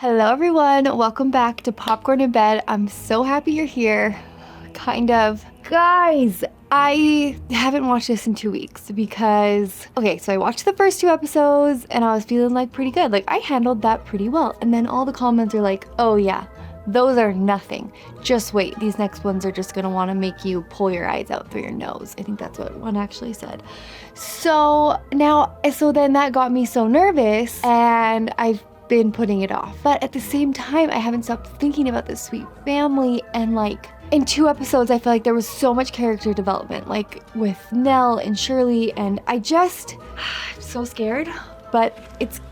Hello everyone, welcome back to Popcorn in Bed. I'm so happy you're here. Kind of. Guys, I haven't watched this in 2 weeks because, so I watched the first 2 episodes and I was feeling like pretty good. Like I handled that pretty well. And then all the comments are like, oh yeah, those are nothing. Just wait, these next ones are just gonna wanna make you pull your eyes out through your nose. I think that's what one actually said. So then that got me so nervous and I've been putting it off. But at the same time, I haven't stopped thinking about this sweet family, and like in 2 episodes, I feel like there was so much character development, like with Nell and Shirley, and I'm so scared, but it's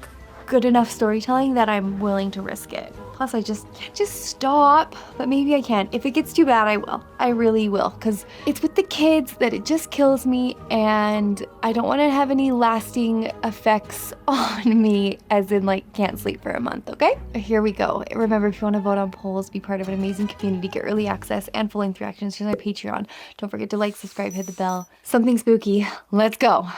good enough storytelling that I'm willing to risk it. Plus, I just can't just stop, but maybe I can. If it gets too bad, I will. I really will, because it's with the kids that it just kills me, and I don't want to have any lasting effects on me, as in like can't sleep for a month, okay? Here we go. Remember, if you want to vote on polls, be part of an amazing community, get early access and full length reactions to my Patreon. Don't forget to like, subscribe, hit the bell. Something spooky. Let's go.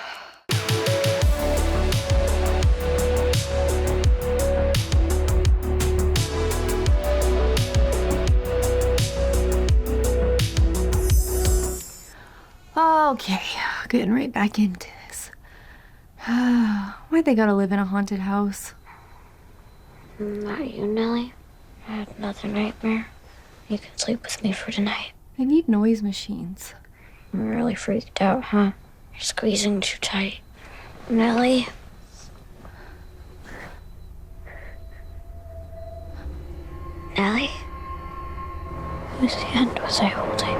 Okay, getting right back into this. Why'd they gotta live in a haunted house? Not you, Nellie. I had another nightmare. You can sleep with me for tonight. They need noise machines. I'm really freaked out, huh? You're squeezing too tight. Nellie? Nellie? Whose hand was I holding?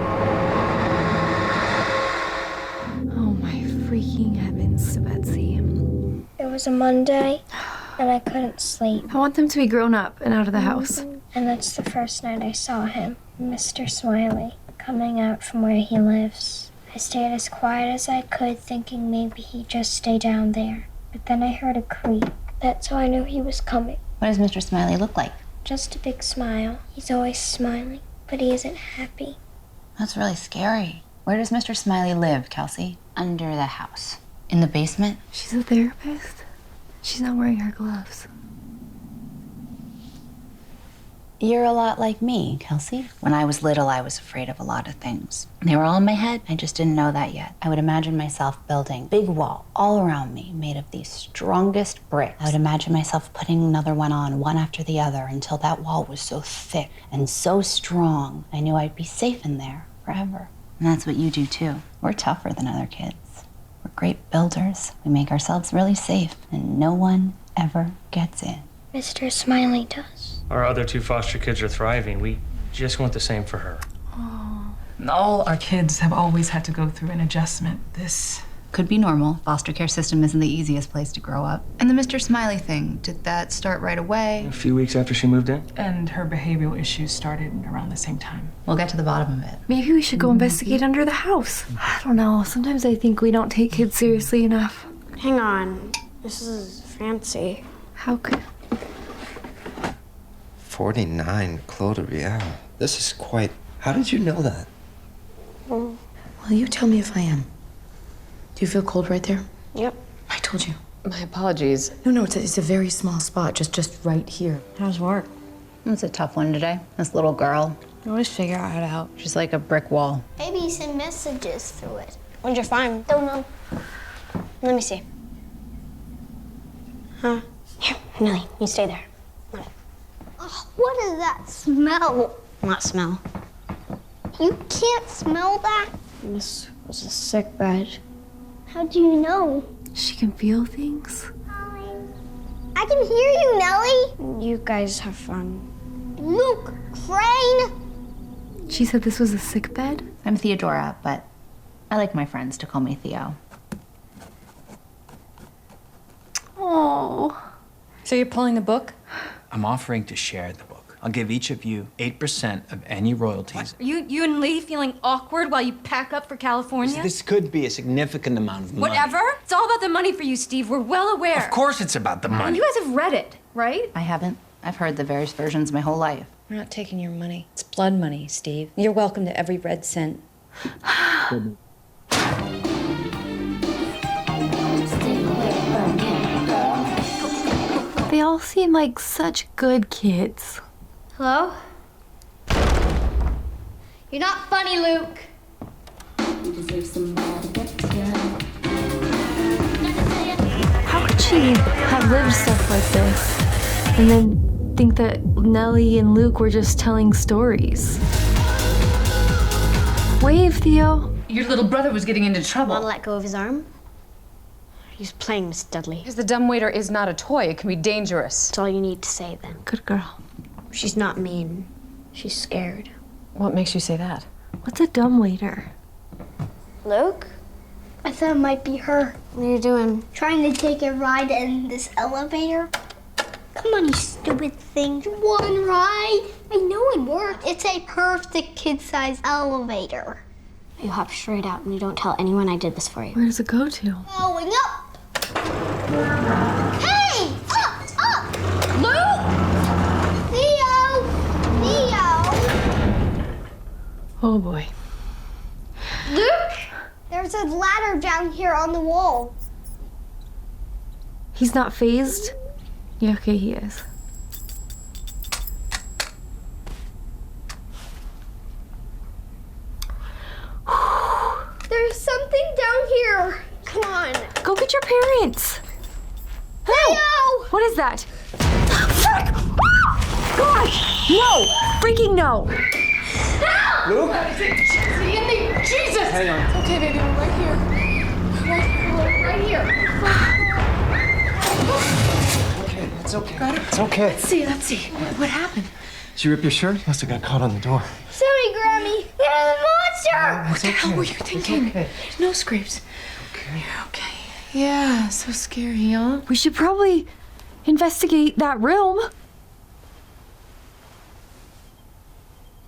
Oh my freaking heavens, Betsy. It was a Monday, and I couldn't sleep. I want them to be grown up and out of the house. And that's the first night I saw him, Mr. Smiley, coming out from where he lives. I stayed as quiet as I could, thinking maybe he'd just stay down there. But then I heard a creak. That's how I knew he was coming. What does Mr. Smiley look like? Just a big smile. He's always smiling, but he isn't happy. That's really scary. Where does Mr. Smiley live, Kelsey? Under the house. In the basement? She's a therapist. She's not wearing her gloves. You're a lot like me, Kelsey. When I was little, I was afraid of a lot of things. They were all in my head. I just didn't know that yet. I would imagine myself building a big wall all around me made of the strongest bricks. I would imagine myself putting another one on, one after the other, until that wall was so thick and so strong, I knew I'd be safe in there forever. And that's what you do too. We're tougher than other kids. We're great builders. We make ourselves really safe, and no one ever gets in. Mr. Smiley does. Our other 2 foster kids are thriving. We just want the same for her. All our kids have always had to go through an adjustment. This Could be normal. Foster care system isn't the easiest place to grow up. And the Mr. Smiley thing, did that start right away? A few weeks after she moved in. and her behavioral issues started around the same time. We'll get to the bottom of it. Maybe we should go investigate under the house. I don't know. Sometimes I think we don't take kids seriously enough. Hang on. This is fancy. How could... 49 Clos de Riel. This is quite... How did you know that? Well, you tell me if I am. Do you feel cold right there? Yep. I told you. My apologies. No, it's a very small spot, just right here. How's work? It's a tough one today. This little girl, I always figure it out. she's like a brick wall. Maybe you send messages through it. When'd you find? Don't know. Let me see. Huh? Here, Nellie, you stay there. Oh, what is that smell? What smell? You can't smell that? This was a sick bed. How do you know? She can feel things? I can hear you, Nellie. You guys have fun. Luke Crane. She said this was a sick bed? I'm Theodora, but I like my friends to call me Theo. Oh. So you're pulling the book? I'm offering to share the book. I'll give each of you 8% of any royalties. You and Lee feeling awkward while you pack up for California? This could be a significant amount of money. Whatever. It's all about the money for you, Steve. We're well aware. Of course it's about the And money. you guys have read it, right? I haven't. I've heard the various versions my whole life. We're not taking your money. It's blood money, Steve. You're welcome to every red cent. They all seem like such good kids. Hello? You're not funny, Luke. How could she have lived stuff like this and then think that Nellie and Luke were just telling stories? Wave, Theo. Your little brother was getting into trouble. Want to let go of his arm? He's playing Miss Dudley. Because the dumbwaiter is not a toy. It can be dangerous. That's all you need to say then. Good girl. She's not mean. She's scared. What makes you say that? What's a dumbwaiter? Luke? I thought it might be her. What are you doing? Trying to take a ride in this elevator. Come on, you stupid thing. One ride? I know it worked. It's a perfect kid-sized elevator. You hop straight out and you don't tell anyone I did this for you. Where does it go to? Going up! Hey! Up! Up! Luke! Theo! Theo! Oh boy. Luke! There's a ladder down here on the wall. He's not phased? Yeah, okay, he is. There's something down here. Come on. Go get your parents. Theo! What is that? Frick! Gosh! No! Freaking no! Luke? Jesus! Hang on. Okay, baby, we're right here. Right here. Okay, it's okay. Got it? It's okay. Let's see. What happened? Did you rip your shirt? You must have got caught on the door. Sorry, Grammy. There's a monster! What the hell were you thinking? Okay. No scrapes. Okay. You're okay. Yeah, so scary, huh? We should probably investigate that room.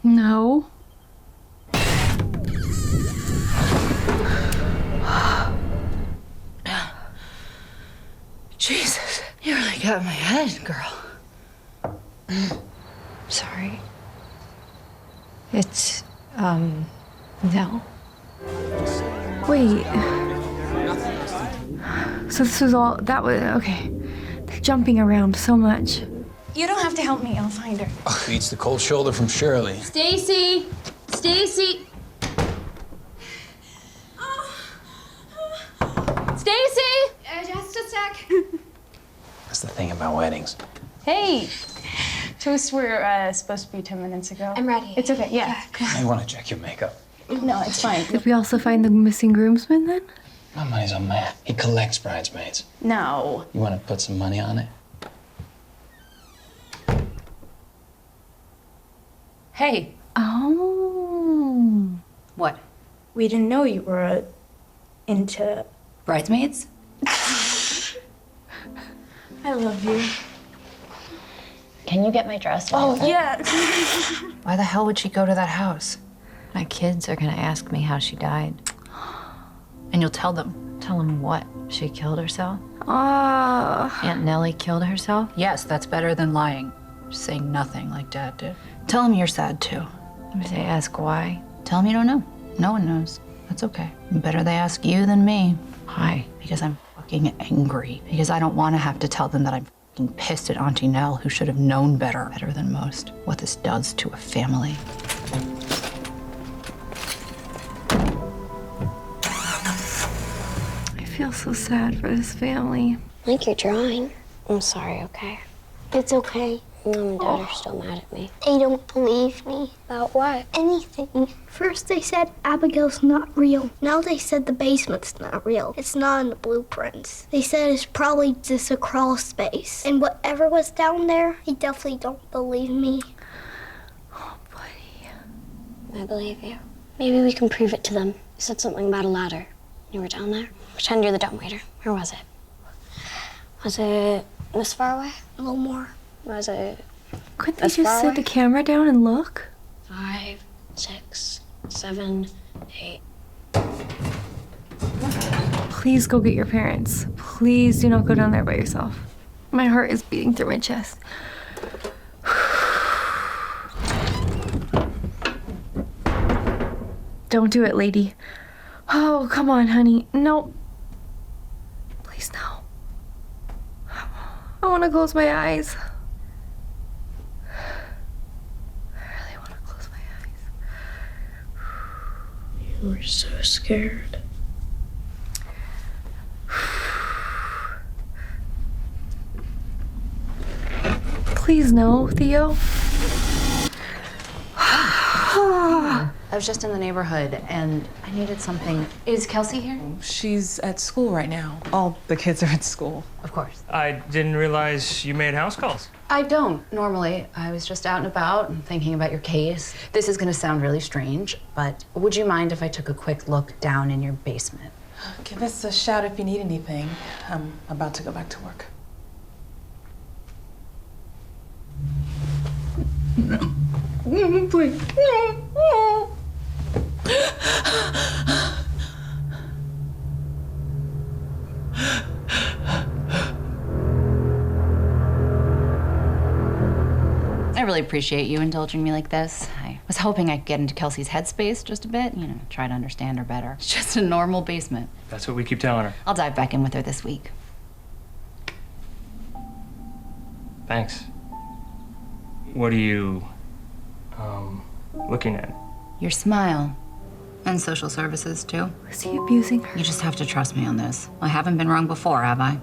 No. Jesus, you really got my head, girl. Sorry. It's, no. Wait. So this was all, that was, okay. They're jumping around so much. You don't have to help me. I'll find her. Beats the cold shoulder from Shirley. Stacy! Stacy! Stacy! Just a sec. That's the thing about weddings. Hey! Toast were supposed to be 10 minutes ago. I'm ready. It's okay, yeah. You may want to check your makeup. No, it's fine. Did we also find the missing groomsman then? My money's on Matt. He collects bridesmaids. No. You want to put some money on it? Hey, Oh. What? we didn't know you were into... Bridesmaids? I love you. Can you get my dress? Oh, yeah. Why the hell would she go to that house? My kids are gonna ask me how she died. And you'll tell them. Tell them what? She killed herself? Ah. Aunt Nellie killed herself? Yes, that's better than lying. Just saying nothing like Dad did. Tell them you're sad too. If they ask why, Tell them you don't know. No one knows. That's okay. Better they ask you than me. why? Because I'm fucking angry. Because I don't want to have to tell them that I'm fucking pissed at Auntie Nell, who should have known better than most, what this does to a family. I feel so sad for this family. Like you're drawing. I'm sorry, okay? It's okay. Mom and Dad are still mad at me. They don't believe me. About what? Anything. First they said Abigail's not real. Now they said the basement's not real. It's not in the blueprints. They said it's probably just a crawl space. And whatever was down there, they definitely don't believe me. Oh, buddy. I believe you. Maybe we can prove it to them. You said something about a ladder. You were down there? Pretend you're the dumbwaiter. Where was it? Was it this far away? A little more. Was it Couldn't they As just far set away? the camera down and look? 5, 6, 7, 8? Please go get your parents. Please do not go down there by yourself. My heart is beating through my chest. Don't do it, lady. Oh, come on, honey. No. Please, no. I want want to close my eyes. I really want to close my eyes. You were so scared. Please no, Theo. I was just in the neighborhood and I needed something. Is Kelsey here? She's at school right now. All the kids are at school. Of course. I didn't realize you made house calls. I don't normally. I was just out and about and thinking about your case. This is gonna sound really strange, but would you mind if I took a quick look down in your basement? Give us a shout if you need anything. I'm about to go back to work. Please. I really appreciate you indulging me like this. I was hoping I could get into Kelsey's headspace just a bit, try to understand her better. It's just a normal basement. That's what we keep telling her. I'll dive back in with her this week. Thanks. What are you, looking at? Your smile. And social services, too. Was he abusing her? You just have to trust me on this. I haven't been wrong before, have I?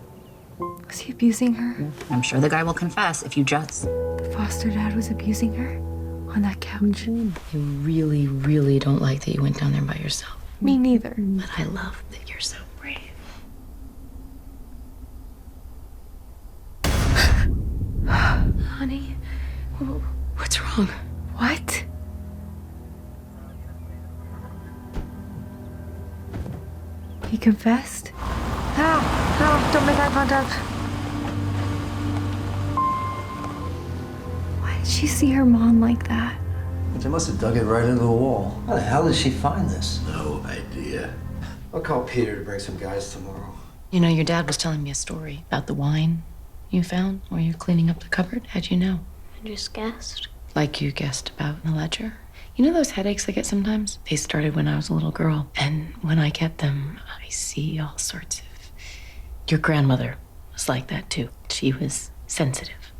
Was he abusing her? I'm sure the guy will confess if you just... The foster dad was abusing her on that couch. I really, really don't like that you went down there by yourself. Me neither. But I love that you're so brave. Honey, What's wrong? what? He confessed? No, don't make eye contact. Why did she see her mom like that? They must have dug it right into the wall. How the hell did she find this? No idea. I'll call Peter to bring some guys tomorrow. You know, your dad was telling me a story about the wine you found while you were cleaning up the cupboard. How'd you know? I just guessed. Like you guessed about in the ledger. You know those headaches I get sometimes? They started when I was a little girl. And when I get them, I see all sorts of... Your grandmother was like that too. She was sensitive.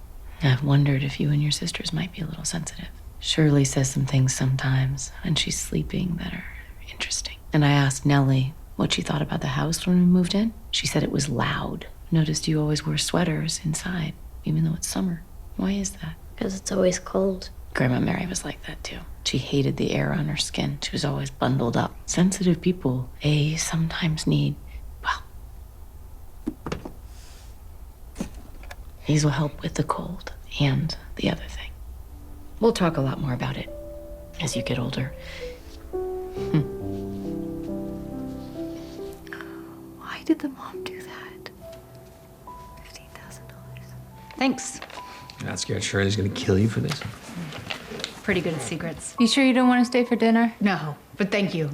I've wondered if you and your sisters might be a little sensitive. Shirley says some things sometimes when she's sleeping that are interesting. And I asked Nellie what she thought about the house when we moved in. She said it was loud. Noticed you always wear sweaters inside, even though it's summer. Why is that? Because it's always cold. Grandma Mary was like that too. She hated the air on her skin. She was always bundled up. Sensitive people, they sometimes need, well, these will help with the cold and the other thing. We'll talk a lot more about it as you get older. Why did the mom do that? $15,000. Thanks. You're not scared Shirley's gonna kill you for this? Pretty good at secrets. You sure you don't want to stay for dinner? No, but thank you.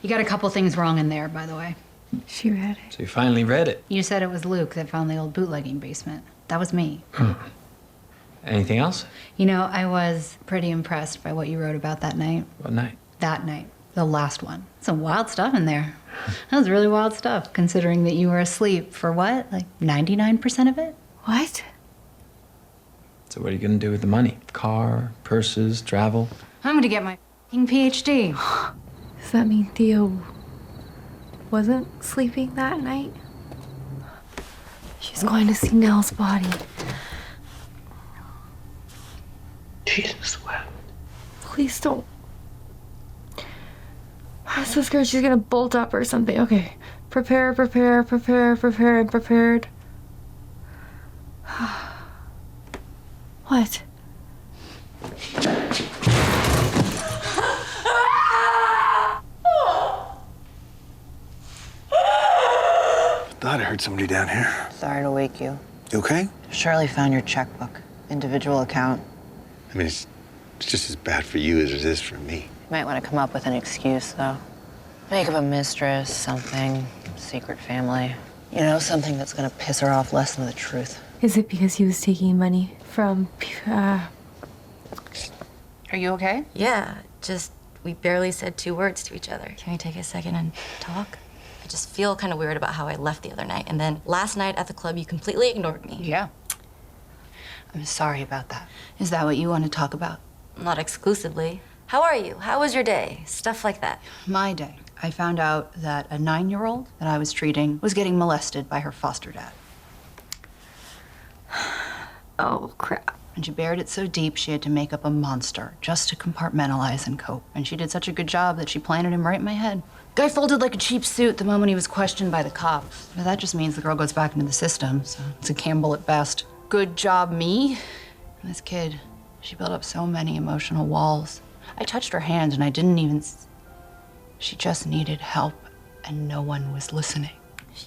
You got a couple things wrong in there, by the way. She read it. So you finally read it. You said it was Luke that found the old bootlegging basement. That was me. Anything else? You know, I was pretty impressed by what you wrote about that night. What night? That night. The last one. Some wild stuff in there. That was really wild stuff, considering that you were asleep for what? Like 99% of it? What? So what are you gonna do with the money? Car, purses, travel? I'm gonna get my f***ing PhD. Does that mean Theo wasn't sleeping that night? She's going to see Nell's body. Jesus wept. Please don't. I'm so scared she's gonna bolt up or something. Okay. Prepare, and prepared. What? Thought I heard somebody down here. Sorry to wake you. You okay? Shirley found your checkbook, individual account. I mean, it's just as bad for you as it is for me. You might want to come up with an excuse, though. Make up a mistress, something, secret family. You know, something that's gonna piss her off less than the truth. Is it because he was taking money from, Are you okay? Yeah, just we barely said 2 words to each other. Can we take a second and talk? just feel kind of weird about how I left the other night. And then last night at the club, you completely ignored me. Yeah. I'm sorry about that. Is that what you want to talk about? Not exclusively. How are you? How was your day? Stuff like that. My day. I found out that a 9-year-old that I was treating was getting molested by her foster dad. Oh, crap. And she buried it so deep she had to make up a monster just to compartmentalize and cope. And she did such a good job that she planted him right in my head. Guy folded like a cheap suit the moment he was questioned by the cops. But that just means the girl goes back into the system, so it's a gamble at best. Good job, me. And this kid, she built up so many emotional walls. I touched her hand and I didn't even... She just needed help and no one was listening.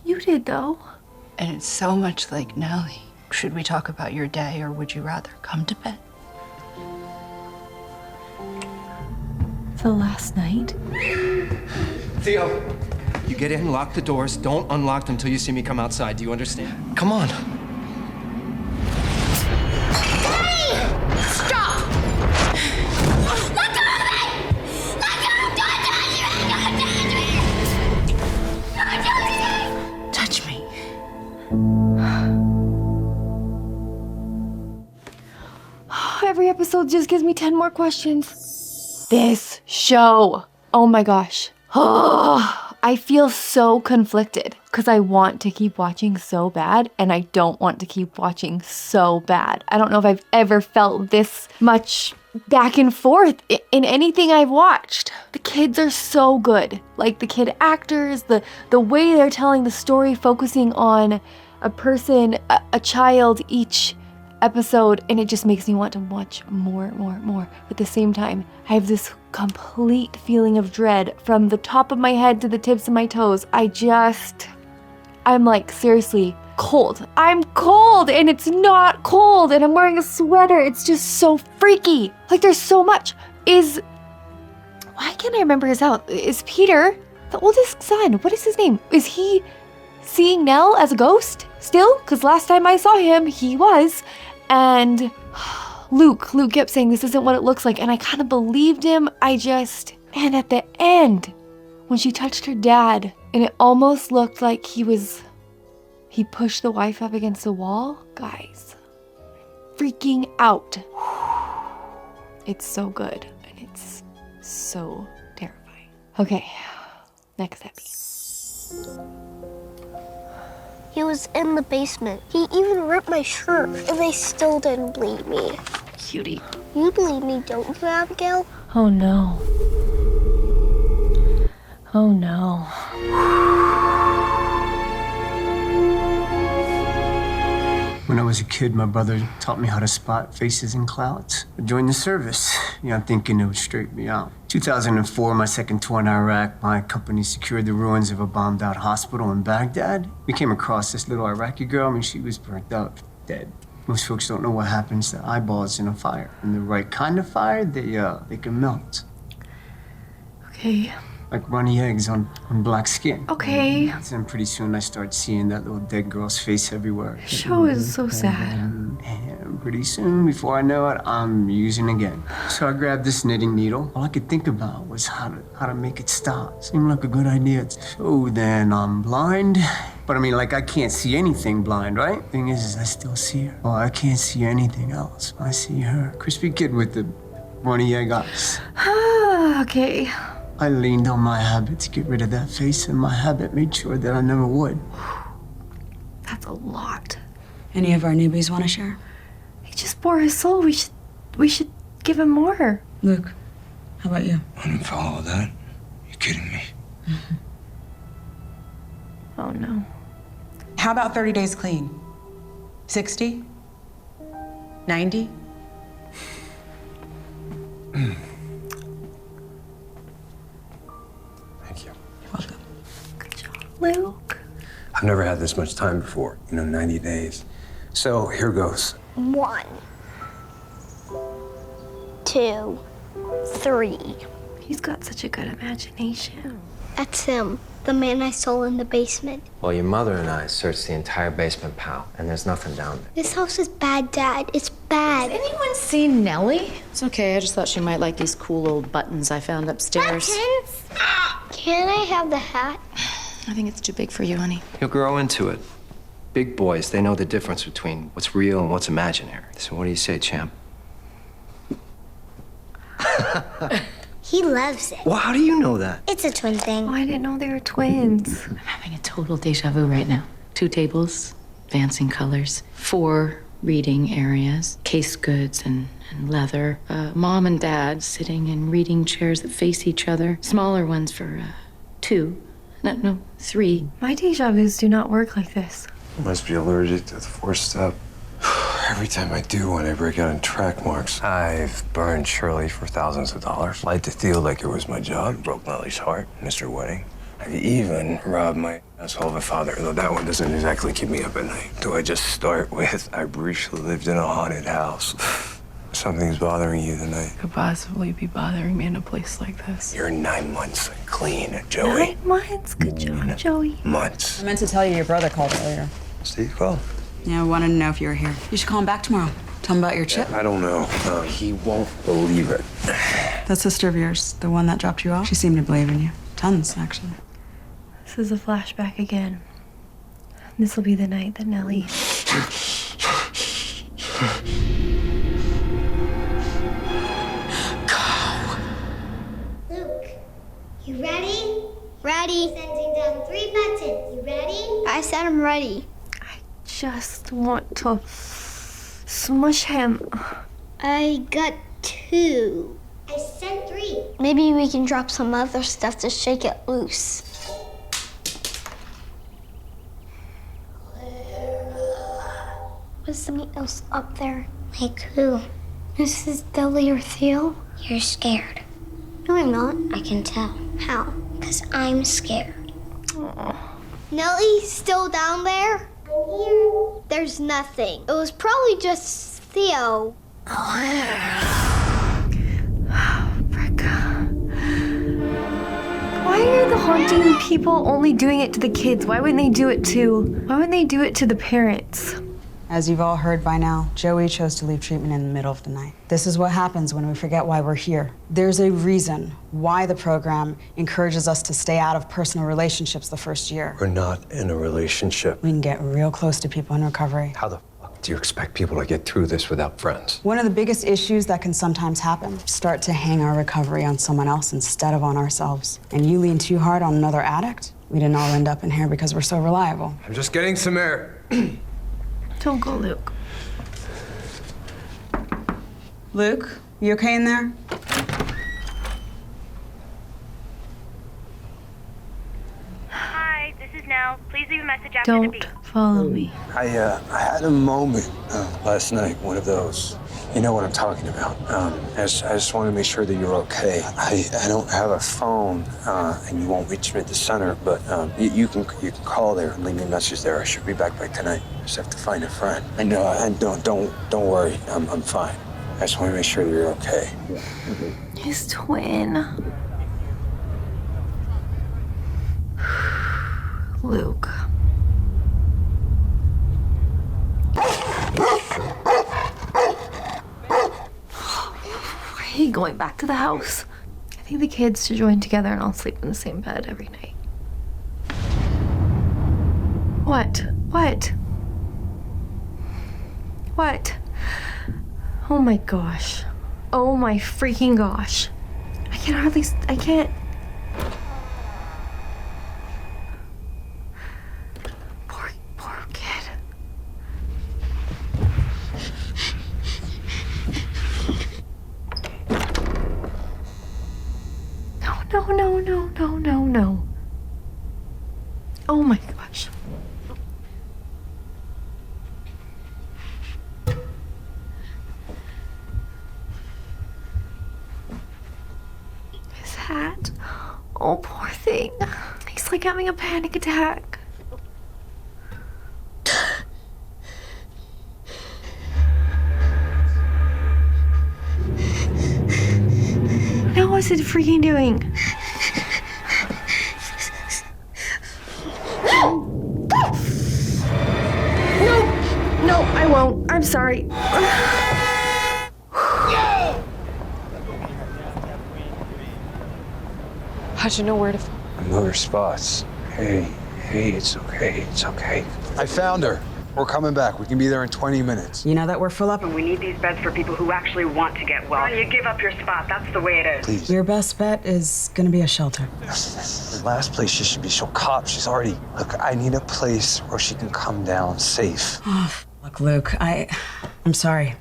You did, though. And it's so much like Nellie. Should we talk about your day or would you rather come to bed? The last night? Theo, you get in, lock the doors. Don't unlock them until you see me come outside. Do you understand? Come on. Stop! Let go of me! Let go! Don't touch me! Don't touch me! Touch me. Every episode just gives me 10 more questions. This show. Oh my gosh. I feel so conflicted because I want to keep watching so bad and I don't want to keep watching so bad. I don't know if I've ever felt this much back and forth in anything I've watched. The kids are so good. Like the kid actors, the way they're telling the story, focusing on a person, a child each episode, and it just makes me want to watch more. But at the same time, I have this complete feeling of dread from the top of my head to the tips of my toes. I'm like, seriously, cold. I'm cold and it's not cold and I'm wearing a sweater. It's just so freaky. Like there's so much. Why can't I remember his house? Is Peter the oldest son? What is his name? Is he seeing Nell as a ghost still? Because last time I saw him, he was. And Luke kept saying this isn't what it looks like. And I kind of believed him. And at the end, when she touched her dad, and it almost looked like he pushed the wife up against the wall. Guys, freaking out. It's so good. And it's so terrifying. Okay, next epi. He was in the basement. He even ripped my shirt, and they still didn't bleed me. Cutie. You bleed me, don't you, Abigail? Oh no. Oh no. When I was a kid, my brother taught me how to spot faces in clouds. I joined the service, thinking it would straighten me out. 2004, my second tour in Iraq, my company secured the ruins of a bombed-out hospital in Baghdad. We came across this little Iraqi girl. She was burnt up, dead. Most folks don't know what happens to eyeballs in a fire. And the right kind of fire, they can melt. Okay. Like runny eggs on black skin. Okay. And then pretty soon I start seeing that little dead girl's face everywhere. The show is so sad. And pretty soon, before I know it, I'm using again. So I grabbed this knitting needle. All I could think about was how to make it stop. Seemed like a good idea. So then I'm blind. But I can't see anything blind, right? Thing is I still see her. Oh, I can't see anything else. I see her. Crispy kid with the runny egg eyes. Okay. I leaned on my habit to get rid of that face, and my habit made sure that I never would. That's a lot. Any of our newbies want to share? He just bore his soul. We should give him more. Luke, how about you? I didn't follow that. You kidding me? Mm-hmm. Oh no. How about 30 days clean? 60? 90? Thank you. You're welcome. Good job, Luke. I've never had this much time before, 90 days. So here goes. 1, 2, 3. He's got such a good imagination. That's him, the man I saw in the basement. Well, your mother and I searched the entire basement, pal, and there's nothing down there. This house is bad, Dad. It's bad. Has anyone seen Nellie? It's okay. I just thought she might like these cool old buttons I found upstairs. Buttons? Can I have the hat? I think it's too big for you, honey. He'll grow into it. Big boys, they know the difference between what's real and what's imaginary. So what do you say, champ? He loves it. Well, how do you know that? It's a twin thing. Oh, I didn't know they were twins. I'm having a total deja vu right now. 2 tables, advancing colors, 4 reading areas, case goods and leather. Mom and dad sitting in reading chairs that face each other. Smaller ones for 2. No, 3. My deja vus do not work like this. Must be allergic to the 4th step. Every time I do one, I break out in track marks. I've burned Shirley for thousands of dollars. Lied to Theo like it was my job. Broke Lily's heart, missed her wedding. I've even robbed my asshole of a father, though that one doesn't exactly keep me up at night. Do I just start with, I briefly lived in a haunted house? Something's bothering you tonight. Could possibly be bothering me in a place like this. You're 9 months clean, Joey. 9 months? Good job, Joey. Months. I meant to tell you your brother called earlier. Steve called? Yeah, I wanted to know if you were here. You should call him back tomorrow. Tell him about your chip. I don't know. He won't believe it. That sister of yours, the one that dropped you off, she seemed to believe in you. Tons, actually. This is a flashback again. This will be the night that Nellie... Luke, you ready? Ready. Sending down 3 buttons. You ready? I said I'm ready. Just want to smush him. I got 2. I sent 3. Maybe we can drop some other stuff to shake it loose. Was something else up there? Like who? Mrs. Deli or Theo? You're scared. No, I'm not. I can tell. How? Because I'm scared. Aww. Nellie's still down there? I'm here. There's nothing. It was probably just Theo. Why are the haunting people only doing it to the kids? Why wouldn't they do it to the parents? As you've all heard by now, Joey chose to leave treatment in the middle of the night. This is what happens when we forget why we're here. There's a reason why the program encourages us to stay out of personal relationships the first year. We're not in a relationship. We can get real close to people in recovery. How the fuck do you expect people to get through this without friends? One of the biggest issues that can sometimes happen, start to hang our recovery on someone else instead of on ourselves. And you lean too hard on another addict, we didn't all end up in here because we're so reliable. I'm just getting some air. Don't go, Luke. Luke, you okay in there? Hi, this is Nell. Please leave a message after the Don't beep. follow me. I had a moment last night, one of those. You know what I'm talking about. I just want to make sure that you're okay. I don't have a phone, and you won't reach me at the center, but you can call there and leave me a message there. I should be back by tonight. I just have to find a friend. I know. And don't worry. I'm fine. I just want to make sure that you're okay. His twin. Luke. I hate going back to the house. I think the kids should join together and I'll sleep in the same bed every night. What? Oh my gosh. Oh my freaking gosh. I can't. Poor kid. No. Oh my gosh. His hat. Oh, poor thing. He's like having a panic attack. Now what's it freaking doing? No, I won't. I'm sorry. How'd you know where to... I know your spots. Hey, it's okay. It's okay. I found her. We're coming back. We can be there in 20 minutes. You know that we're full up. We need these beds for people who actually want to get well. You give up your spot. That's the way it is. Please. Your best bet is gonna be a shelter. The last place she should be, she'll cop. She's already... Look, I need a place where she can come down safe. Look, Luke, I'm sorry.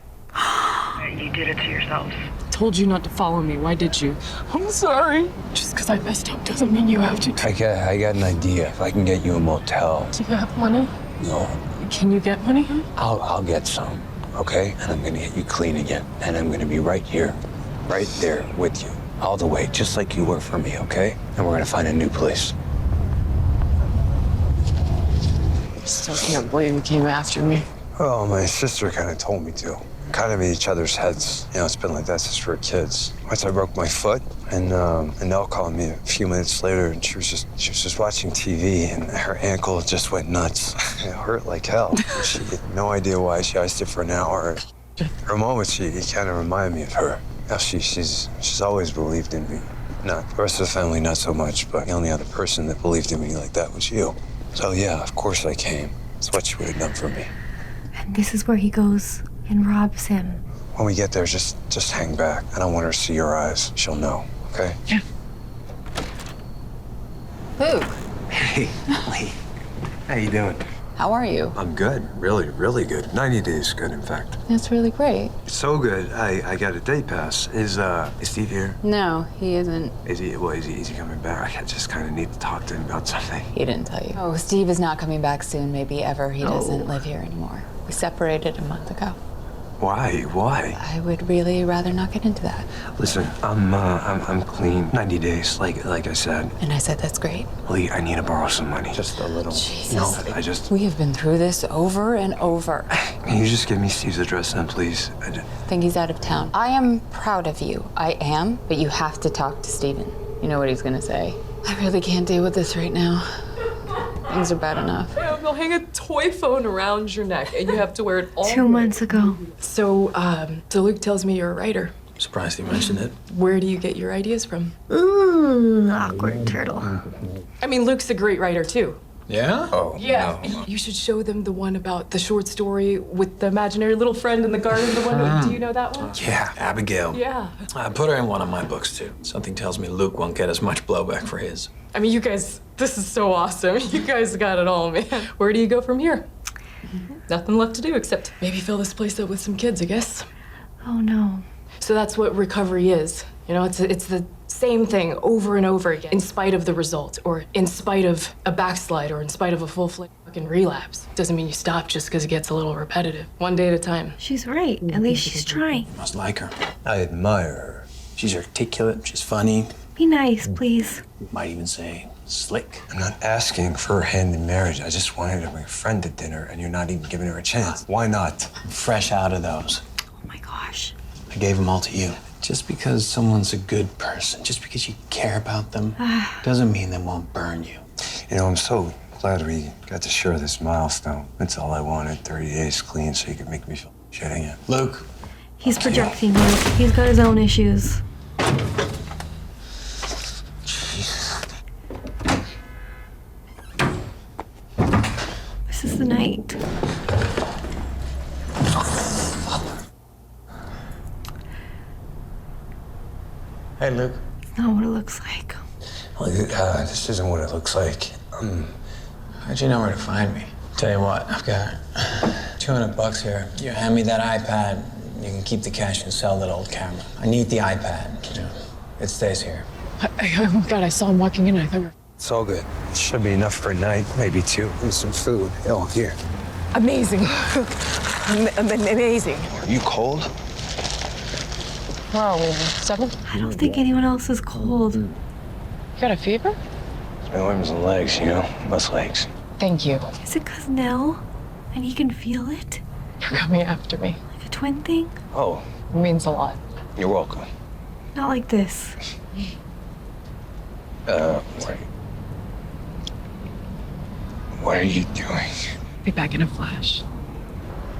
You did it to yourselves. Told you not to follow me. Why did you? I'm sorry. Just because I messed up doesn't mean you have to. I got an idea. If I can get you a motel. Do you have money? No. Can you get money? I'll get some, okay? And I'm gonna get you clean again. And I'm gonna be right here, right there with you, all the way, just like you were for me, okay? And we're gonna find a new place. Still can't believe you came after me. Oh, my sister kind of told me to. Kind of in each other's heads. You know, it's been like that since we were kids. Once I broke my foot, and Nell called me a few minutes later, and she was just watching TV, and her ankle just went nuts. It hurt like hell. She had no idea why. She iced it for an hour. For a moment, she kind of reminded me of her. Now she's always believed in me. Not the rest of the family, not so much, but the only other person that believed in me like that was you. So yeah, of course I came. It's what you would have done for me. And this is where he goes and robs him. When we get there, just hang back. I don't want her to see your eyes. She'll know, okay? Yeah. Luke, Hey, Lee. How you doing? how are you? I'm good. Really, really good. 90 days good, in fact. That's really great. So good, I got a day pass. Is Steve here? No, he isn't. Is he coming back? I just kind of need to talk to him about something. He didn't tell you. Oh, Steve is not coming back soon, maybe ever. He doesn't live here anymore. We separated a month ago. Why? I would really rather not get into that. Listen, I'm clean. 90 days, like I said. And I said, that's great. Lee, I need to borrow some money. Just a little. Jesus. No, We have been through this over and over. Can you just give me Steve's address then, please? I think he's out of town. I am proud of you. I am, but you have to talk to Steven. You know what he's gonna say. I really can't deal with this right now. Things are bad enough. They'll hang a toy phone around your neck and you have to wear it all 2 months ago. So Luke tells me you're a writer. Surprised you mentioned it. Where do you get your ideas from? Awkward turtle. I mean, Luke's a great writer too. Yeah? Oh, Yeah. no. You should show them the one about the short story with the imaginary little friend in the garden. The one, do you know that one? Yeah, Abigail. Yeah. I put her in one of my books, too. Something tells me Luke won't get as much blowback for his. I mean, you guys, this is so awesome. You guys got it all, man. Where do you go from here? Nothing left to do except maybe fill this place up with some kids, I guess. Oh no. So that's what recovery is. You know, it's the same thing over and over again, in spite of the result, or in spite of a backslide, or in spite of a full-fledged fucking relapse. Doesn't mean you stop just because it gets a little repetitive. One day at a time. She's right. At least she's trying. You must like her. I admire her. She's articulate, she's funny. Be nice, please. Might even say slick. I'm not asking for her hand in marriage. I just wanted to bring a friend to dinner, and you're not even giving her a chance. Why not? I'm fresh out of those. Oh my gosh. I gave them all to you. Just because someone's a good person, just because you care about them, doesn't mean they won't burn you. You know, I'm so glad we got to share this milestone. That's all I wanted. 30 days clean so you could make me feel shit again. Luke. He's projecting, Luke. He's got his own issues. This is the night. Hey, Luke. It's not what it looks like. Well, this isn't what it looks like. How'd you know where to find me? Tell you what, I've got $200 here. You hand me that iPad, you can keep the cash and sell that old camera. I need the iPad. You know, it stays here. Oh my God, I saw him walking in and I thought, It's all good. Should be enough for a night, maybe two, and some food. Oh, here. amazing. Amazing. Are you cold? Where are we? 7? I don't think anyone else is cold. You got a fever? It's my arms and legs, you know, muscle aches. Thank you. Is it 'cause Nell? And he can feel it? You're coming after me. Like a twin thing? Oh, It means a lot. you're welcome. Not like this. What are you doing? Be back in a flash.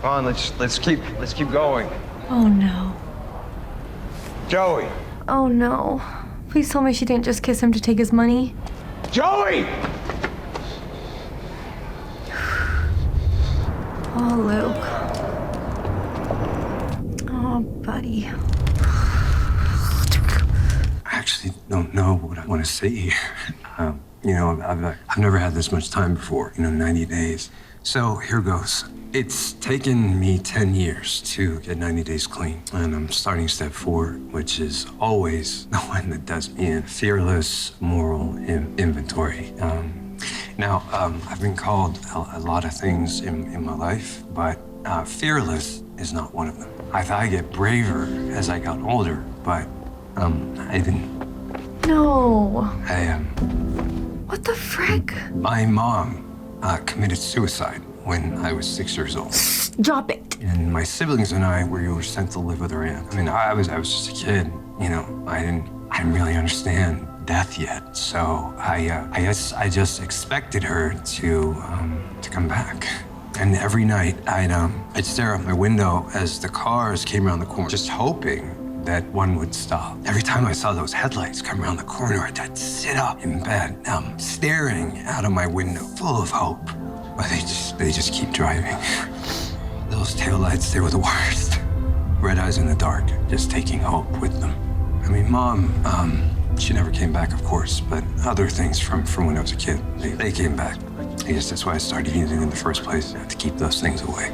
Come on, let's keep going. Oh no. Joey! Oh no. Please tell me she didn't just kiss him to take his money. Joey! Oh, Luke. Oh, buddy. I actually don't know what I want to say here. I've never had this much time before, 90 days. So here goes. It's taken me 10 years to get 90 days clean, and I'm starting step 4, which is always the one that does me in. Fearless moral inventory. I've been called a lot of things in my life, but fearless is not one of them. I thought I'd get braver as I got older, but I didn't. No. What the frick? My mom committed suicide when I was 6 years old. Drop it. And my siblings and I were sent to live with her aunt. I mean, I was just a kid, I didn't really understand death yet. So I guess I just expected her to come back. And every night I'd stare out my window as the cars came around the corner, just hoping that one would stop. Every time I saw those headlights come around the corner, I'd sit up in bed, staring out of my window, full of hope. But they just keep driving. Those taillights, they were the worst. Red eyes in the dark, just taking hope with them. I mean, Mom, she never came back, of course, but other things from when I was a kid, they came back. I guess that's why I started using in the first place, to keep those things away.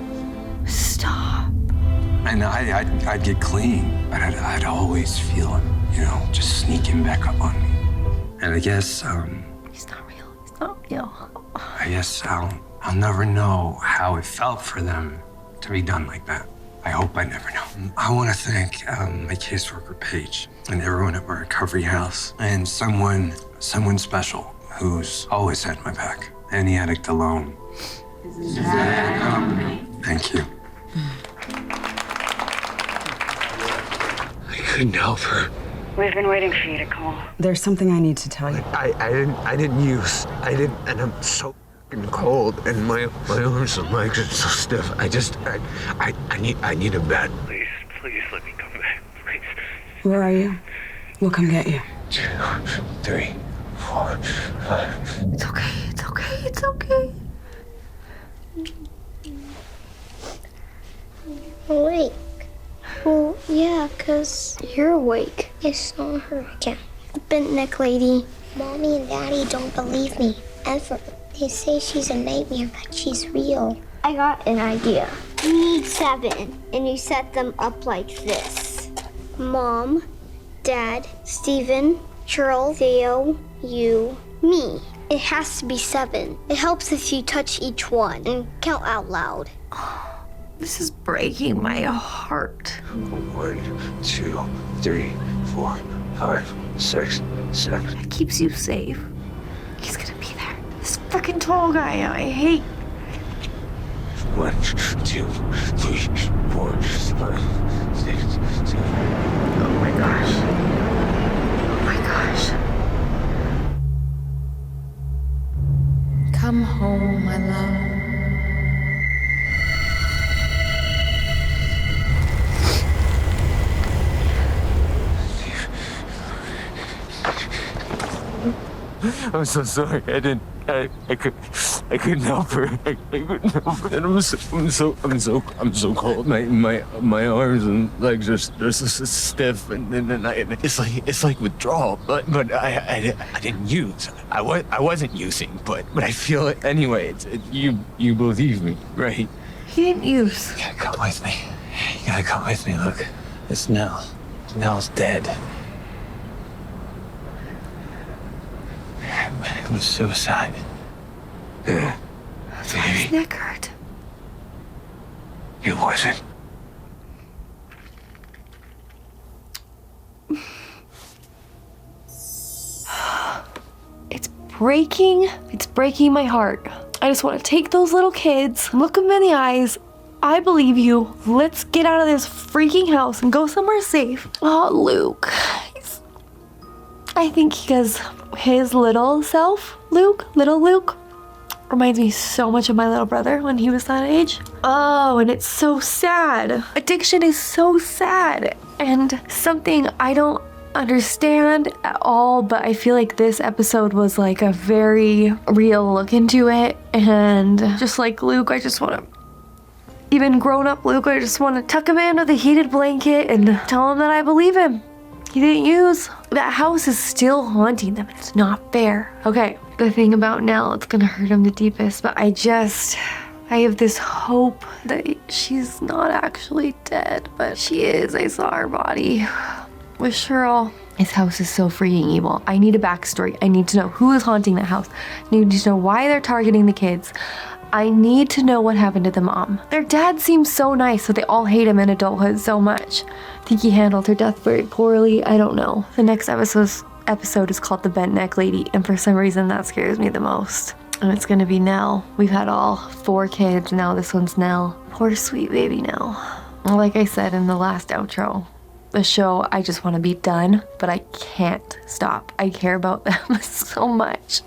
Stop. And I'd get clean, but I'd always feel him, just sneaking back up on me. And I guess, He's not real. He's not real. I guess I'll never know how it felt for them to be done like that. I hope I never know. I want to thank my caseworker, Paige, and everyone at my recovery house, and someone special who's always had my back. Any addict alone. Thank you. I couldn't help her. We've been waiting for you to call. There's something I need to tell you. I didn't use. And I'm so fucking cold, and my arms and legs are so stiff. I need a bed. Please let me come back, please. Where are you? We'll come get you. 2, 3, 4, 5. It's okay. It's okay. It's okay. Awake. Well, yeah, 'cause you're awake. I saw her again. The bent neck lady. Mommy and Daddy don't believe me, ever. They say she's a nightmare, but she's real. I got an idea. You need 7, and you set them up like this. Mom, Dad, Steven, Cheryl, Theo, you, me. It has to be 7. It helps if you touch each one and count out loud. This is breaking my heart. 1, 2, 3, 4, 5, 6, 7. It keeps you safe. He's gonna be there. This freaking tall guy I hate. 1, 2, 3, 4, 5, 6, 7. Oh my gosh. Oh my gosh. Come home, my love. I'm so sorry. I couldn't help her. I couldn't help her. And I'm so cold. My arms and legs are so stiff, and it's like withdrawal. But I didn't use. I wasn't using, but I feel it anyway. You believe me, right? He didn't use. You gotta come with me. You gotta come with me. Look, it's Nell. Nell's dead. It was suicide. That's why his neck hurt. It wasn't. It's breaking my heart. I just want to take those little kids, look them in the eyes. I believe you. Let's get out of this freaking house and go somewhere safe. Oh, Luke. I think because his little self, little Luke, reminds me so much of my little brother when he was that age. Oh, and it's so sad. Addiction is so sad and something I don't understand at all, but I feel like this episode was like a very real look into it. And just like Luke, I just want to Even grown-up Luke, I just want to tuck him in with a heated blanket and tell him that I believe him. He didn't use. That house is still haunting them. It's not fair. Okay, the thing about Nell, it's gonna hurt him the deepest, but I have this hope that she's not actually dead, but she is. I saw her body with Cheryl. His house is so freaking evil. I need a backstory. I need to know who is haunting that house. I need to know why they're targeting the kids. I need to know what happened to the mom. Their dad seems so nice, but they all hate him in adulthood so much. I think he handled her death very poorly. I don't know. The next episode is called The Bent Neck Lady, and for some reason that scares me the most. And it's gonna be Nell. We've had all 4 kids, now this one's Nell. Poor sweet baby Nell. Like I said in the last outro, the show, I just want to be done, but I can't stop. I care about them so much.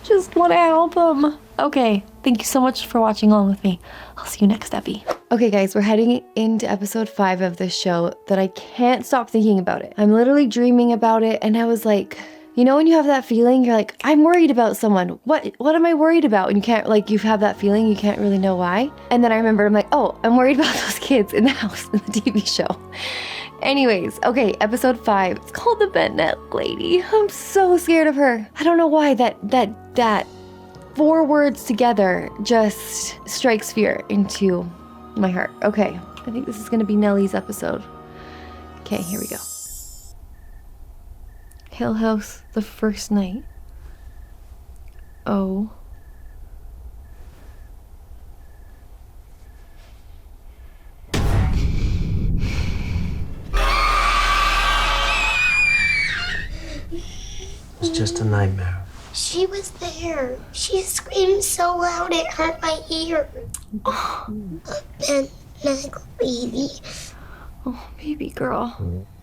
Just want to help them. Okay, thank you so much for watching along with me. I'll see you next epi. Okay guys, we're heading into episode 5 of this show that I can't stop thinking about it. I'm literally dreaming about it, and I was like, you know when you have that feeling, you're like, I'm worried about someone. What am I worried about? And you can't, like, you have that feeling, you can't really know why. And then I remember, I'm like, oh, I'm worried about those kids in the house in the TV show. Anyways, okay, episode 5. It's called The Bent Neck Lady. I'm so scared of her. I don't know why that 4 words together just strikes fear into my heart. Okay, I think this is gonna be Nellie's episode. Okay, here we go. Hill House, the first night. Oh. It's just a nightmare. She was there. She screamed so loud it hurt my ear. Oh, bent neck lady. Oh, baby girl.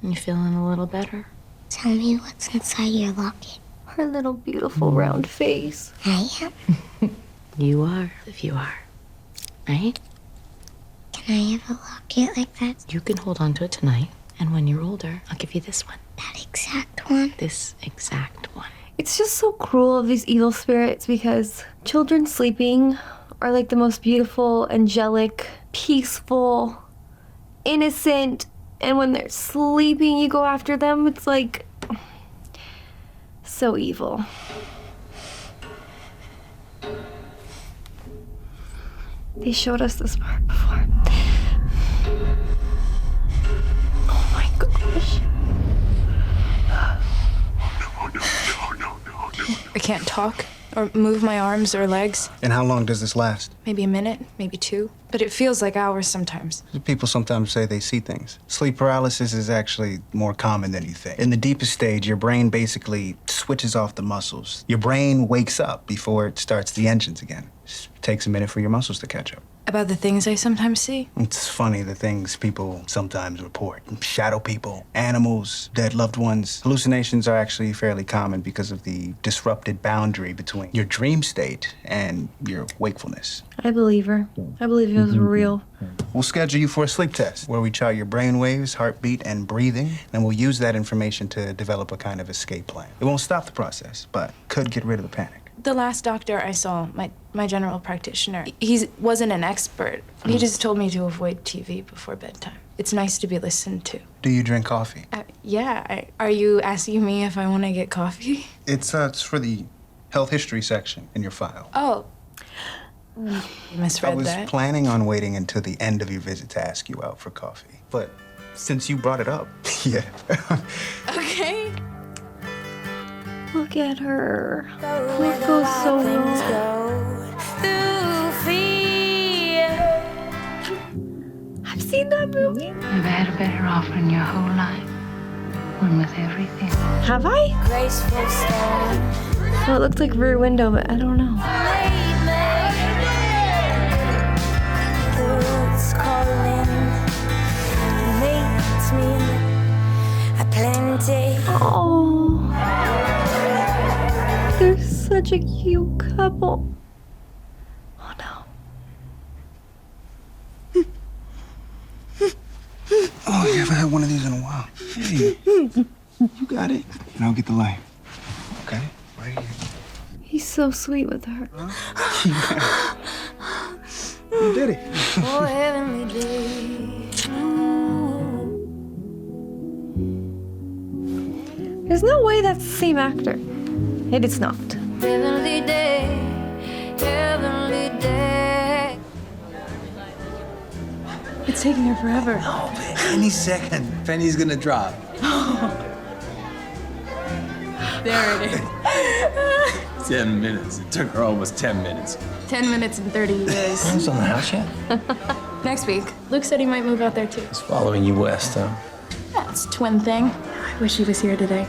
You feeling a little better? Tell me what's inside your locket. Her little beautiful round face. I am. You are, if you are. Right? Can I have a locket like that? You can hold on to it tonight, and when you're older, I'll give you this one. That exact one? This exact one. It's just so cruel of these evil spirits because children sleeping are like the most beautiful, angelic, peaceful, innocent, and when they're sleeping you go after them. It's like so evil. They showed us this part before. Oh my gosh. I can't talk or move my arms or legs. And how long does this last? Maybe a minute, maybe 2. But it feels like hours sometimes. People sometimes say they see things. Sleep paralysis is actually more common than you think. In the deepest stage, your brain basically switches off the muscles. Your brain wakes up before it starts the engines again. It takes a minute for your muscles to catch up. About the things I sometimes see? It's funny, the things people sometimes report. Shadow people, animals, dead loved ones. Hallucinations are actually fairly common because of the disrupted boundary between your dream state and your wakefulness. I believe her. I believe it was real. We'll schedule you for a sleep test where we chart your brain waves, heartbeat, and breathing, and we'll use that information to develop a kind of escape plan. It won't stop the process, but could get rid of the panic. The last doctor I saw, my general practitioner, he wasn't an expert. He just told me to avoid TV before bedtime. It's nice to be listened to. Do you drink coffee? Yeah. Are you asking me if I want to get coffee? It's for the health history section in your file. Oh. You misread that. I was planning on waiting until the end of your visit to ask you out for coffee. But since you brought it up, yeah. Okay. Look at her. It goes so well. I've seen that movie. You've had a better offer in your whole life. One with everything. Have I? Well, it looked like Rear Window, but I don't know. Oh, they're such a cute couple. Oh no. Oh, you haven't had one of these in a while. Hey, you got it. And I'll get the light. Okay? Right here. He's so sweet with her. You did it. Oh, heavenly day. There's no way that's the same actor. It is not. Heavenly day. Heavenly day. It's taking her forever. No, any second, Penny's gonna drop. There it is. 10 minutes. It took her almost 10 minutes. 10 minutes and 30 years. Who's on the house yet? Next week. Luke said he might move out there too. He's following you west, huh? That's a twin thing. I wish he was here today.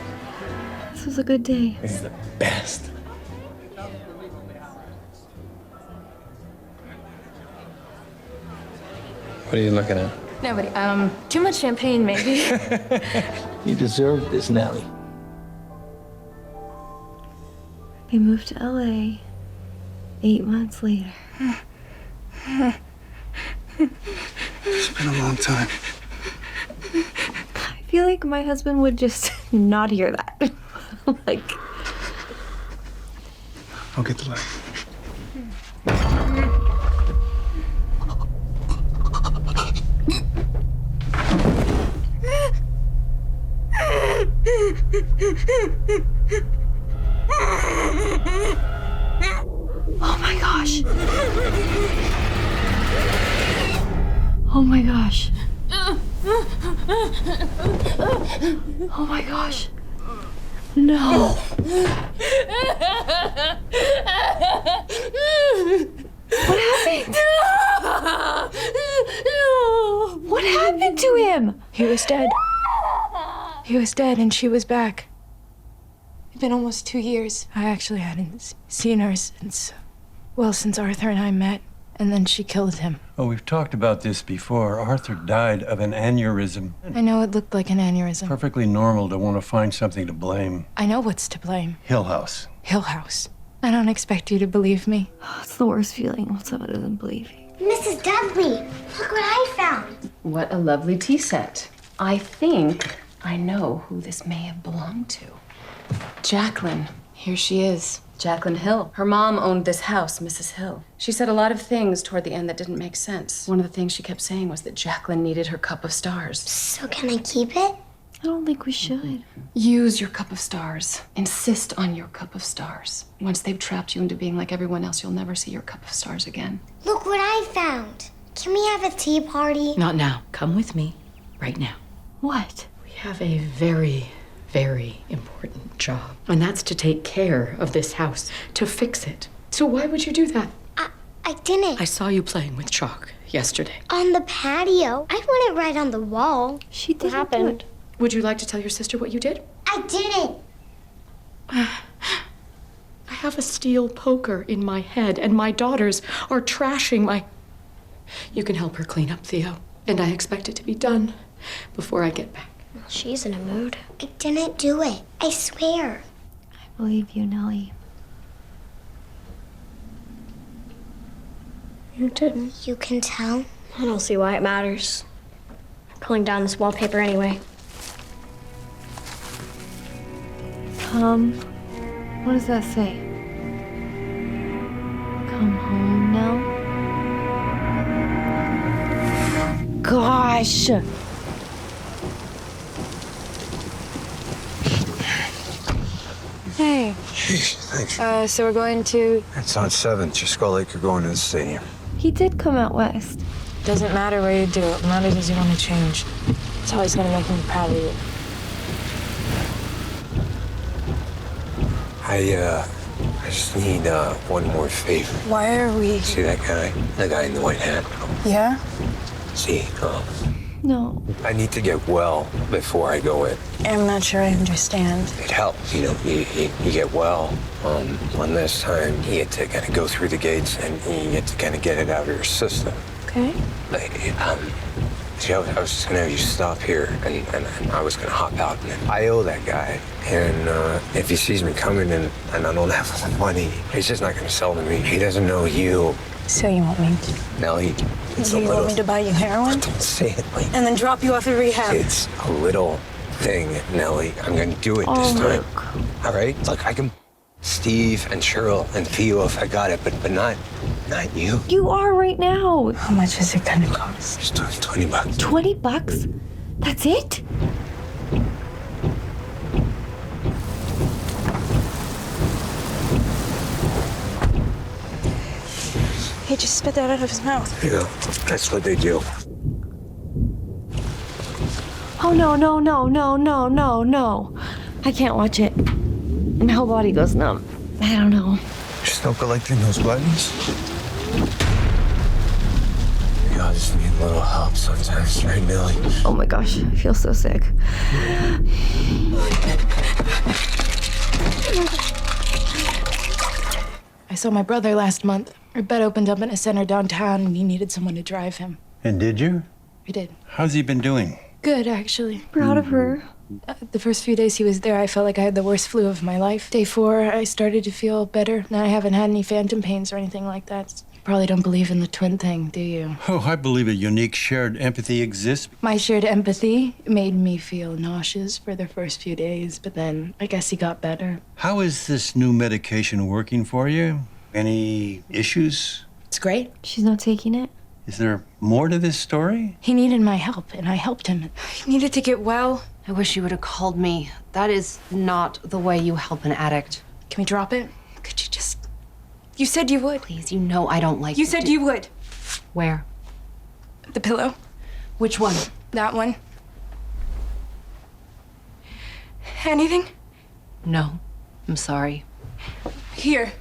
This was a good day. He's the best. What are you looking at? Nobody. Too much champagne, maybe. You deserve this, Nellie. They moved to LA 8 months later. It's been a long time. I feel like my husband would just not hear that. Like, I'll get the light. oh my gosh. Oh my gosh. Oh my gosh. No. What happened? What happened to him? He was dead. He was dead and she was back. It'd been almost 2 years. I actually hadn't seen her since Arthur and I met, and then she killed him. Oh, we've talked about this before. Arthur died of an aneurysm. I know it looked like an aneurysm. Perfectly normal to want to find something to blame. I know what's to blame. Hill House. Hill House. I don't expect you to believe me. It's the worst feeling when someone doesn't believe you. Mrs. Dudley, look what I found. What a lovely tea set. I think I know who this may have belonged to. Jacqueline. Here she is. Jacqueline Hill. Her mom owned this house, Mrs. Hill. She said a lot of things toward the end that didn't make sense. One of the things she kept saying was that Jacqueline needed her cup of stars. So can I keep it? I don't think we should. Use your cup of stars. Insist on your cup of stars. Once they've trapped you into being like everyone else, you'll never see your cup of stars again. Look what I found. Can we have a tea party? Not now. Come with me. Right now. What? We have a very, very important job. And that's to take care of this house. To fix it. So why would you do that? I didn't. I saw you playing with chalk yesterday. On the patio. I put it right on the wall. She didn't. What happened? Would you like to tell your sister what you did? I didn't. I have a steel poker in my head, and my daughters are trashing my... You can help her clean up, Theo. And I expect it to be done before I get back. Well, she's in a mood. I didn't do it. I swear. I believe you, Nellie. You didn't. You can tell? I don't see why it matters. I'm pulling down this wallpaper anyway. What does that say? Come home now? Gosh! Hey. Jeez, thanks. So we're going to... It's on 7th. Just call like you're going to the stadium. He did come out west. Doesn't matter where you do it. What matters is you want to change. It's always going to make me proud of you. I just need one more favor. Why are we... See that guy? The guy in the white hat? Yeah? See, No. I need to get well before I go in. I'm not sure I understand. It helps, you know, you get well. One last time, you get to kind of go through the gates and you get to kind of get it out of your system. Okay. See, I was just gonna have you stop here and I was gonna hop out. And I owe that guy. And if he sees me coming and I don't have money, he's just not gonna sell to me. He doesn't know you. So you want me to... Nellie, it's Do a you little... want me to buy you heroin? Don't say it like... And then drop you off at rehab? It's a little thing, Nellie. I'm gonna do it this time. All right? Look, I can Steve and Cheryl and Theo, if I got it, but not you. You are right now. How much is it gonna cost? Just $20. 20 bucks? That's it? He just spit that out of his mouth. Yeah, that's what they do. Oh, no, no, no, no, no, no, no. I can't watch it. My whole body goes numb. I don't know. You're still collecting those buttons? We all just need a little help sometimes, right, Millie? Oh my gosh, I feel so sick. I saw my brother last month. Our bed opened up in a center downtown and he needed someone to drive him. And did you? I did. How's he been doing? Good, actually. Proud of her. The first few days he was there, I felt like I had the worst flu of my life. Day 4, I started to feel better. Now I haven't had any phantom pains or anything like that. You probably don't believe in the twin thing, do you? Oh, I believe a unique shared empathy exists. My shared empathy made me feel nauseous for the first few days, but then I guess he got better. How is this new medication working for you? Any issues? It's great. She's not taking it? Is there more to this story? He needed my help, and I helped him. He needed to get well. I wish you would have called me. That is not the way you help an addict. Can we drop it? Could you just... You said you would. Please, you know I don't like You said you would. Where? The pillow. Which one? That one. Anything? No. I'm sorry. Here.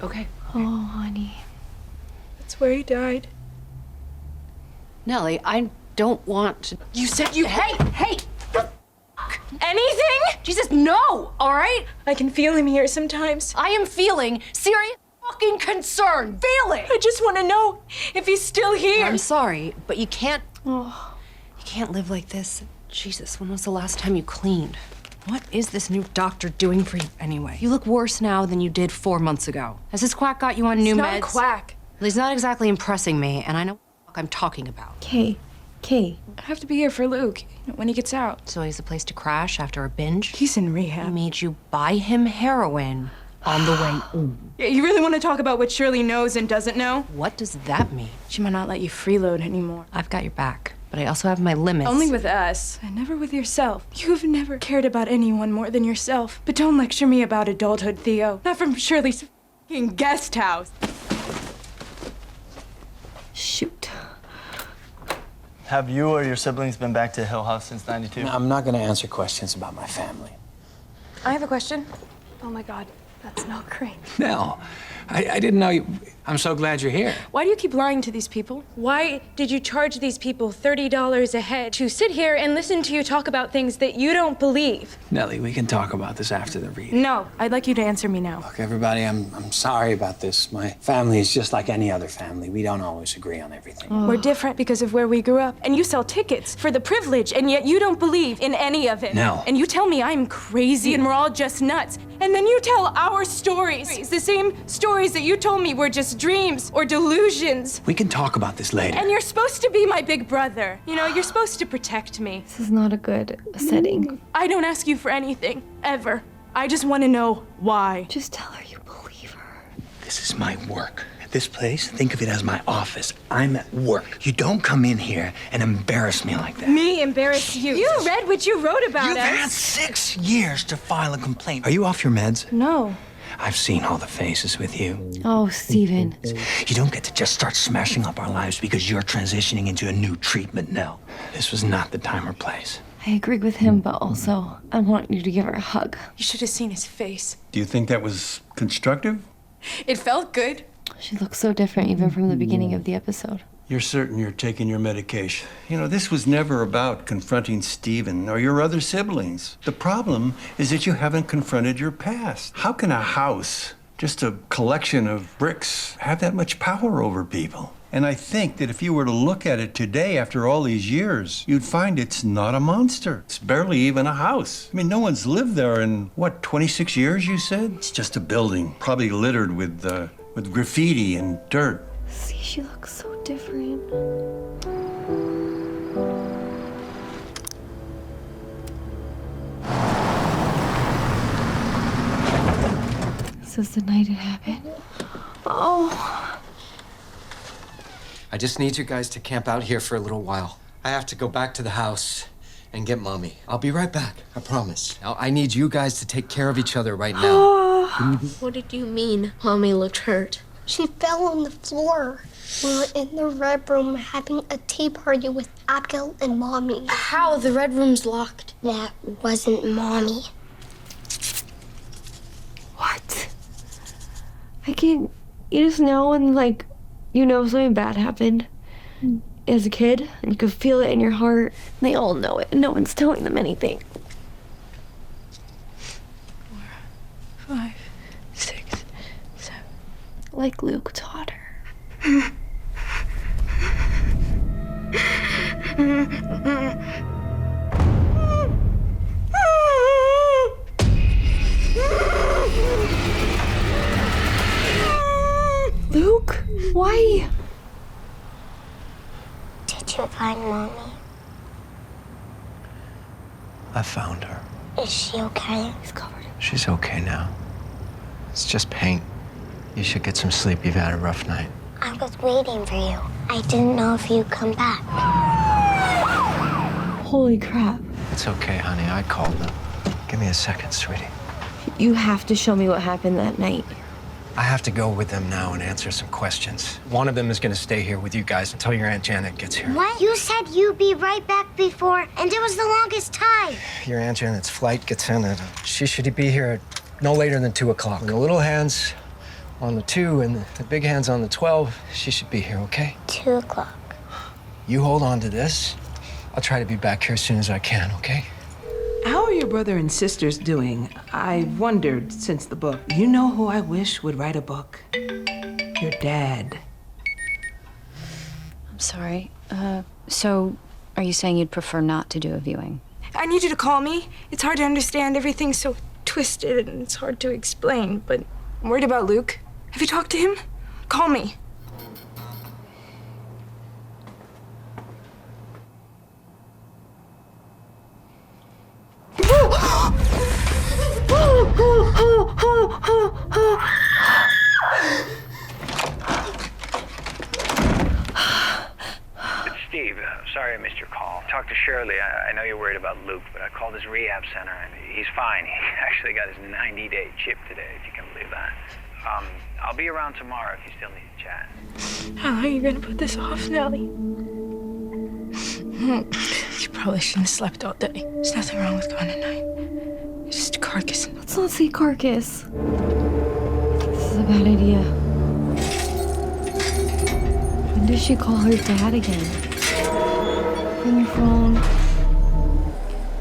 Okay. Oh, honey. That's where he died. Nellie, I don't want to... You said you... Hey! Anything? Jesus, no! All right? I can feel him here sometimes. I am feeling serious fucking concern. Feel it! I just want to know if he's still here. I'm sorry, but you can't... Oh. You can't live like this. Jesus, when was the last time you cleaned? What is this new doctor doing for you anyway? You look worse now than you did 4 months ago. Has this quack got you on new meds? He's not a quack. Well, he's not exactly impressing me, and I know what I'm talking about. Kay. I have to be here for Luke when he gets out. So he's a place to crash after a binge? He's in rehab. He made you buy him heroin on the way in. Yeah, you really want to talk about what Shirley knows and doesn't know? What does that mean? She might not let you freeload anymore. I've got your back, but I also have my limits. Only with us, and never with yourself. You've never cared about anyone more than yourself. But don't lecture me about adulthood, Theo. Not from Shirley's f***ing guest house. Shoot. Have you or your siblings been back to Hill House since '92? No, I'm not going to answer questions about my family. I have a question. Oh my God, that smelled great. Nell, I didn't know you. I'm so glad you're here. Why do you keep lying to these people? Why did you charge these people $30 a head to sit here and listen to you talk about things that you don't believe? Nellie, we can talk about this after the read. No, I'd like you to answer me now. Look, everybody, I'm sorry about this. My family is just like any other family. We don't always agree on everything. We're different because of where we grew up. And you sell tickets for the privilege, and yet you don't believe in any of it. No. And you tell me I'm crazy and we're all just nuts. And then you tell our stories. The same stories that you told me were just dreams or delusions. We can talk about this later. And you're supposed to be my big brother. You know, you're supposed to protect me. This is not a good setting. I don't ask you for anything, ever. I just want to know why. Just tell her you believe her. This is my work. This place, think of it as my office. I'm at work. You don't come in here and embarrass me like that. Me embarrass you. You read what you wrote about You've us. had 6 years to file a complaint. Are you off your meds? No. I've seen all the faces with you. Oh, Steven. You don't get to just start smashing up our lives because you're transitioning into a new treatment, Nell. This was not the time or place. I agree with him, but also I want you to give her a hug. You should have seen his face. Do you think that was constructive? It felt good. She looks so different even from the beginning of the episode. You're certain you're taking your medication. You know, this was never about confronting Stephen or your other siblings. The problem is that you haven't confronted your past. How can a house, just a collection of bricks, have that much power over people? And I think that if you were to look at it today after all these years, you'd find it's not a monster. It's barely even a house. I mean, no one's lived there in, what, 26 years, you said? It's just a building, probably littered with graffiti and dirt. See, she looks so different. This is the night it happened. Oh. I just need you guys to camp out here for a little while. I have to go back to the house and get Mommy. I'll be right back, I promise. Now, I need you guys to take care of each other right now. What did you mean? Mommy looked hurt. She fell on the floor. We were in the red room having a tea party with Abigail and Mommy. How? The red room's locked. That wasn't Mommy. What? I can't. You just know when, like, you know something bad happened as a kid, and you can feel it in your heart. They all know it, and no one's telling them anything. 4, 5, 6, 7. Like Luke taught her. Luke, why? Did you find Mommy? I found her. Is she okay? He's covered. She's okay now. It's just pain. You should get some sleep. You've had a rough night. I was waiting for you. I didn't know if you'd come back. Holy crap. It's okay, honey. I called them. Give me a second, sweetie. You have to show me what happened that night. I have to go with them now and answer some questions. One of them is going to stay here with you guys until your Aunt Janet gets here. What? You said you'd be right back before, and it was the longest time. Your Aunt Janet's flight gets in she should be here no later than 2 o'clock. The little hand's on the 2 and the big hand's on the 12. She should be here, okay? 2 o'clock. You hold on to this. I'll try to be back here as soon as I can, okay? How are your brother and sisters doing? I've wondered since the book. You know who I wish would write a book? Your dad. I'm sorry. So are you saying you'd prefer not to do a viewing? I need you to call me. It's hard to understand. Everything's so twisted and it's hard to explain. But I'm worried about Luke. Have you talked to him? Call me. It's Steve. Sorry I missed your call. Talked to Shirley. I know you're worried about Luke, but I called his rehab center and he's fine. He actually got his 90-day chip today, if you can believe that. I'll be around tomorrow if you still need to chat. How long are you gonna put this off, Nellie? You probably shouldn't have slept all day. There's nothing wrong with going tonight. It's just a carcass. Let's not say carcass. This is a bad idea. When does she call her dad again? Bring your phone.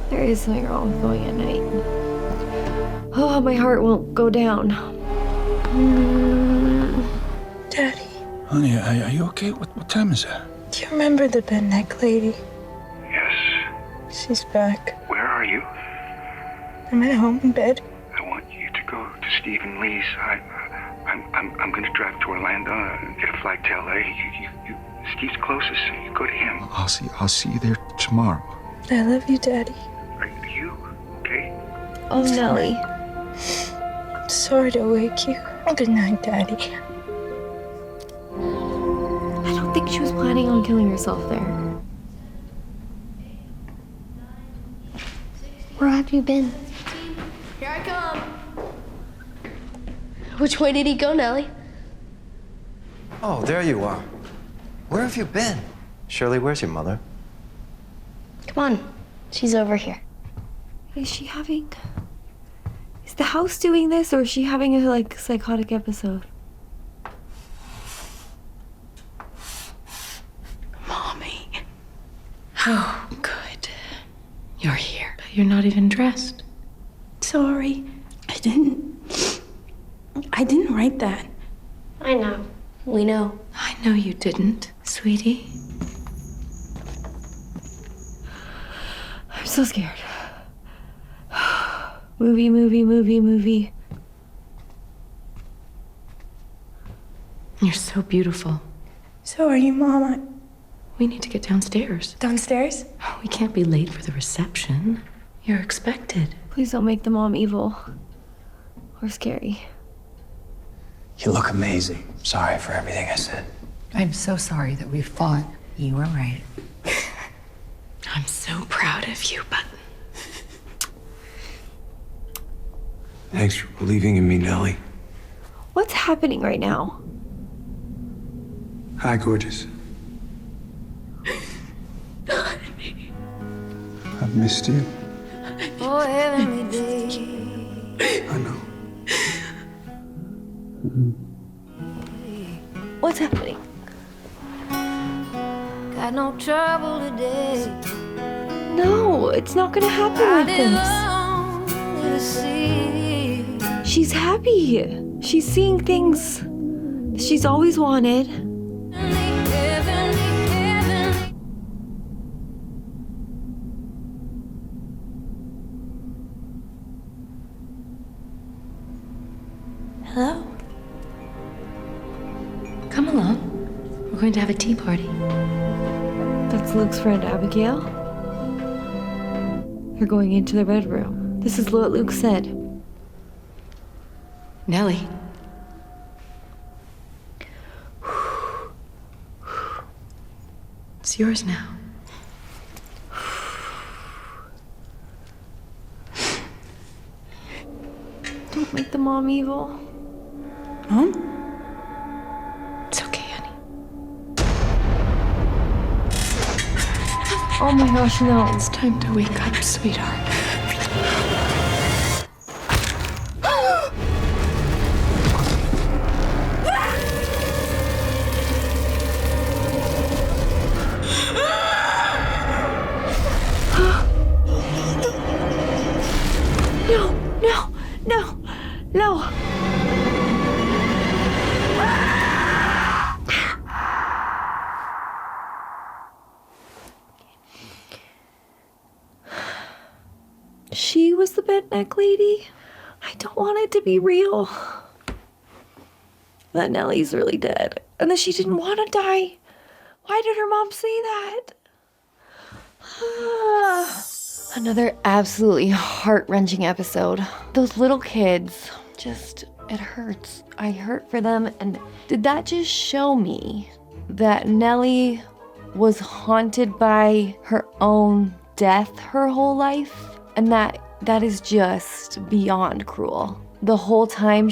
There is something wrong with going at night. Oh, my heart won't go down. Daddy, Honey, are you okay? What time is it? do you remember the bed neck lady? Yes. She's back. Where are you? I'm at home in bed. I want you to go to Stephen Lee's. I'm going to drive to Orlando and get a flight to LA. Steve's closest. You go to him. I'll see you there tomorrow. I love you, Daddy. Are you okay? Oh, Nellie. I'm sorry to wake you. Good night, Daddy. I don't think she was planning on killing herself there. Where have you been? Here I come. Which way did he go, Nellie? Oh, there you are. Where have you been? Shirley, where's your mother? Come on. She's over here. Is she having... Is the house doing this, or is she having a, like, psychotic episode? Mommy. Oh, good. You're here, but you're not even dressed. Sorry. I didn't write that. I know. We know. I know you didn't, sweetie. I'm so scared. Movie. You're so beautiful. So are you, Mama. We need to get downstairs. Downstairs? We can't be late for the reception. You're expected. Please don't make the mom evil or scary. You look amazing. Sorry for everything I said. I'm so sorry that we fought. You were right. I'm so proud of you, Button. Thanks for believing in me, Nellie. What's happening right now? Hi, gorgeous. I've missed you. Oh, heavenly day. I know. What's happening? Got no trouble today. No, it's not gonna happen like this. To see. She's happy. She's seeing things she's always wanted. Hello? Come along. We're going to have a tea party. That's Luke's friend Abigail. They're going into the red room. This is what Luke said. Nellie. It's yours now. Don't make the mom evil. Mom? It's okay, honey. Oh my gosh, no. It's time to wake up, sweetheart. No. She was the bent neck lady? I don't want it to be real. That Nellie's really dead. And that she didn't want to die. Why did her mom say that? Another absolutely heart-wrenching episode. Those little kids, it hurts. I hurt for them. And did that just show me that Nellie was haunted by her own death her whole life? And that is just beyond cruel. The whole time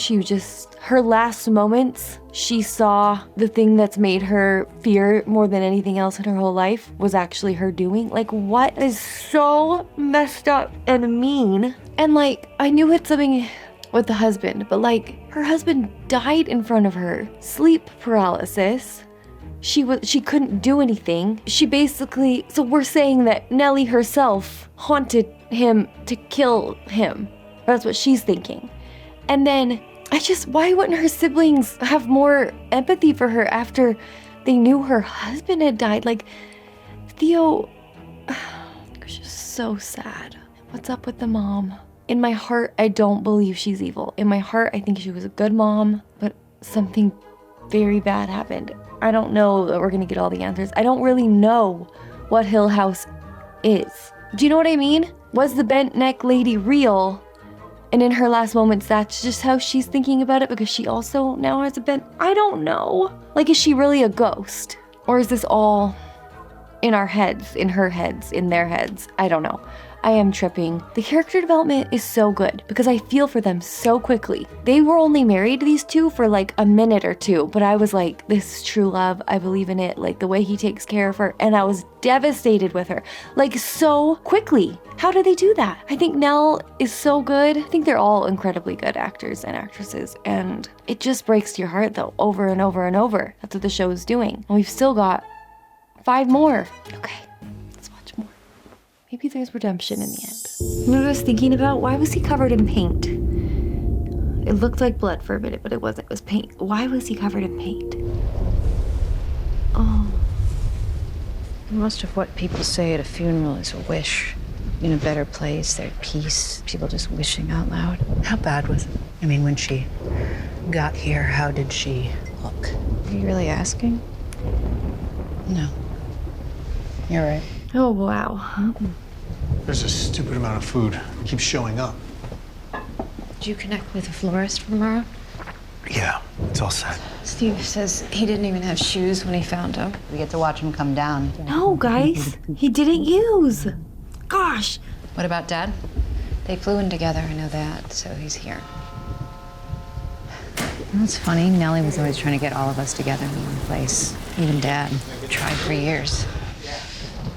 her last moments, she saw the thing that's made her fear more than anything else in her whole life was actually her doing. Like, what is so messed up and mean? And like, I knew it's something with the husband, but like, her husband died in front of her. Sleep paralysis. She couldn't do anything. So we're saying that Nellie herself haunted him to kill him. That's what she's thinking. And then why wouldn't her siblings have more empathy for her after they knew her husband had died? Like, Theo, it's just so sad. What's up with the mom? In my heart, I don't believe she's evil. In my heart, I think she was a good mom, but something very bad happened. I don't know that we're gonna get all the answers. I don't really know what Hill House is. Do you know what I mean? Was the bent neck lady real? And in her last moments, that's just how she's thinking about it because she also now has a bent. I don't know. Like, is she really a ghost? Or is this all in our heads, in her heads, in their heads? I don't know. I am tripping. The character development is so good because I feel for them so quickly. They were only married, these two, for like a minute or two, but I was like, this is true love. I believe in it. Like the way he takes care of her. And I was devastated with her, like so quickly. How do they do that? I think Nell is so good. I think they're all incredibly good actors and actresses. And it just breaks your heart though, over and over and over. That's what the show is doing. And we've still got 5 more. Okay. Maybe there's redemption in the end. You know what I was thinking about? Why was he covered in paint? It looked like blood for a minute, but it wasn't. It was paint. Why was he covered in paint? Oh. Most of what people say at a funeral is a wish. In a better place, there's peace. People just wishing out loud. How bad was it? I mean, when she got here, how did she look? Are you really asking? No. You're right. Oh, wow. Mm-mm. There's a stupid amount of food. It keeps showing up. Did you connect with a florist for tomorrow? Yeah, it's all set. Steve says he didn't even have shoes when he found him. We get to watch him come down. No, guys, he didn't use. Gosh. What about Dad? They flew in together, I know that, so he's here. That's funny. Nellie was always trying to get all of us together in one place. Even Dad. Tried for years.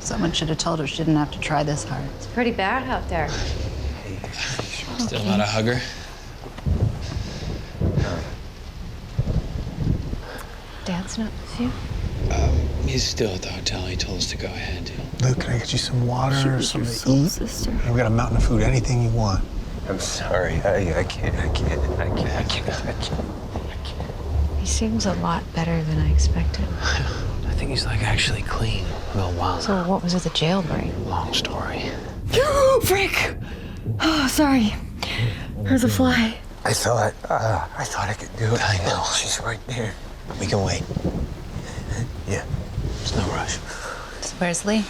Someone should have told her she didn't have to try this hard. It's pretty bad out there. Still not a hugger? Dad's not with you? He's still at the hotel. He told us to go ahead. Luke, can I get you some water or something to eat? Sister. We got a mountain of food, anything you want. I'm sorry. I can't. He seems a lot better than I expected. I think he's like actually clean. Real wild. So what was with the jailbreak? Long story. Frick! Oh, sorry. There's a fly. I thought I could do it. I know. She's right there. We can wait. Yeah. There's no rush. So where's Lee?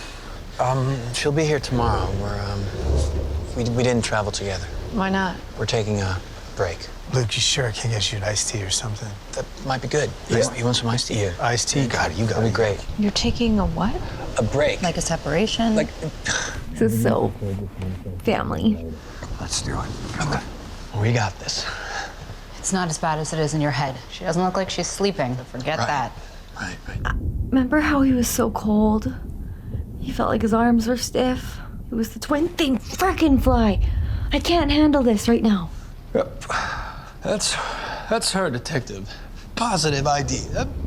She'll be here tomorrow. We didn't travel together. Why not? We're taking a break. Luke, you sure I can't get you an iced tea or something? That might be good. You want some iced tea? Yeah, iced tea. You got it. That'd be great. You're taking a what? A break. Like a separation? Like. This is so family. Let's do it. Okay. We got this. It's not as bad as it is in your head. She doesn't look like she's sleeping. Forget that. Right. Remember how he was so cold? He felt like his arms were stiff. It was the twin thing frickin' fly. I can't handle this right now. Yep. That's her, detective. Positive ID.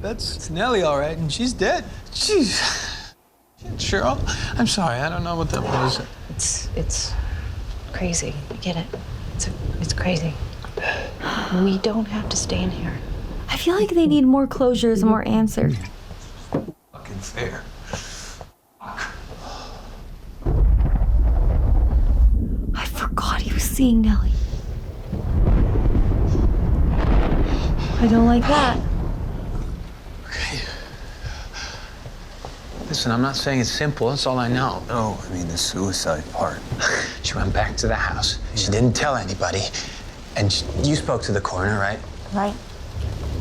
That's Nellie, all right, and she's dead. Jeez. Cheryl, I'm sorry. I don't know what that was. It's crazy. I get it. It's crazy. We don't have to stay in here. I feel like they need more closures, more answers. Fucking fair. I forgot he was seeing Nellie. I don't like that. Okay. Listen, I'm not saying it's simple. That's all I know. No, I mean the suicide part. She went back to the house. She didn't tell anybody. And you spoke to the coroner, right? Right?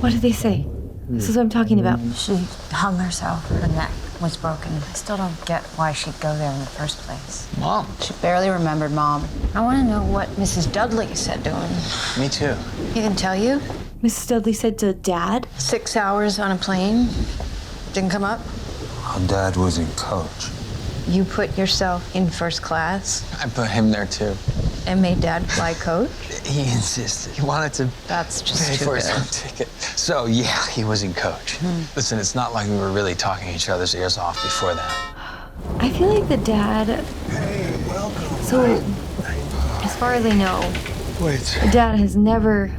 What did they say? This is what I'm talking about. She hung herself. Her neck was broken. I still don't get why she'd go there in the first place. Mom. She barely remembered Mom. I want to know what Mrs. Dudley said to him. Me too. He didn't tell you? Mrs. Dudley said to Dad? 6 hours on a plane. Didn't come up? Well, Dad wasn't coach. You put yourself in first class I put him there too. and made Dad fly coach? He insisted. He wanted to That's just pay too for his good. own ticket. So yeah, he was in coach. Listen, it's not like we were really talking each other's ears off before that. I feel like the dad. Hey, welcome. So, as far as I know, Wait, the dad has never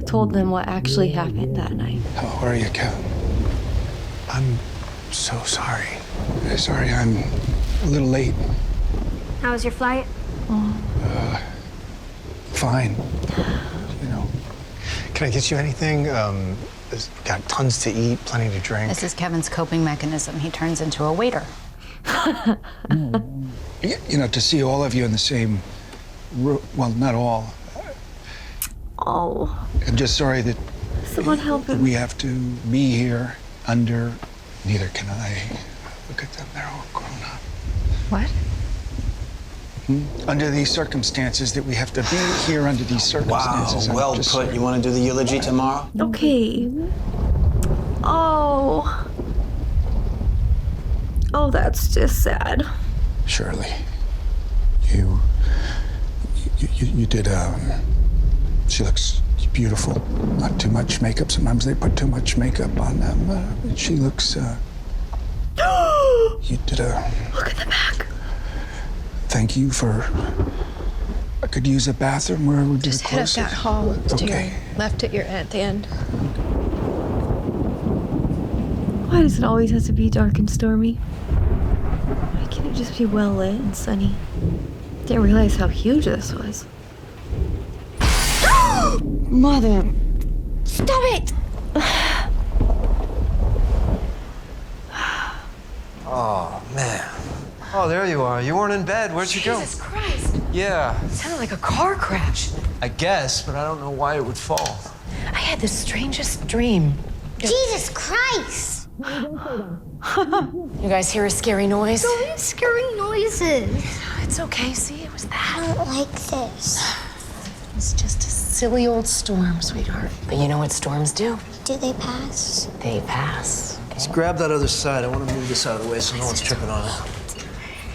told them what actually happened that night. how are you, Kevin? I'm so sorry. Sorry, I'm a little late. How was your flight? Fine. You know. Can I get you anything? There's got tons to eat, plenty to drink. This is Kevin's coping mechanism. He turns into a waiter. You know, to see all of you in the same room. Well, not all. Oh, I'm just sorry that someone help him. we have to be here under. Neither can I. Look at them, they're all grown up. What? Under these circumstances, that we have to be here under these circumstances. I'm Well just put. sorry. You want to do the eulogy tomorrow? Okay. Oh. Oh, that's just sad. Shirley, you did. She looks beautiful. Not too much makeup. Sometimes they put too much makeup on them. But she looks. You did a. Look at the back. Thank you for. I could use a bathroom where we Just do head up closer. that hall to Okay. your left at the end. Why does it always have to be dark and stormy? Why can't it just be well lit and sunny? Didn't realize how huge this was. Mother. Stop it! Oh, man. Oh, there you are. You weren't in bed. Where'd you go? Jesus Christ. Yeah, It sounded like a car crash. I guess, but I don't know why it would fall. I had the strangest dream. Jesus Christ! You guys hear a scary noise? So scary noises. It's okay, see? It was that. I don't like this. It's just a silly old storm, sweetheart. But you know what storms do? Do they pass? They pass. Let's grab that other side. I want to move this out of the way so no one's tripping on it.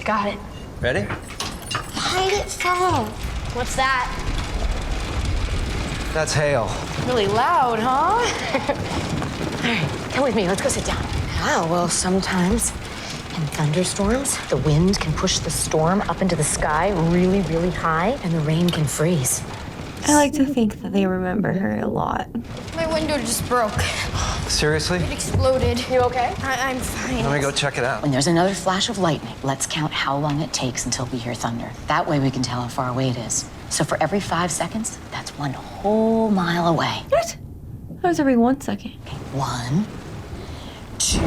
Got it. Ready? Hide it from. What's that? That's hail. Really loud, huh? All right, come with me. Let's go sit down. Wow, well, sometimes in thunderstorms, the wind can push the storm up into the sky really, really high, and the rain can freeze. I like to think that they remember her a lot. My window just broke. Seriously? It exploded. You okay? I'm fine. Let me go check it out. When there's another flash of lightning, let's count how long it takes until we hear thunder. That way we can tell how far away it is. So for every 5 seconds, that's 1 whole mile away. What? That was every 1 second. Okay, 1, 2.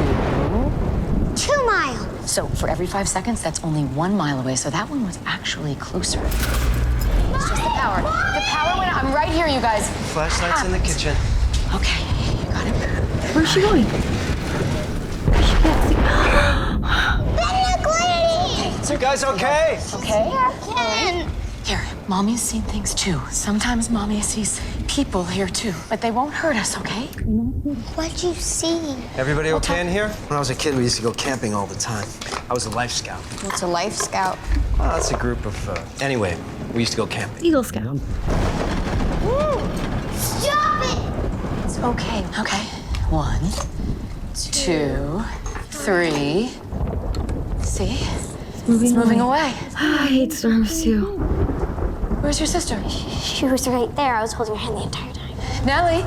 2 miles. So for every 5 seconds, that's only 1 mile away. So that one was actually closer. It's just the power. The power went out. I'm right here, you guys. Flashlight's in the kitchen. Okay, you got it. Where's she going? She can't see. You guys okay? Okay? Here, Mommy's seen things too. Sometimes Mommy sees people here too, but they won't hurt us, okay? What'd you see? Everybody okay in here? When I was a kid, we used to go camping all the time. I was a life scout. What's a life scout? Well, that's a group of, anyway, we used to go camping. Eagle Scout. Stop it! It's okay. Okay. 1, 2, 3. See? It's moving away. I hate storms too. Where's your sister? She was right there. I was holding her hand the entire time. Nellie?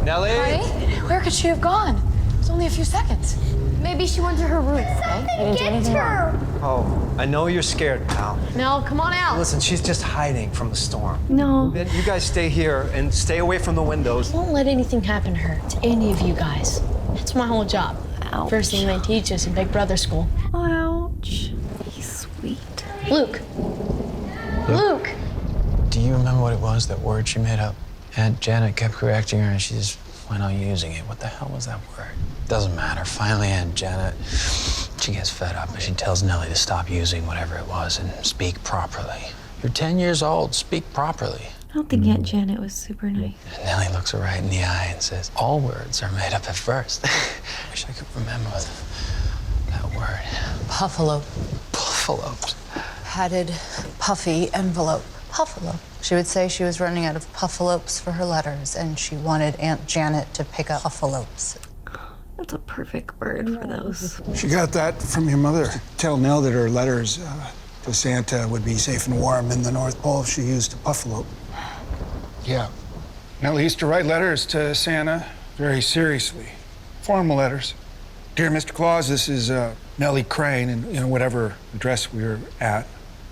Nellie? Honey? Where could she have gone? It's only a few seconds. Maybe she went to her room. You didn't do anything wrong. Oh, I know you're scared, pal. Nell, come on out. Listen, she's just hiding from the storm. No. Then you guys stay here and stay away from the windows. Don't let anything happen to her, to any of you guys. That's my whole job. Ouch. First thing they teach us in Big Brother school. Ouch. He's sweet. Luke. Luke. Do you remember what it was, that word she made up? Aunt Janet kept correcting her and she just went on using it. What the hell was that word? Doesn't matter. Finally, Aunt Janet, she gets fed up and she tells Nellie to stop using whatever it was and speak properly. You're 10 years old, speak properly. I don't think Aunt Janet was super nice. And Nellie looks her right in the eye and says, all words are made up at first. Wish I could remember that word. Buffalo. Buffaloes. Padded, puffy envelope. Puffalo. She would say she was running out of puffalopes for her letters, and she wanted Aunt Janet to pick up puffalopes. That's a perfect word for those. She got that from your mother. Tell Nell that her letters to Santa would be safe and warm in the North Pole if she used a buffalo. Yeah. Nell used to write letters to Santa very seriously. Formal letters. Dear Mr. Claus, this is Nellie Crane, and whatever address we were at.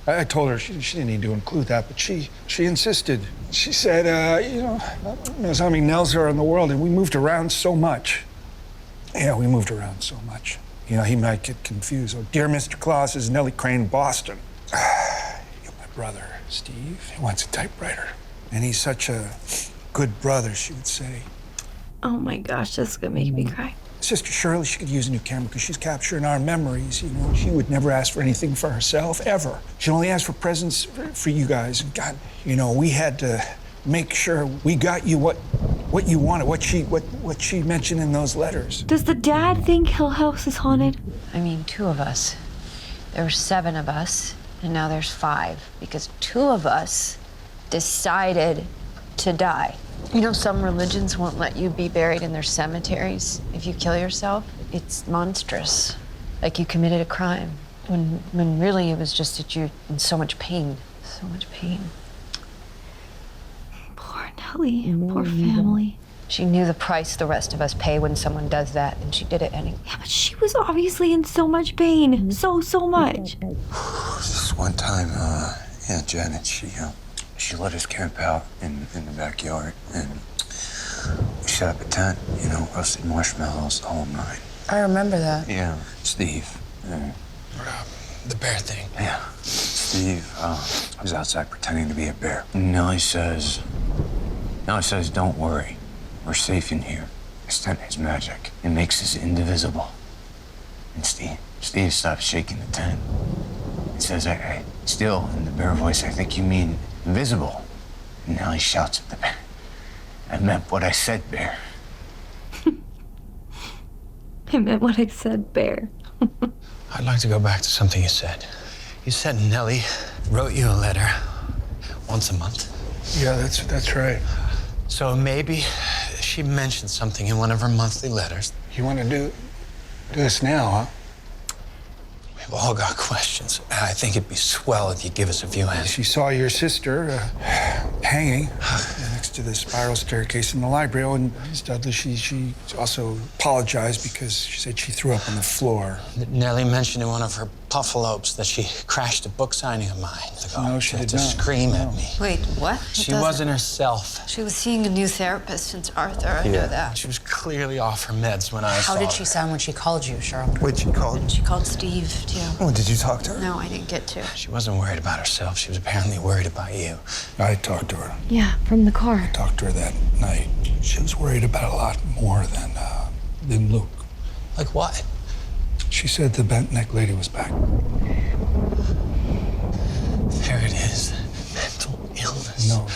I told her she didn't need to include that, but she insisted. She said, knows how many Nells there are in the world, and we moved around so much. Yeah, we moved around so much. You know, he might get confused. Oh, dear Mr. Claus, this is Nellie Crane, Boston. You're my brother, Steve. He wants a typewriter. And he's such a good brother, she would say. Oh my gosh, this is gonna make me cry. Sister Shirley, she could use a new camera because she's capturing our memories. You know, she would never ask for anything for herself, ever. She'd only ask for presents for you guys. And God, you know, we had to make sure we got you what you wanted, what she mentioned in those letters. Does the dad think Hill House is haunted? I mean, 2 of us. There were 7 of us, and now there's 5, because 2 of us decided to die. You know, some religions won't let you be buried in their cemeteries if you kill yourself. It's monstrous, like you committed a crime, when really it was just that you're in so much pain, so much pain. Poor Nellie, poor family. She knew the price the rest of us pay when someone does that, and she did it anyway. Yeah, but she was obviously in so much pain, so much. This one time, Aunt Janet, she let us camp out in the backyard, and we set up a tent, you know, roasted marshmallows, the whole night. I remember that. Yeah, Steve. The bear thing. Yeah, Steve was outside pretending to be a bear. Nellie says, don't worry. We're safe in here. It's Stanley's magic. It makes us indivisible. And Steve stops shaking the tent. He says, I still, in the bear voice, I think you mean invisible. And now he shouts at the bear. I meant what I said, Bear. I meant what I said, Bear. I'd like to go back to something you said. You said Nellie wrote you a letter once a month. Yeah, that's right. So maybe she mentioned something in one of her monthly letters. You want to do this now, huh? We've all got questions. I think it'd be swell if you give us a few answers. She saw your sister hanging next to the spiral staircase in the library. Oh, and Miss Dudley, she also apologized because she said she threw up on the floor. Nellie mentioned in one of her puffalopes that she crashed a book signing of mine No, she did to not. scream at me. Wait, what? She wasn't herself. She was seeing a new therapist since Arthur. I know that. She was clearly off her meds when I saw How did her. she sound when she called you, Cheryl? What'd she call you? She called Steve, too. Oh, did you talk to her? No, I didn't get to. She wasn't worried about herself. She was apparently worried about you. I talked to her. Yeah, from the car. I talked to her that night. She was worried about a lot more than Luke. Like what? She said the bent neck lady was back. There it is. Mental illness. No,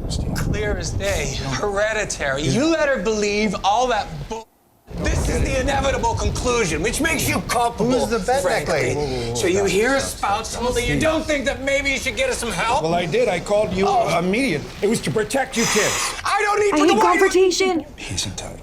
Steve. Clear as day. Hereditary. You let her believe all that bull. This is the inevitable conclusion, which makes you culpable. Who's the bed neck frankly. lady? So you hear us spout something, you don't think that maybe you should get us some help? Well, I did. I called you immediate. It was to protect you kids. I don't need I to hate know why you- confrontation. He's entitled.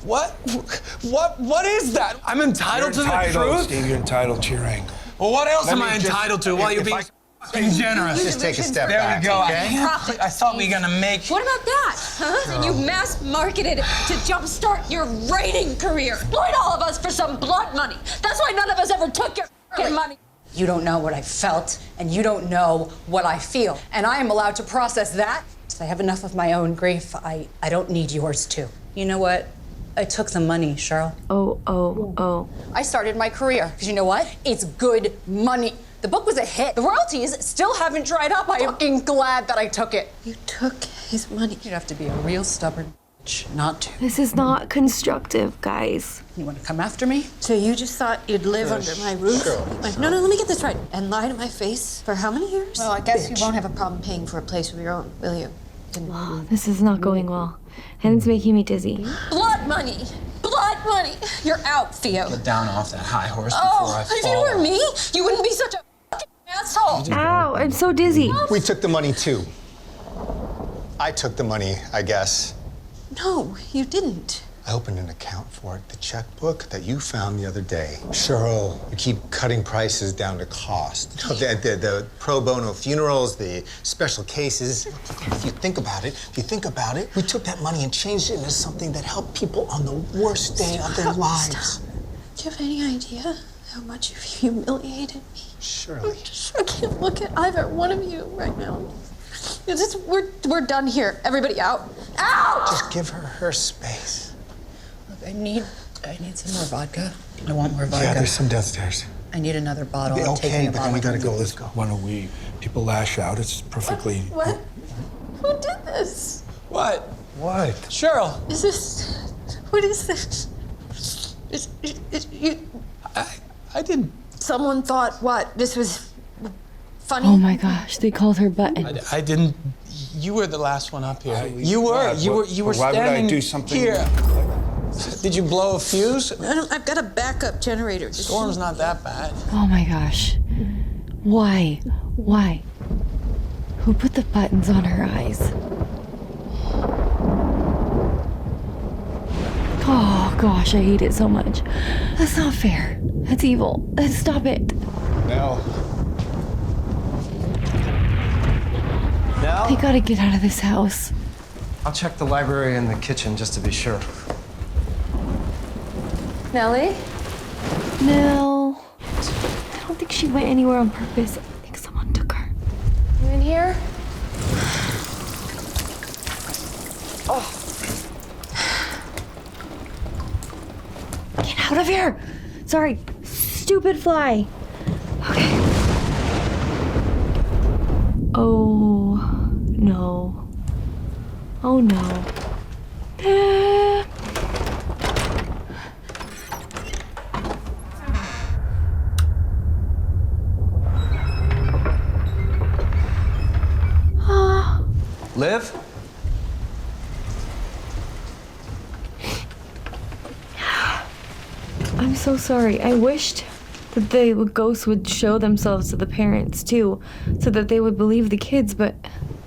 What is that? I'm entitled to the truth? Steve, you're entitled to your anger. Well, what else Let am me I just- entitled to while you're if being I- fucking generous? Just take a step there back, we go. okay? I thought we were gonna make. What about that, huh? And you mass marketed to jumpstart your writing career. Exploit all of us for some blood money. That's why none of us ever took your fucking money. You don't know what I felt, and you don't know what I feel. And I am allowed to process that. I have enough of my own grief. I don't need yours too. You know what? I took the money, Cheryl. Oh. I started my career, because you know what? It's good money. The book was a hit. The royalties still haven't dried up. I am fucking glad that I took it. You took his money. You'd have to be a real stubborn bitch not to. This is not constructive, guys. You want to come after me? So you just thought you'd live under my roof? Like, no, let me get this right. And lie to my face for how many years? Well, I guess you won't have a problem paying for a place of your own, will you? This is not going well. And it's making me dizzy. Blood money. Blood money. You're out, Theo. Get down off that high horse before I if you fall. were me, you wouldn't be such a fucking asshole. Ow, I'm so dizzy. We took the money too. I took the money, I guess. No, you didn't. I opened an account for it, the checkbook that you found the other day. Cheryl, you keep cutting prices down to cost. The pro bono funerals, the special cases. If you think about it, we took that money and changed it into something that helped people on the worst day of their lives. Do you have any idea how much you've humiliated me? Shirley. I can't look at either one of you right now. We're done here. Everybody out. Out! Just give her space. Look, I need some more vodka. I want more vodka. Yeah, there's some downstairs. I need another bottle. I'm taking Okay, a but then bottle. we gotta go. Let's go. Why don't we? People lash out. It's perfectly. What? Who did this? What? What? Cheryl. Is this... What is this? You... I didn't. Someone thought, what? This was funny? Oh my gosh, they called her button. I didn't. You were the last one up here. You were Why standing would I do something here. Did you blow a fuse? I've got a backup generator. Storm's not that bad. Oh my gosh. Why? Who put the buttons on her eyes? Oh gosh, I hate it so much. That's not fair. That's evil. Stop it. Nell. Nell? They gotta get out of this house. I'll check the library and the kitchen just to be sure. Nellie? No. I don't think she went anywhere on purpose. I think someone took her. You in here? Get out of here! Sorry. Stupid fly. Okay. Oh no. Oh no. Liv? I'm so sorry. I wished that the ghosts would show themselves to the parents too, so that they would believe the kids, but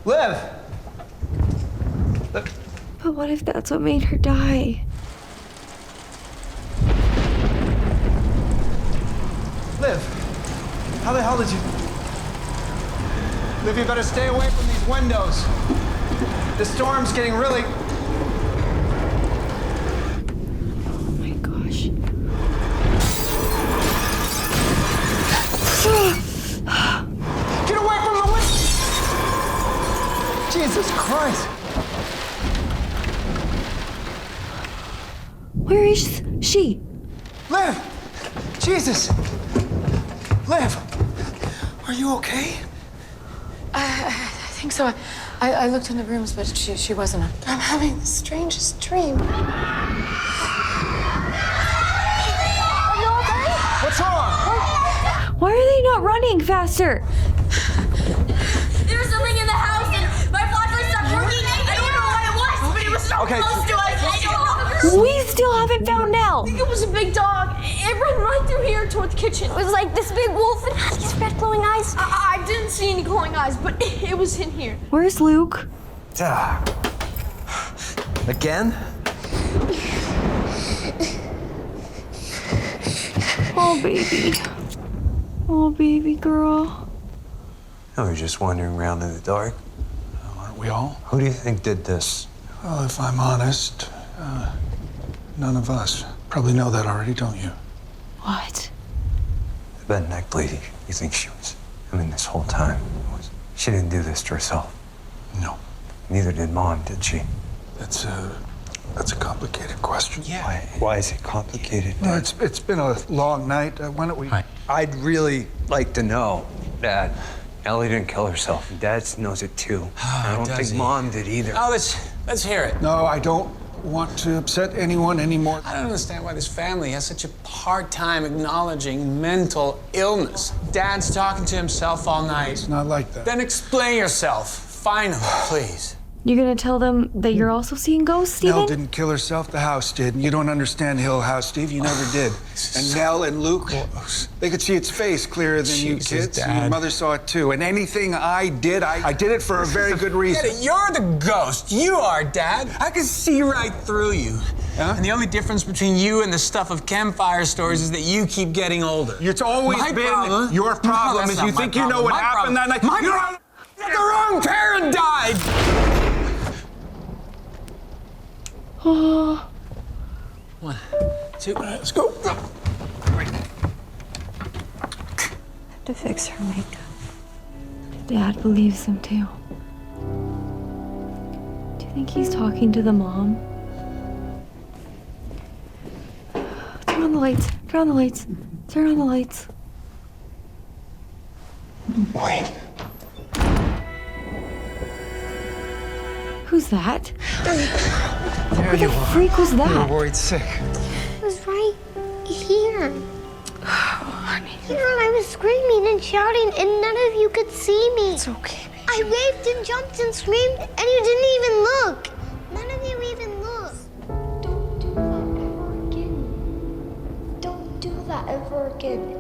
Liv! but what if that's what made her die? Liv! How the hell did you... Liv, you better stay away from these windows. The storm's getting really... Oh my gosh. Get away from the window! Jesus Christ! Where is she? Liv! Jesus! Liv! Are you okay? I think so. I looked in the rooms, but she wasn't. I'm having the strangest dream. What's wrong? Why are they not running faster? There was something in the house and my flashlight stopped working. I don't know what it was, but it was so Okay. close to us. I don't know. We still haven't found Nell. I think it was a big dog. It ran right through here toward the kitchen. It was like this big wolf and had these red glowing eyes. I didn't see any glowing eyes, but it was in here. Where's Luke? Again? Oh, baby. Oh, baby girl. No, we're just wandering around in the dark. Aren't we all? Who do you think did this? Well, if I'm honest, none of us. Probably know that already, don't you? What? The bad neck lady. You think she was? I mean, this whole time. She didn't do this to herself. No. Neither did Mom, did she? That's a complicated question. Yeah. Why is it complicated? Well, it's been a long night. Why don't we? I'd really like to know, Dad. Ellie didn't kill herself. Dad knows it too. I don't think Mom did either. Oh, let's hear it. No, I don't want to upset anyone anymore. I don't understand why this family has such a hard time acknowledging mental illness. Dad's talking to himself all night. It's not like that. Then explain yourself. Finally, please. You gonna tell them that you're also seeing ghosts, Steven? Nell didn't kill herself. The house did. You don't understand Hill House, Steve. You never did. And Nell and Luke, they could see its face clearer than you kids. Dad. And your mother saw it too. And anything I did, I did it for a very good reason. Get it, you're the ghost. You are, Dad. I can see right through you. Huh? And the only difference between you and the stuff of campfire stories is that you keep getting older. It's always My been problem- your problem No, is that's you not think my you know what problem. happened that night. My You problem- The wrong parent died! Oh. 1, 2, let's go. To fix her makeup. Dad believes him too. Do you think he's talking to the mom? Turn on the lights. Turn on the lights. Turn on the lights. Wait. Who's that? There Who the freak was You were that? worried sick. It was right here. Honey. You know, I was screaming and shouting, and none of you could see me. It's okay, baby. I waved and jumped and screamed, and you didn't even look. None of you even looked. Don't do that ever again. Don't do that ever again.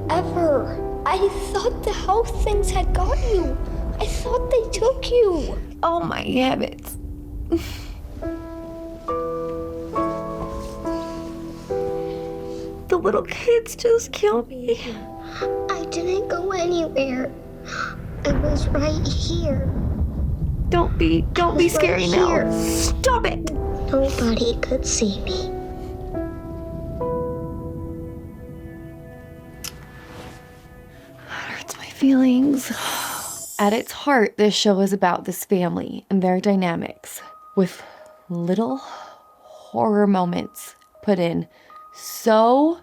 Ever. I thought the house things had got you. I thought they took you. Oh my heavens. The little kids just killed me. I didn't go anywhere. I was right here. Don't be scary now. Here. Stop it. Nobody could see me. That hurts my feelings. At its heart, this show is about this family and their dynamics, with little horror moments put in so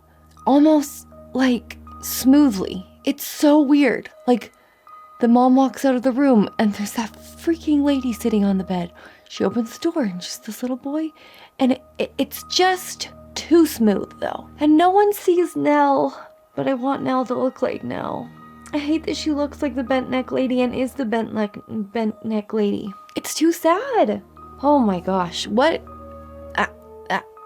almost like smoothly. It's so weird. Like the mom walks out of the room and there's that freaking lady sitting on the bed. She opens the door and just this little boy. And it's just too smooth though. And no one sees Nell, but I want Nell to look like Nell. I hate that she looks like the bent neck lady and is the bent neck lady. It's too sad. Oh my gosh, what?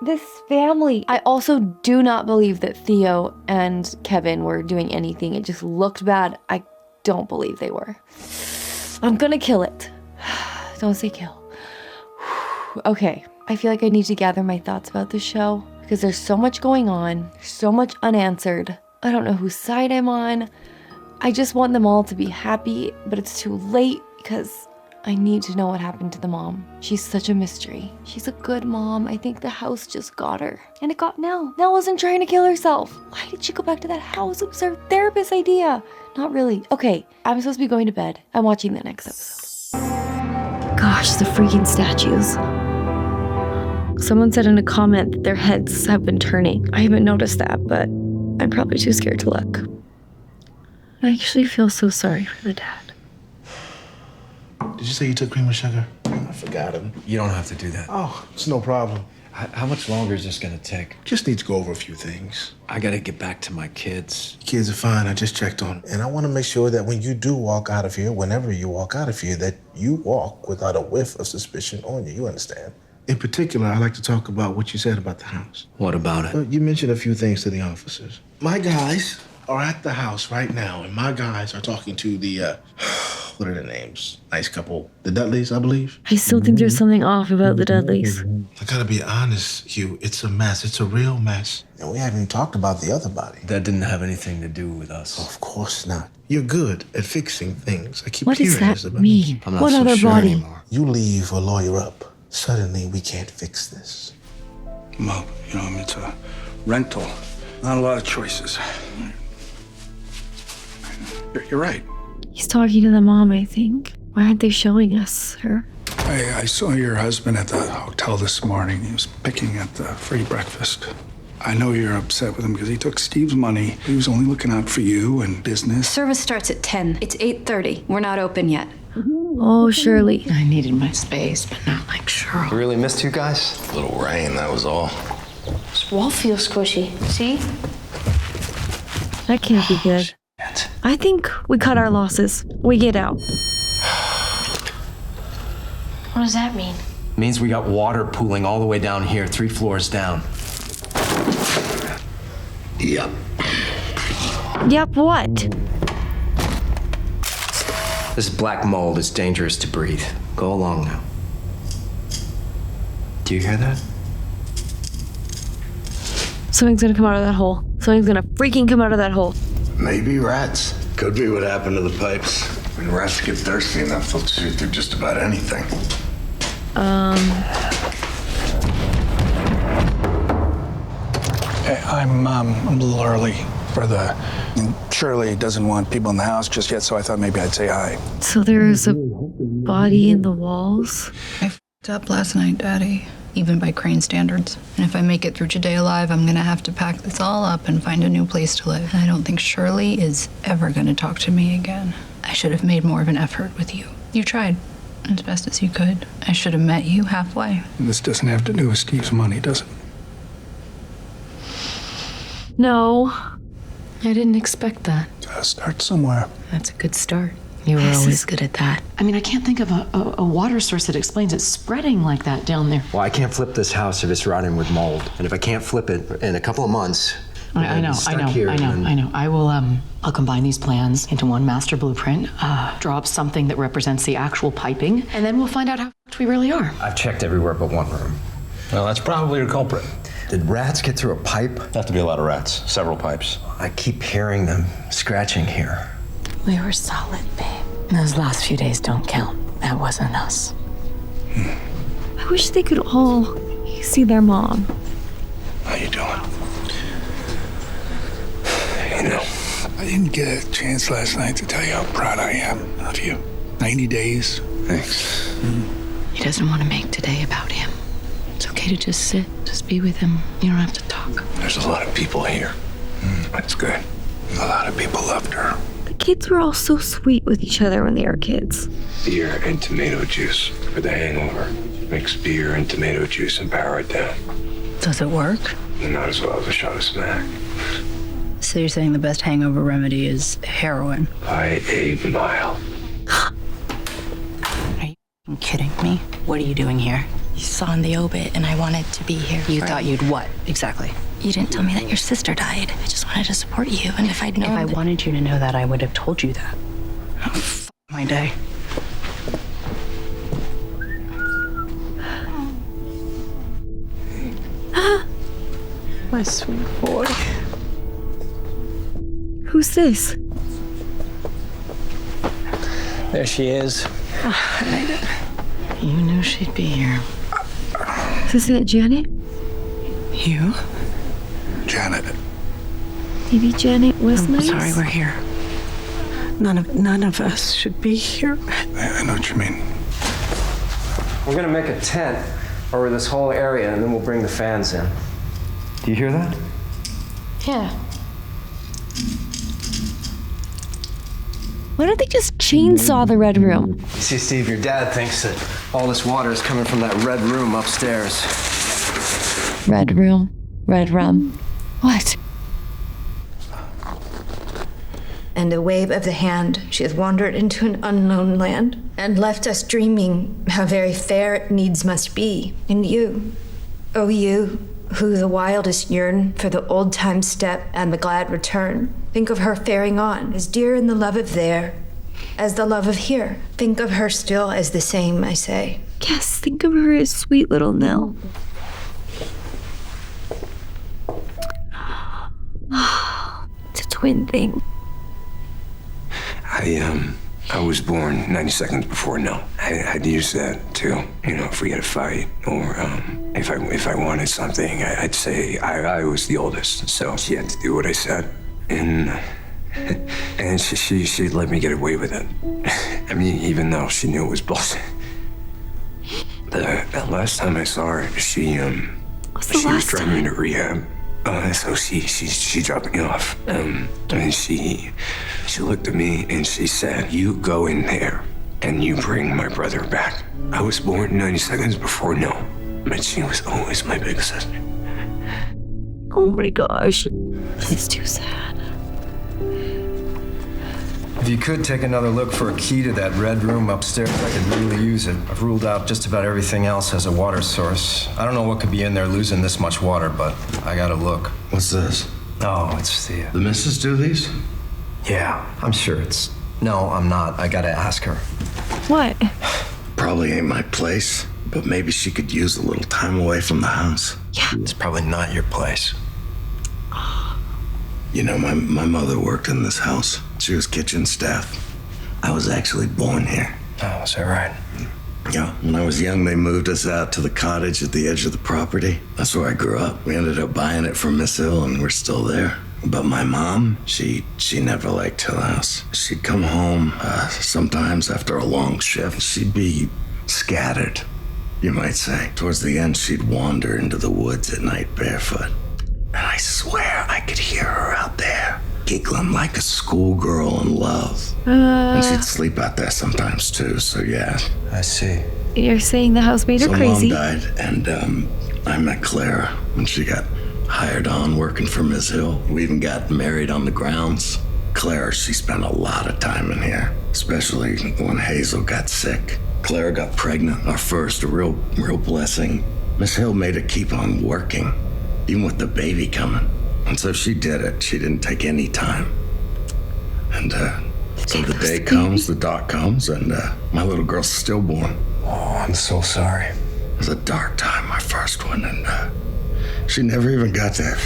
This family. I also do not believe that Theo and Kevin were doing anything. It just looked bad. I don't believe they were. I'm gonna kill it. Don't say kill. Okay, I feel like I need to gather my thoughts about this show because there's so much going on, so much unanswered. I don't know whose side I'm on. I just want them all to be happy, but it's too late because I need to know what happened to the mom. She's such a mystery. She's a good mom. I think the house just got her. And it got Nell. Nell wasn't trying to kill herself. Why did she go back to that house? It was her therapist's idea. Not really. Okay, I'm supposed to be going to bed. I'm watching the next episode. Gosh, the freaking statues. Someone said in a comment that their heads have been turning. I haven't noticed that, but I'm probably too scared to look. I actually feel so sorry for the dad. Did you say you took cream and sugar? I forgot him. You don't have to do that. Oh, it's no problem. How much longer is this gonna take? Just need to go over a few things. I gotta get back to my kids. Kids are fine. I just checked on them. And I want to make sure that when you do walk out of here, whenever you walk out of here, that you walk without a whiff of suspicion on you. You understand? In particular, I'd like to talk about what you said about the house. What about it? Well, you mentioned a few things to the officers. My guys are at the house right now, and my guys are talking to the, what are their names? Nice couple. The Dudleys, I believe. I still think there's something off about the Dudleys. I gotta be honest, Hugh. It's a mess. It's a real mess. And we haven't even talked about the other body. That didn't have anything to do with us. Of course not. You're good at fixing things. I keep What hearing does that this about mean? I'm not What so other sure body? anymore. You leave a lawyer up. Suddenly, we can't fix this. Well, you know, it's a rental. Not a lot of choices. You're right. He's talking to the mom, I think. Why aren't they showing us her? I saw your husband at the hotel this morning. He was picking at the free breakfast. I know you're upset with him because he took Steve's money. He was only looking out for you and business. Service starts at 10. It's 8:30. We're not open yet. Oh, Shirley. I needed my space, but not like Cheryl. I really missed you guys. A little rain, that was all. This wall feels squishy. See? That can't be good. I think we cut our losses. We get out. What does that mean? Means we got water pooling all the way down here, 3 floors down. Yep. Yep, what? This black mold is dangerous to breathe. Go along now. Do you hear that? Something's gonna come out of that hole. Something's gonna freaking come out of that hole. Maybe rats. Could be what happened to the pipes. When rats get thirsty enough, they'll chew through just about anything. Hey, I'm a little early for the... Shirley doesn't want people in the house just yet, so I thought maybe I'd say hi. So there's a body in the walls? I f***ed up last night, Daddy. Even by Crane standards. And if I make it through today alive, I'm gonna have to pack this all up and find a new place to live. And I don't think Shirley is ever gonna talk to me again. I should have made more of an effort with you. You tried as best as you could. I should have met you halfway. This doesn't have to do with Steve's money, does it? No. I didn't expect that. Gotta start somewhere. That's a good start. You were always good at that. I mean, I can't think of a water source that explains it spreading like that down there. Well, I can't flip this house if it's rotting with mold. And if I can't flip it in a couple of months, I know. I will, I'll combine these plans into one master blueprint, draw up something that represents the actual piping, and then we'll find out how f***ed we really are. I've checked everywhere but one room. Well, that's probably your culprit. Did rats get through a pipe? Have to be a lot of rats. Several pipes. I keep hearing them scratching here. We were solid, babe. Those last few days don't count. That wasn't us. I wish they could all see their mom. How you doing? You know, I didn't get a chance last night to tell you how proud I am of you. 90 days. thanks. He doesn't want to make today about him. It's okay to just sit, just be with him. You don't have to talk. There's a lot of people here. That's good. A lot of people loved her. The kids were all so sweet with each other when they were kids. Beer and tomato juice for the hangover. Mix beer and tomato juice and power it down. Does it work? Not as well as a shot of smack. So you're saying the best hangover remedy is heroin? By a mile. Are you kidding me? What are you doing here? You saw in the obit, and I wanted to be here. You thought you'd what, exactly? You didn't tell me that your sister died. I just wanted to support you, and if I'd known If I wanted you to know that, I would have told you that. Oh, f my day. My sweet boy. Who's this? There she is. You knew she'd be here. Is it Janet? You? Janet. Maybe Janet was nice. Sorry, we're here. None of us should be here. I know what you mean. We're gonna make a tent over this whole area, and then we'll bring the fans in. Do you hear that? Yeah. Why don't they just chainsaw the red room? See, Steve, your dad thinks that all this water is coming from that red room upstairs. Red room, red rum. What? And a wave of the hand, she has wandered into an unknown land and left us dreaming how very fair it needs must be. And you, oh you, who the wildest yearn for the old-time step and the glad return, think of her faring on, as dear in the love of there as the love of here. Think of her still as the same, I say. Yes, think of her as sweet little Nell. It's a twin thing. I was born 90 seconds before no. I'd use that too. You know, if we had a fight or if I wanted something, I'd say I was the oldest, so she had to do what I said, and she let me get away with it. I mean, even though she knew it was bullshit. The last time I saw her, she was driving me to rehab. So she dropped me off, and she looked at me and she said, "You go in there and you bring my brother back." I was born 90 seconds before no, but she was always my big sister. Oh my gosh, it's too sad. If you could take another look for a key to that red room upstairs, I could really use it. I've ruled out just about everything else as a water source. I don't know what could be in there losing this much water, but I gotta look. What's this? Oh, it's The missus do these? Yeah, I'm sure it's... No, I'm not. I gotta ask her. What? Probably ain't my place, but maybe she could use a little time away from the house. Yeah. It's probably not your place. You know, my mother worked in this house. She was kitchen staff. I was actually born here. Oh, is that right? Yeah, when I was young, they moved us out to the cottage at the edge of the property. That's where I grew up. We ended up buying it from Miss Hill, and we're still there. But my mom, she never liked Hill House. She'd come home sometimes after a long shift. She'd be scattered, you might say. Towards the end, she'd wander into the woods at night barefoot. And I swear I could hear her out there, giggling like a schoolgirl in love. And she'd sleep out there sometimes too, so yeah. I see. You're saying the house made her crazy. So Mom died, and I met Clara when she got hired on working for Ms. Hill. We even got married on the grounds. Clara, she spent a lot of time in here, especially when Hazel got sick. Clara got pregnant, our first, a real blessing. Miss Hill made her keep on working, even with the baby coming. And so she did it. She didn't take any time. And so the day comes, the dot comes, and my little girl's stillborn. Oh, I'm so sorry. It was a dark time, my first one, and she never even got to,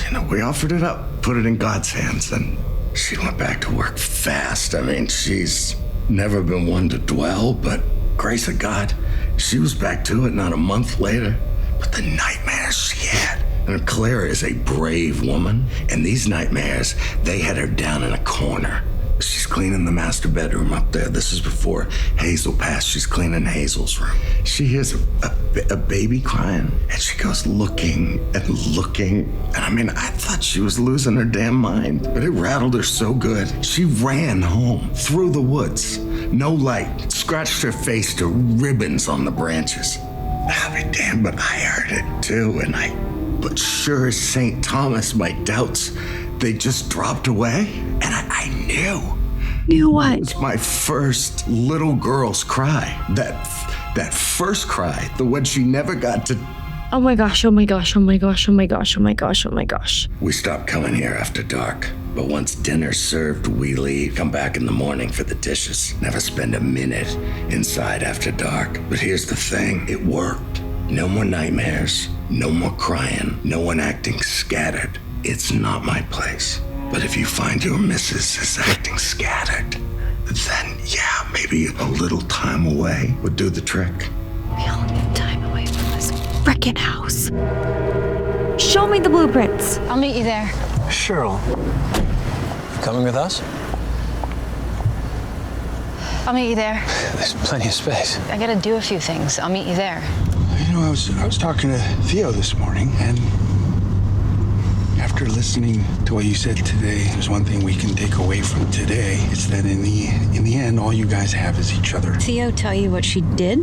you know, we offered it up, put it in God's hands, and she went back to work fast. I mean, she's never been one to dwell, but grace of God, she was back to it not a month later. But the nightmares she had. And Clara is a brave woman, and these nightmares, they had her down in a corner. She's cleaning the master bedroom up there. This is before Hazel passed. She's cleaning Hazel's room. She hears a baby crying, and she goes looking and looking. And I mean, I thought she was losing her damn mind, but it rattled her so good. She ran home through the woods No light. Scratched her face to ribbons on the branches. I'll be damned, but I heard it too, but sure as St. Thomas, my doubts, they just dropped away, and I knew. Knew what? It was my first little girl's cry. That first cry, the one she never got to. Oh my gosh, oh my gosh, oh my gosh, oh my gosh, oh my gosh, oh my gosh. We stopped coming here after dark, but once dinner's served, we leave, come back in the morning for the dishes. Never spend a minute inside after dark. But here's the thing, it worked. No more nightmares, no more crying, no one acting scattered. It's not my place. But if you find your missus is acting scattered, then yeah, maybe a little time away would do the trick. We all need time away from this frickin' house. Show me the blueprints. I'll meet you there. Cheryl. Coming with us? I'll meet you there. There's plenty of space. I gotta do a few things. I'll meet you there. You know, I was talking to Theo this morning, and after listening to what you said today, there's one thing we can take away from today. It's that in the end, all you guys have is each other. Theo tell you what she did?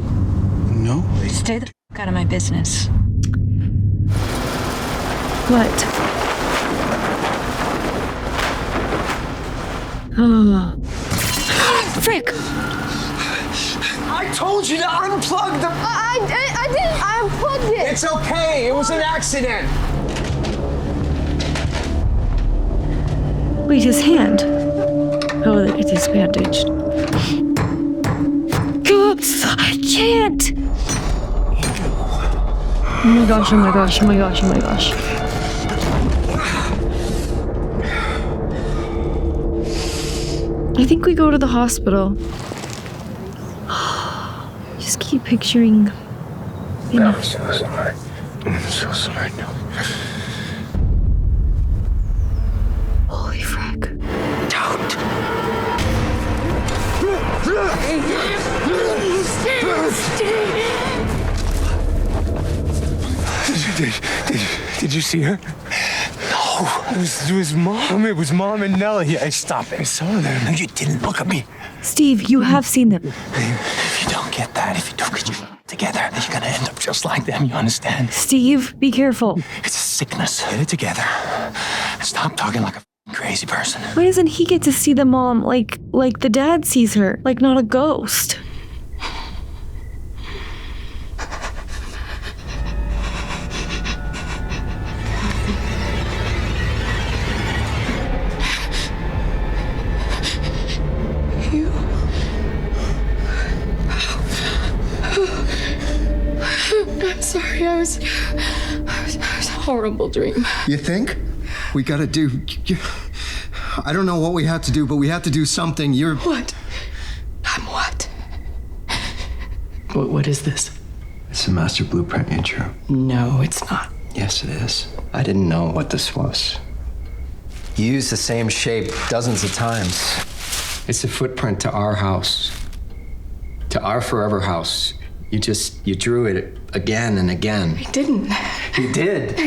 No. Stay the f*** out of my business. What? Oh. Frick! I told you to unplug the. I didn't. I unplugged it. It's okay. It was an accident. Wait, his hand. Oh, it is bandaged. I can't! Oh my gosh, oh my gosh, oh my gosh, oh my gosh. I think we go to the hospital. Just keep picturing. I'm so sorry. I'm so sorry. No. Holy frick. Don't. Did you see her? No. It was Mom. It was Mom and Nellie. Hey, stop it. I saw them. No, you didn't. Look at me. Steve, you have seen them. If you don't get that, if you don't get your together, then you're gonna end up just like them. You understand? Steve, be careful. It's a sickness. Get it together. Stop talking like a crazy person. Why doesn't he get to see the mom like the dad sees her? Like not a ghost. I'm sorry, I was a horrible dream. You think? We gotta do. I don't know what we have to do, but we have to do something. You're. What? I'm what? What is this? It's a master blueprint intro. No, it's not. Yes, it is. I didn't know what this was. You used the same shape dozens of times. It's a footprint to our house. To our forever house. You drew it again and again. I didn't. You did.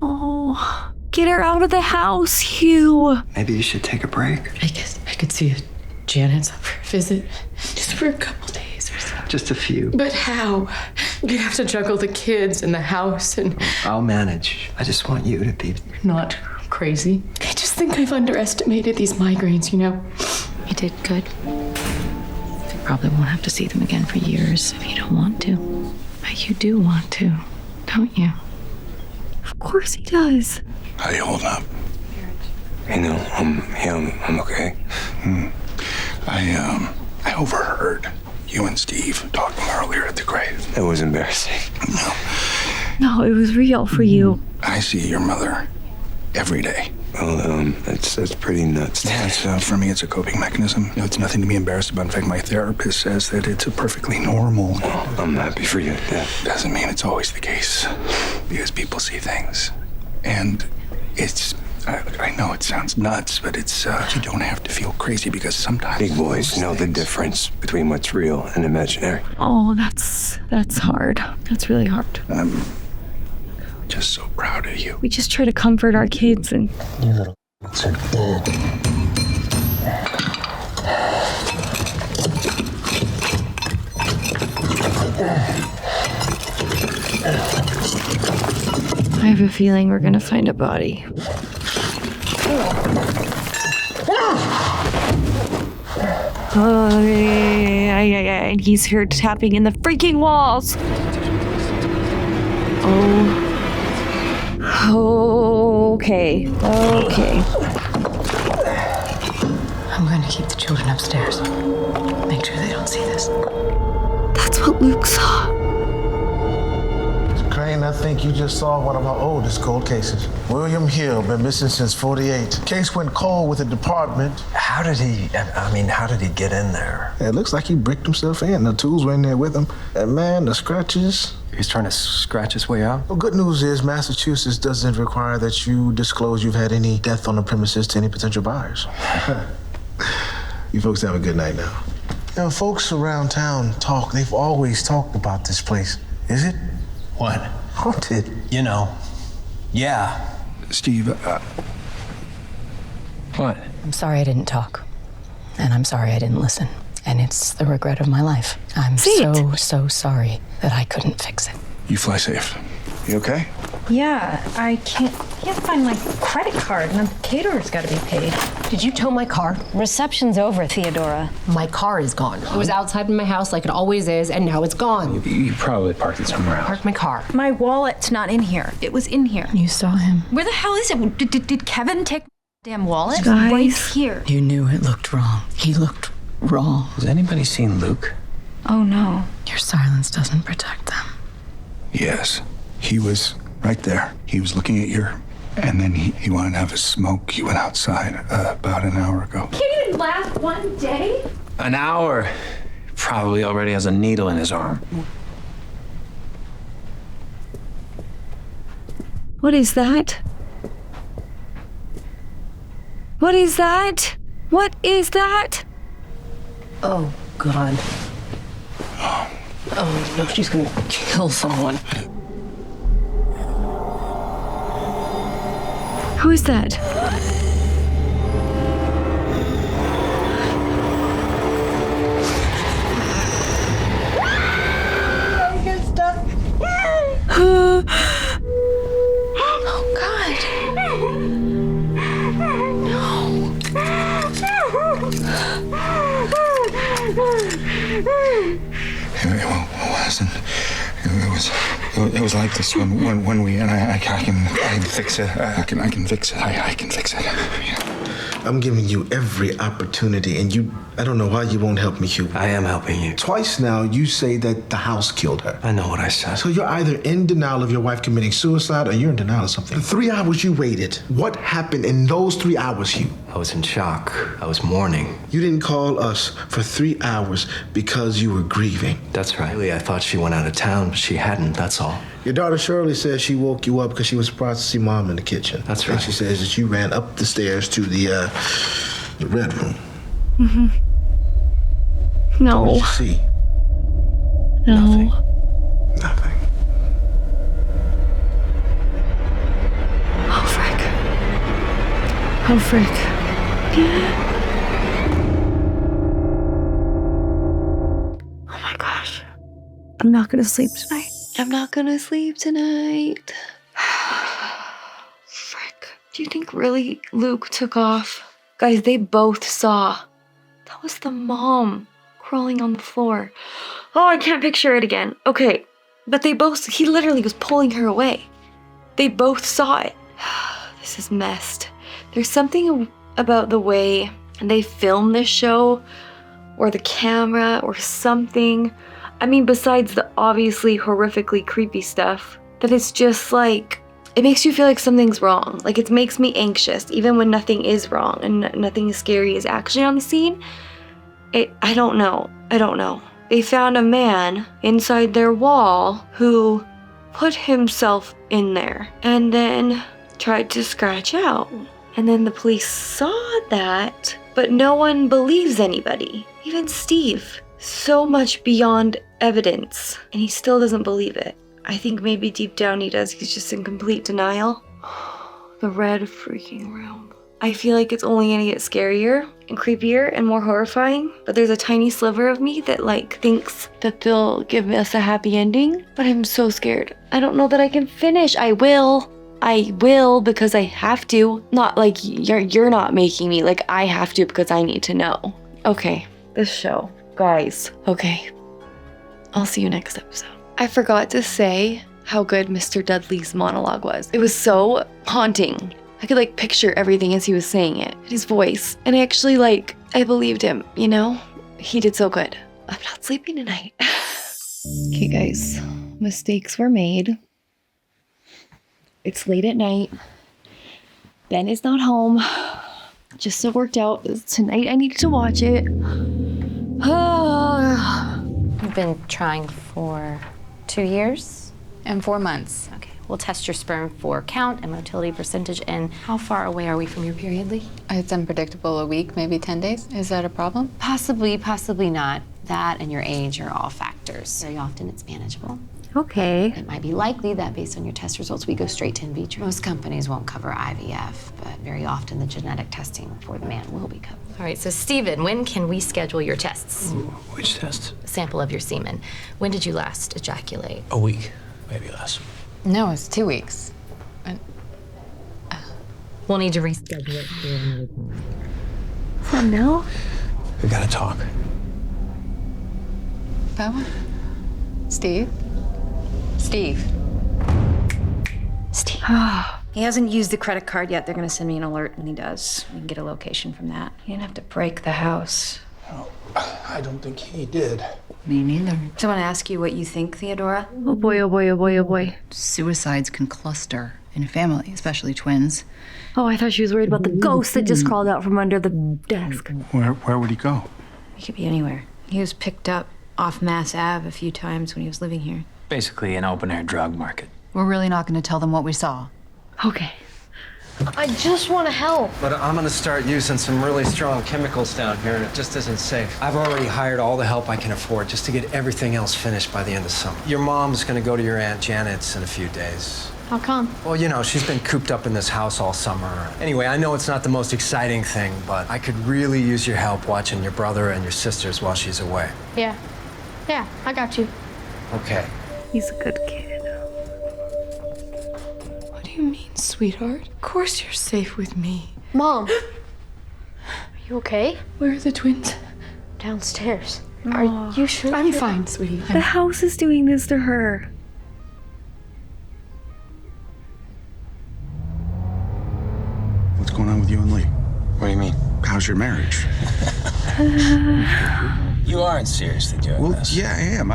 Oh, get her out of the house, Hugh. Maybe you should take a break. I guess I could see if Janet's up for a visit. Just for a couple days or so. Just a few. But how? We'd have to juggle the kids and the house and... I'll manage. I just want you to be... Not crazy. I just think I've underestimated these migraines, you know? You did good. You probably won't have to see them again for years if you don't want to. But you do want to, don't you? Of course he does. How do you hold up? I know. I'm okay. I overheard you and Steve talking earlier at the grave. That was embarrassing. No, it was real for you. I see your mother every day. Well, that's pretty nuts. Yeah, for me, it's a coping mechanism. You know, it's nothing to be embarrassed about. In fact, my therapist says that it's a perfectly normal. Well, I'm happy for you. Yeah. Doesn't mean it's always the case, because people see things, and it's. I know it sounds nuts, but it's. You don't have to feel crazy because sometimes big boys know the difference between what's real and imaginary. Oh, that's hard. That's really hard. I'm just so proud of you. We just try to comfort our kids and... You little are dead. have a feeling we're gonna find a body. Oh, and he's here tapping in the freaking walls. Oh. Okay. I'm going to keep the children upstairs. Make sure they don't see this. That's what Luke saw. Crane, I think you just saw one of our oldest cold cases. William Hill, been missing since 48. Case went cold with the department. How did he get in there? It looks like he bricked himself in. The tools were in there with him. And man, the scratches. He's trying to scratch his way out? Well, good news is Massachusetts doesn't require that you disclose you've had any death on the premises to any potential buyers. You folks have a good night now. You know, folks around town they've always talked about this place. Is it? What? Haunted. You know. Yeah. Steve, What? I'm sorry I didn't talk. And I'm sorry I didn't listen. And it's the regret of my life. I'm so sorry that I couldn't fix it. you fly safe. You okay? Yeah, I can't find my credit card, and the caterer's got to be paid. Did you tow my car? Reception's over, Theodora. My car is gone. It was outside in my house like it always is, and now it's gone. You probably parked it somewhere else. Parked my car. My wallet's not in here. It was in here. You saw him. Where the hell is it? Did Kevin take my damn wallet? Guys. Right here. You knew it looked wrong. He looked wrong. Has anybody seen Luke? Oh, no. Your silence doesn't protect them. Yes. He was right there. He was looking at your... And then he wanted to have a smoke. He went outside about an hour ago. Can't even last one day? An hour. Probably already has a needle in his arm. What is that? What is that? What is that? Oh, God. Oh, no, she's gonna kill someone. Who is that? Oh, God. It wasn't. It was like this when we and I can fix it. I can fix it. I can fix it. Yeah. I'm giving you every opportunity, and I don't know why you won't help me, Hugh. I am helping you. Twice now, you say that the house killed her. I know what I said. So you're either in denial of your wife committing suicide, or you're in denial of something. The 3 hours you waited, what happened in those 3 hours, Hugh? I was in shock. I was mourning. You didn't call us for 3 hours because you were grieving. That's right. Really, I thought she went out of town, but she hadn't, that's all. Your daughter Shirley says she woke you up because she was surprised to see Mom in the kitchen. That's right. And she says that you ran up the stairs to the red room. Mm-hmm. No. What did you see? No. Nothing. Oh, frick. Oh, frick. Oh my gosh. I'm not gonna sleep tonight. I'm not gonna sleep tonight. Frick. Do you think really Luke took off? Guys, they both saw. That was the mom crawling on the floor. Oh, I can't picture it again. Okay. But he literally was pulling her away. They both saw it. This is messed. There's something about the way they film this show, or the camera, or something. I mean, besides the obviously horrifically creepy stuff, that it's just like, it makes you feel like something's wrong. Like, it makes me anxious, even when nothing is wrong and nothing scary is actually on the scene. I don't know. They found a man inside their wall who put himself in there and then tried to scratch out. And then the police saw that, but no one believes anybody. Even Steve. So much beyond evidence, and he still doesn't believe it. I think maybe deep down he does. He's just in complete denial. The red freaking room. I feel like it's only gonna get scarier and creepier and more horrifying, but there's a tiny sliver of me that thinks that they'll give us a happy ending, but I'm so scared. I don't know that I can finish. I will. I will because I have to. Not like you're not making me. Like I have to because I need to know. Okay, this show. Guys, okay. I'll see you next episode. I forgot to say how good Mr. Dudley's monologue was. It was so haunting. I could like picture everything as he was saying it, his voice. And I actually I believed him, you know? He did so good. I'm not sleeping tonight. Okay guys, mistakes were made. It's late at night. Ben is not home. Just so worked out. Tonight I needed to watch it. You've been trying for 2 years? And 4 months. Okay, we'll test your sperm for count and motility percentage. And how far away are we from your period, Lee? It's unpredictable, a week, maybe 10 days. Is that a problem? Possibly, possibly not. That and your age are all factors. Very often it's manageable. Okay. It might be likely that based on your test results, we go straight to in vitro. Most companies won't cover IVF, but very often the genetic testing for the man will be covered. All right, so Stephen, when can we schedule your tests? Which tests? A sample of your semen. When did you last ejaculate? A week, maybe less. No, it's 2 weeks. We'll need to reschedule it for another time. So now? We gotta talk. Bella? Steve? Steve. Steve. He hasn't used the credit card yet. They're gonna send me an alert when he does. We can get a location from that. He didn't have to break the house. Oh, I don't think he did. Me neither. So I want to ask you what you think, Theodora. Oh boy, oh boy, oh boy, oh boy. Suicides can cluster in a family, especially twins. Oh, I thought she was worried about the ghost that just crawled out from under the desk. Where would he go? He could be anywhere. He was picked up off Mass Ave a few times when he was living here. Basically an open-air drug market. We're really not going to tell them what we saw. Okay. I just want to help. But I'm gonna start using some really strong chemicals down here, and it just isn't safe. I've already hired all the help I can afford just to get everything else finished by the end of summer. Your mom's gonna go to your Aunt Janet's in a few days. How come? Well, you know, she's been cooped up in this house all summer. Anyway, I know it's not the most exciting thing, but I could really use your help watching your brother and your sisters while she's away. Yeah. Yeah, I got you. Okay. He's a good kid. What do you mean, sweetheart? Of course you're safe with me. Mom. Are you okay? Where are the twins? Downstairs. Are you sure? I'm fine, sweetie. The house is doing this to her. What's going on with you and Lee? What do you mean? How's your marriage? You aren't seriously doing this. Yeah, I am.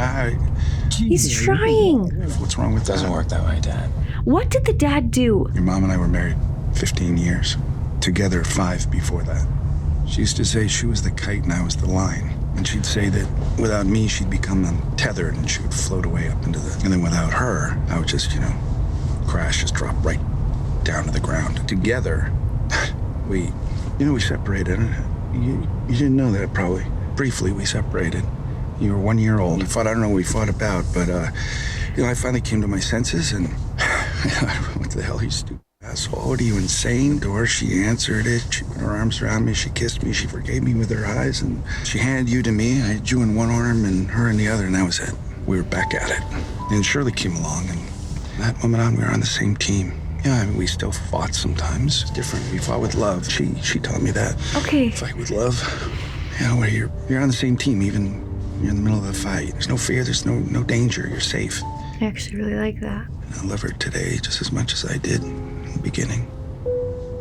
He's trying. What's wrong with that? Doesn't work that way, Dad. What did the dad do? Your mom and I were married 15 years. Together 5 before that. She used to say she was the kite and I was the line. And she'd say that without me, she'd become untethered and she would float away up into the... And then without her, I would just, crash, just drop right down to the ground. Together, we separated. You didn't know that, probably. Briefly, we separated. You were 1 year old. I don't know what we fought about, but, I finally came to my senses and... what the hell, you stupid asshole. What are you, insane? Or she answered it. She put her arms around me. She kissed me. She forgave me with her eyes. And she handed you to me. I had you in one arm and her in the other, and that was it. We were back at it. And Shirley came along, and from that moment on, we were on the same team. Yeah, I mean, we still fought sometimes. It's different. We fought with love. She taught me that. Okay. Fight with love. Where you're on the same team, even you're in the middle of a fight. There's no fear. There's no danger. You're safe. I actually really like that. I love her today just as much as I did in the beginning.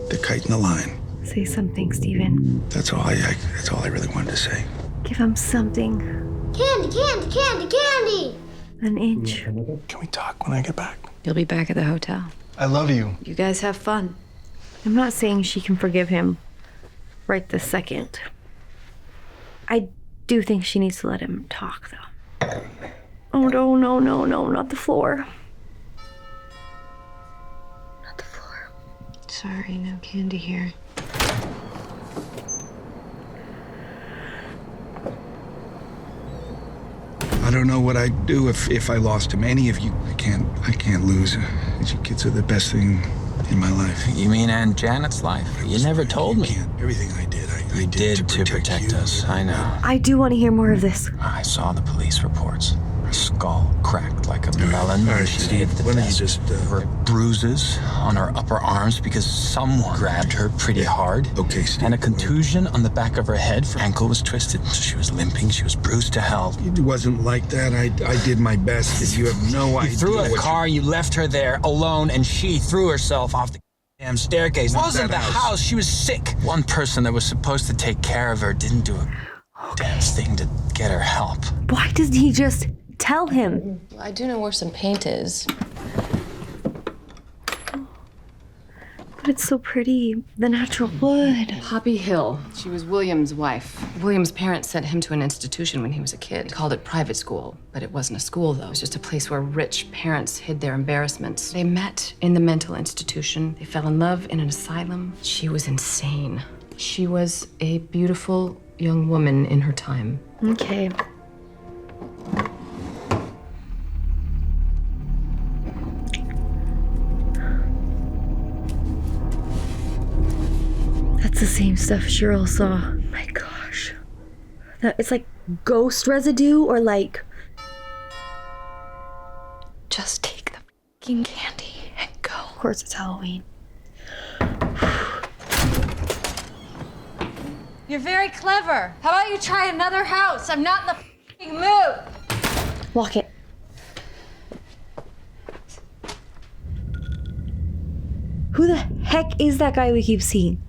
The kite and the line. Say something, Stephen. That's all I really wanted to say. Give him something. Candy, candy, candy, candy! An inch. Can we talk when I get back? You'll be back at the hotel. I love you. You guys have fun. I'm not saying she can forgive him right this second. I do think she needs to let him talk, though. Oh, no, not the floor. Not the floor. Sorry, no candy here. I don't know what I'd do if I lost him. Any of you, I can't lose. You kids are the best thing in my life. You mean Aunt Janet's life? You never told me. Everything I did, I did to protect us. I know. I do want to hear more of this. I saw the police reports. Her skull cracked like a melon. All right, She Steve, hit the why don't you desk. just, Her bruises on her upper arms because someone grabbed her pretty hard. Okay, Steve. And a contusion on the back of her head. Her ankle was twisted, so she was limping. She was bruised to hell. It wasn't like that. I did my best. You have no idea. You threw a what car, you left her there alone, and she threw herself off the damn staircase. It Not wasn't that the house. She was sick. One person that was supposed to take care of her didn't do a damn thing to get her help. Why doesn't he just tell him? I do know where some paint is. But it's so pretty. The natural wood. Poppy Hill. She was William's wife. William's parents sent him to an institution when he was a kid. They called it private school, but it wasn't a school, though. It was just a place where rich parents hid their embarrassments. They met in the mental institution. They fell in love in an asylum. She was insane. She was a beautiful young woman in her time. Okay. That's the same stuff Cheryl saw. My gosh. It's like ghost residue or like... Just take the fucking candy and go. Of course it's Halloween. You're very clever. How about you try another house? I'm not in the f***ing mood. Lock it. Who the heck is that guy we keep seeing?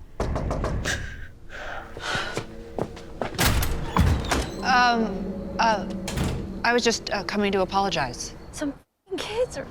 I was just coming to apologize. Some f***ing kids are...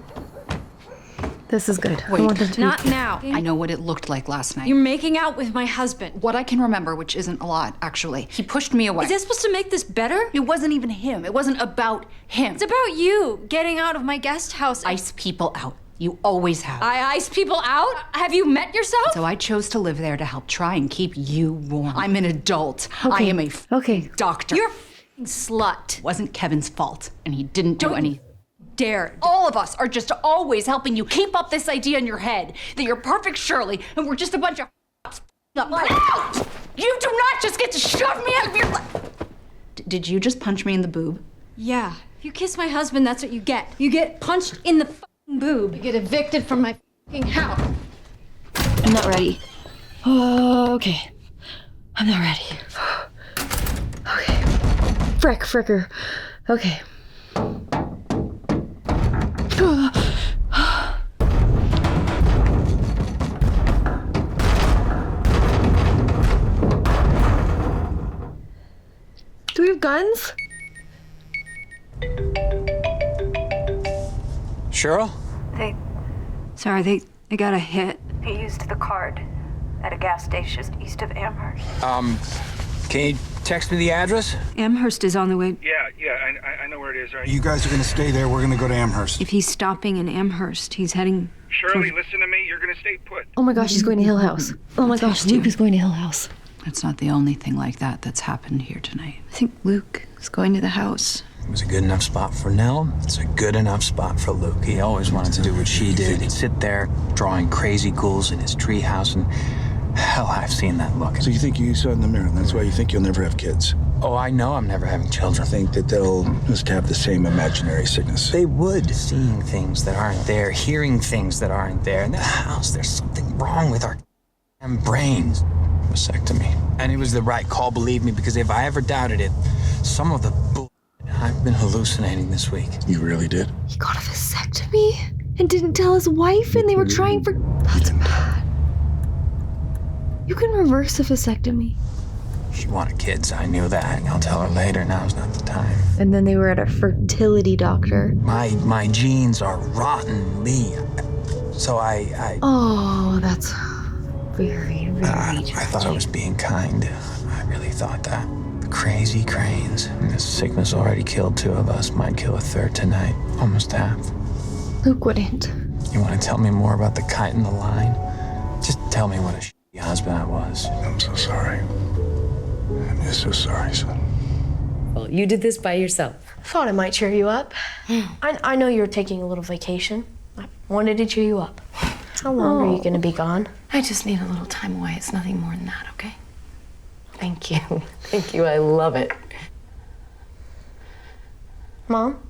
This is good. Wait, I want them to Not now. I know what it looked like last night. You're making out with my husband. What I can remember, which isn't a lot, actually. He pushed me away. Is that supposed to make this better? It wasn't even him. It wasn't about him. It's about you getting out of my guest house. Ice people out. You always have. I ice people out? Have you met yourself? So I chose to live there to help try and keep you warm. I'm an adult. I am a doctor. You're a f***ing slut. It wasn't Kevin's fault, and he didn't do anything. Dare. All of us are just always helping you keep up this idea in your head that you're perfect Shirley and we're just a bunch of up. You do not just get to shove me out of your life. Did you just punch me in the boob? Yeah. If you kiss my husband, that's what you get. You get punched in the f***ing boob. You get evicted from my f***ing house. I'm not ready. Oh, okay. I'm not ready. Okay. Fricker. Okay. Do we have guns? Cheryl? Sorry, they got a hit. He used the card at a gas station east of Amherst. Can you text me the address? Amherst is on the way. Yeah, I know where it is, right? You guys are gonna stay there. We're gonna go to Amherst. If he's stopping in Amherst, he's heading... Shirley, listen to me. You're gonna stay put. Oh my gosh, he's going to Hill House. Oh my gosh, Luke is going to Hill House. It's not the only thing like that that's happened here tonight. I think Luke is going to the house. It was a good enough spot for Nell. It's a good enough spot for Luke. He always wanted to do what she did. He'd sit there drawing crazy ghouls in his treehouse, and hell, I've seen that look. So you think you saw it in the mirror, and that's why you think you'll never have kids? Oh, I know I'm never having children. I think that they'll just have the same imaginary sickness. They would. Seeing things that aren't there, hearing things that aren't there. In that house, there's something wrong with our damn brains. Vasectomy. And it was the right call, believe me, because if I ever doubted it, some of the bull I've been hallucinating this week. You really did? He got a vasectomy and didn't tell his wife, and they were trying for... That's bad. You can reverse a vasectomy. She wanted kids, I knew that. I'll tell her later, now's not the time. And then they were at a fertility doctor. My genes are rotten, Lee. So I Oh, that's very I thought I was being kind. I really thought that. The crazy cranes. And this sickness already killed 2 of us. Might kill a 3rd tonight. Almost half. Luke wouldn't. You want to tell me more about the kite and the line? Just tell me what a shitty husband I was. I'm so sorry. I'm just so sorry, son. Well, you did this by yourself. Thought it might cheer you up. I know you're taking a little vacation. I wanted to cheer you up. How long are you gonna be gone? I just need a little time away. It's nothing more than that, okay? Thank you. Thank you. I love it. Mom?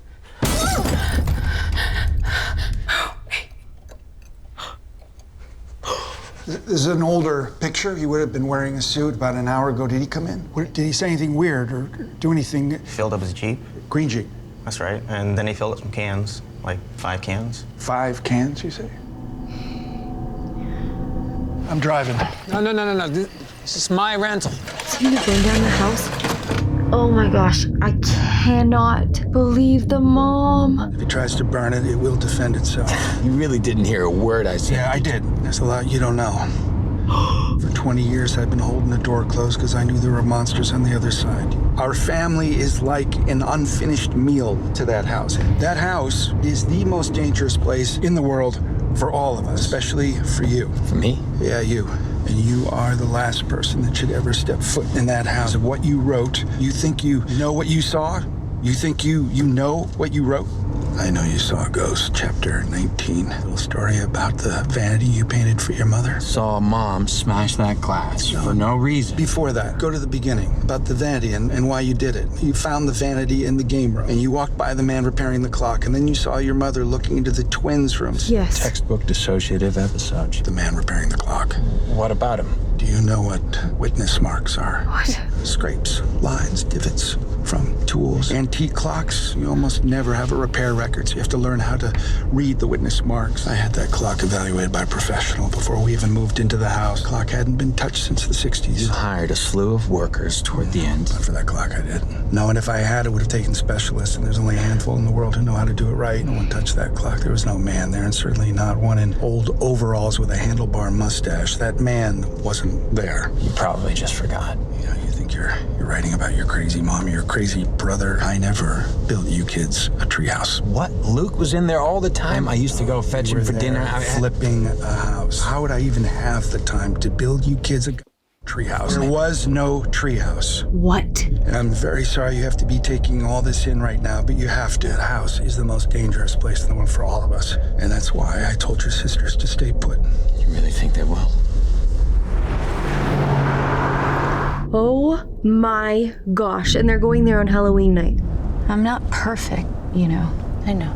This is an older picture. He would have been wearing a suit about an hour ago. Did he come in? Did he say anything weird or do anything? Filled up his Jeep. Green Jeep. That's right. And then he filled up some cans, like 5 cans. 5 cans, you say? I'm driving. No. This is my rental. Is he gonna burn down the house? Oh my gosh, I cannot believe the mom. If he tries to burn it, it will defend itself. You really didn't hear a word I said. Yeah, I did. There's a lot you don't know. For 20 years, I've been holding the door closed because I knew there were monsters on the other side. Our family is like an unfinished meal to that house. That house is the most dangerous place in the world for all of us, especially for you. For me? Yeah, you. And you are the last person that should ever step foot in that house. Of what you wrote, you think you know what you saw? You think you know what you wrote? I know you saw a ghost, chapter 19. A little story about the vanity you painted for your mother. Saw Mom smash that glass for no reason. Before that, go to the beginning, about the vanity and why you did it. You found the vanity in the game room, and you walked by the man repairing the clock, and then you saw your mother looking into the twins' rooms. Yes. Textbook dissociative episode. The man repairing the clock. What about him? Do you know what witness marks are? What? Scrapes, lines, divots from tools. Antique clocks, you almost never have a repair record, so you have to learn how to read the witness marks. I had that clock evaluated by a professional before we even moved into the house. The clock hadn't been touched since the 60s. You hired a slew of workers toward the end. Not for that clock, I did. No, and if I had, it would have taken specialists, and there's only a handful in the world who know how to do it right. No one touched that clock. There was no man there, and certainly not one in old overalls with a handlebar mustache. That man wasn't there. You probably just forgot. Yeah, you think you're writing about your crazy mom, your crazy brother. I never built you kids a treehouse. What? Luke was in there all the time? I used to go fetch him for dinner. Flipping a house. How would I even have the time to build you kids a treehouse? There was no treehouse. What? And I'm very sorry you have to be taking all this in right now, but you have to. The house is the most dangerous place in the world for all of us. And that's why I told your sisters to stay put. You really think they will? Oh my gosh. And they're going there on Halloween night. I'm not perfect, you know. I know.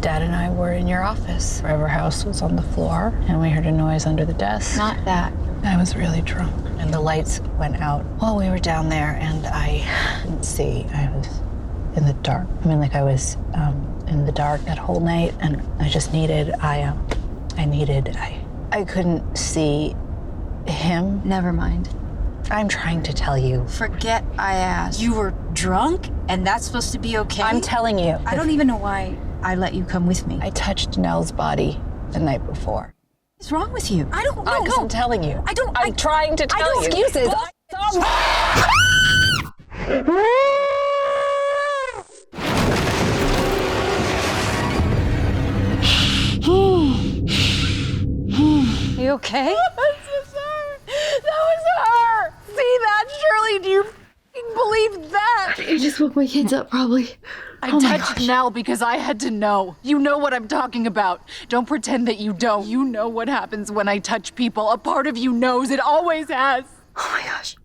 Dad and I were in your office. Forever House was on the floor, and we heard a noise under the desk. Not that. I was really drunk, and the lights went out while we were down there, and I didn't see. I was in the dark. I mean, like I was in the dark that whole night, and I just needed, I couldn't see him. Never mind. I'm trying to tell you. Forget I asked. You were drunk, and that's supposed to be okay? I'm telling you. I don't even know why I let you come with me. I touched Nell's body the night before. What's wrong with you? I don't know. I'm telling you. I'm trying to tell you. Excuses. You okay? That was her! See that, Shirley? Do you f***ing believe that? You just woke my kids up, probably. I Oh my touched gosh. Nell because I had to know. You know what I'm talking about. Don't pretend that you don't. You know what happens when I touch people. A part of you knows. It always has. Oh my gosh.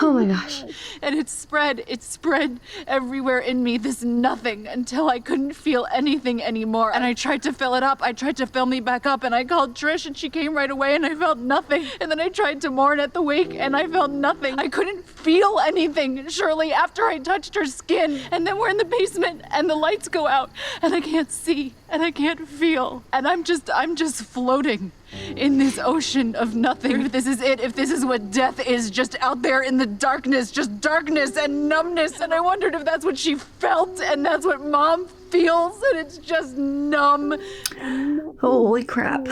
Oh my gosh. And it spread everywhere in me, this nothing, until I couldn't feel anything anymore. And I tried to fill it up. I tried to fill me back up, and I called Trish, and she came right away, and I felt nothing. And then I tried to mourn at the wake, and I felt nothing. I couldn't feel anything, Shirley, after I touched her skin. And then we're in the basement, and the lights go out, and I can't see, and I can't feel. And I'm just floating in this ocean of nothing. If this is it, if this is what death is, just out there in the darkness, just darkness and numbness. And I wondered if that's what she felt, and that's what Mom feels, and it's just numb. Holy crap.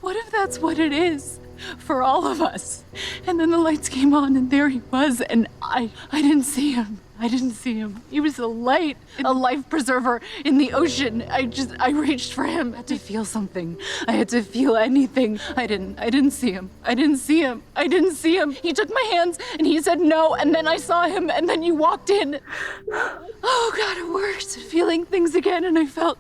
What if that's what it is for all of us? And then the lights came on, and there he was, and I didn't see him. I didn't see him. He was a light, a life preserver in the ocean. I reached for him. I had to feel something. I had to feel anything. I didn't see him. I didn't see him. I didn't see him. He took my hands and he said no, and then I saw him, and then you walked in. Oh God, it worked. Feeling things again, and I felt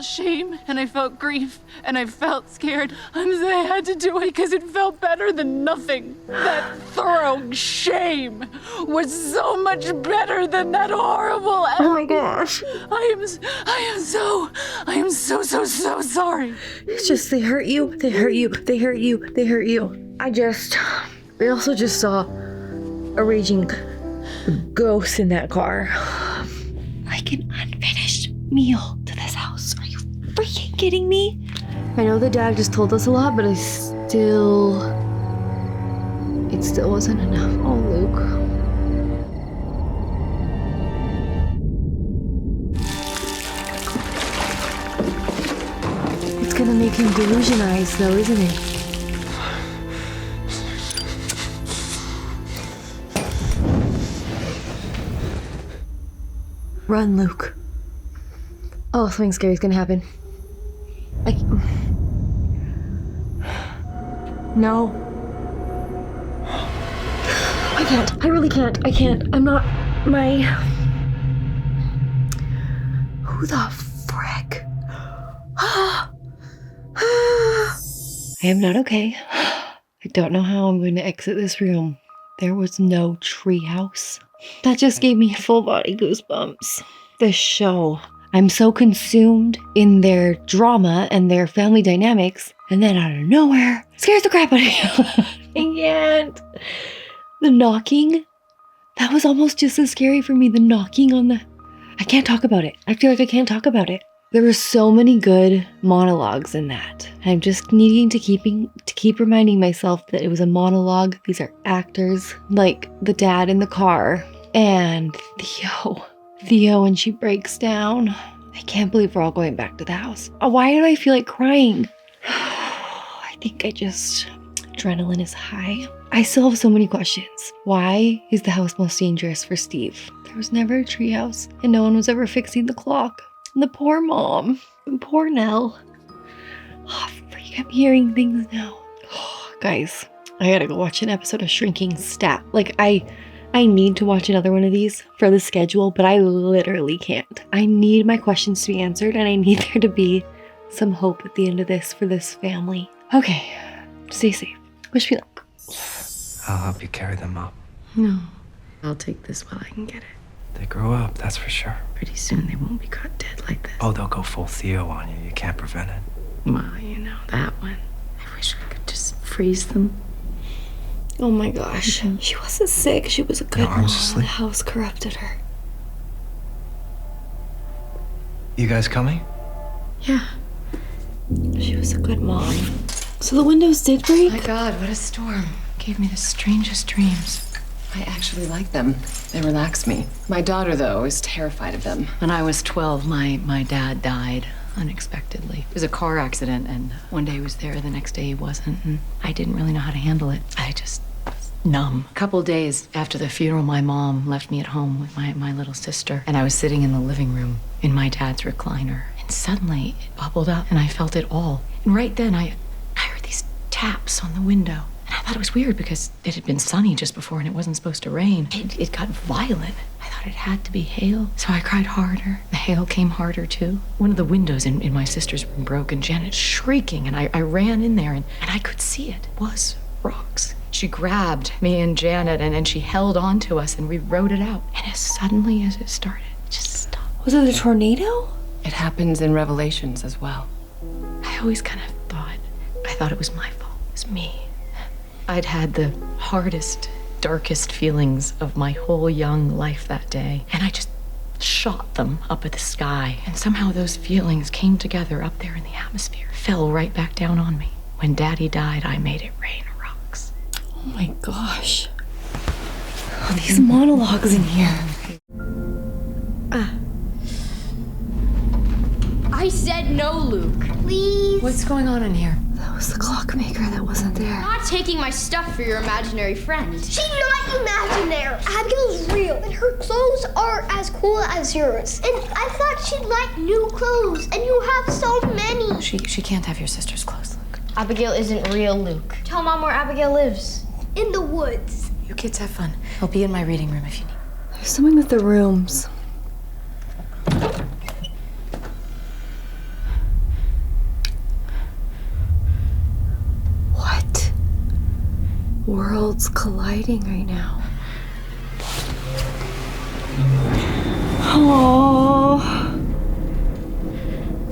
shame, and I felt grief, and I felt scared. I had to do it because it felt better than nothing. That thorough shame was so much better better than that horrible. Oh my gosh. I am so sorry. It's just they hurt you. They hurt you. They hurt you. They hurt you. I also just saw a raging ghost in that car. Like an unfinished meal to this house. Are you freaking kidding me? I know the dad just told us a lot, but it still wasn't enough. Oh, Luke. It's gonna make him delusionize, though, isn't it? Run, Luke. Oh, something scary's gonna happen. No. I can't. I really can't. I can't. I'm not. Who the frick? I am not okay. I don't know how I'm going to exit this room. There was no treehouse. That just gave me full body goosebumps. This show. I'm so consumed in their drama and their family dynamics, and then out of nowhere, scares the crap out of me. I can't. The knocking, that was almost just as scary for me. The knocking on the... I can't talk about it. I feel like I can't talk about it. There were so many good monologues in that. I'm just needing to keep reminding myself that it was a monologue. These are actors, like the dad in the car and Theo when she breaks down. I can't believe we're all going back to the house. Why do I feel like crying? I think adrenaline is high. I still have so many questions. Why is the house most dangerous for Steve? There was never a treehouse, and no one was ever fixing the clock. And the poor mom, and poor Nell. Oh, freak, I'm hearing things now. Oh, guys, I gotta go watch an episode of Shrinking Stat. Like, I need to watch another one of these for the schedule, but I literally can't. I need my questions to be answered, and I need there to be some hope at the end of this for this family. Okay, stay safe. Wish me luck. I'll help you carry them up. No, I'll take this while I can get it. They grow up, that's for sure. Pretty soon they won't be caught dead like this. Oh, they'll go full Theo on you. You can't prevent it. Well, you know, that one. I wish I could just freeze them. Oh my gosh. She wasn't sick. She was a good mom. asleep. The house corrupted her. You guys coming? Yeah. She was a good mom. So the windows did break? My God, what a storm. Gave me the strangest dreams. I actually like them. They relax me. My daughter, though, is terrified of them. When I was 12, my dad died unexpectedly. It was a car accident, and one day he was there, the next day he wasn't, and I didn't really know how to handle it. I just was numb. A couple days after the funeral, my mom left me at home with my little sister, and I was sitting in the living room in my dad's recliner, and suddenly it bubbled up, and I felt it all. And right then, I heard these taps on the window. And I thought it was weird because it had been sunny just before and it wasn't supposed to rain. It got violent. I thought it had to be hail. So I cried harder. The hail came harder too. One of the windows in my sister's room broke and Janet's shrieking and I ran in there and I could see it was rocks. She grabbed me and Janet and she held on to us and we rode it out. And as suddenly as it started, it just stopped. Was it a tornado? It happens in Revelations as well. I always kind of thought it was my fault. It was me. I'd had the hardest, darkest feelings of my whole young life that day, and I just shot them up at the sky. And somehow those feelings came together up there in the atmosphere, fell right back down on me. When Daddy died, I made it rain rocks. Oh my gosh. Oh, these monologues in here. I said no, Luke. Please. What's going on in here? That was the clockmaker that wasn't there. I'm not taking my stuff for your imaginary friend. She's not imaginary. Abigail's real, and her clothes are as cool as yours. And I thought she'd like new clothes, and you have so many. She can't have your sister's clothes, Luke. Abigail isn't real, Luke. Tell Mom where Abigail lives. In the woods. You kids have fun. I'll be in my reading room if you need. There's something with the rooms. What? Worlds colliding right now. Oh.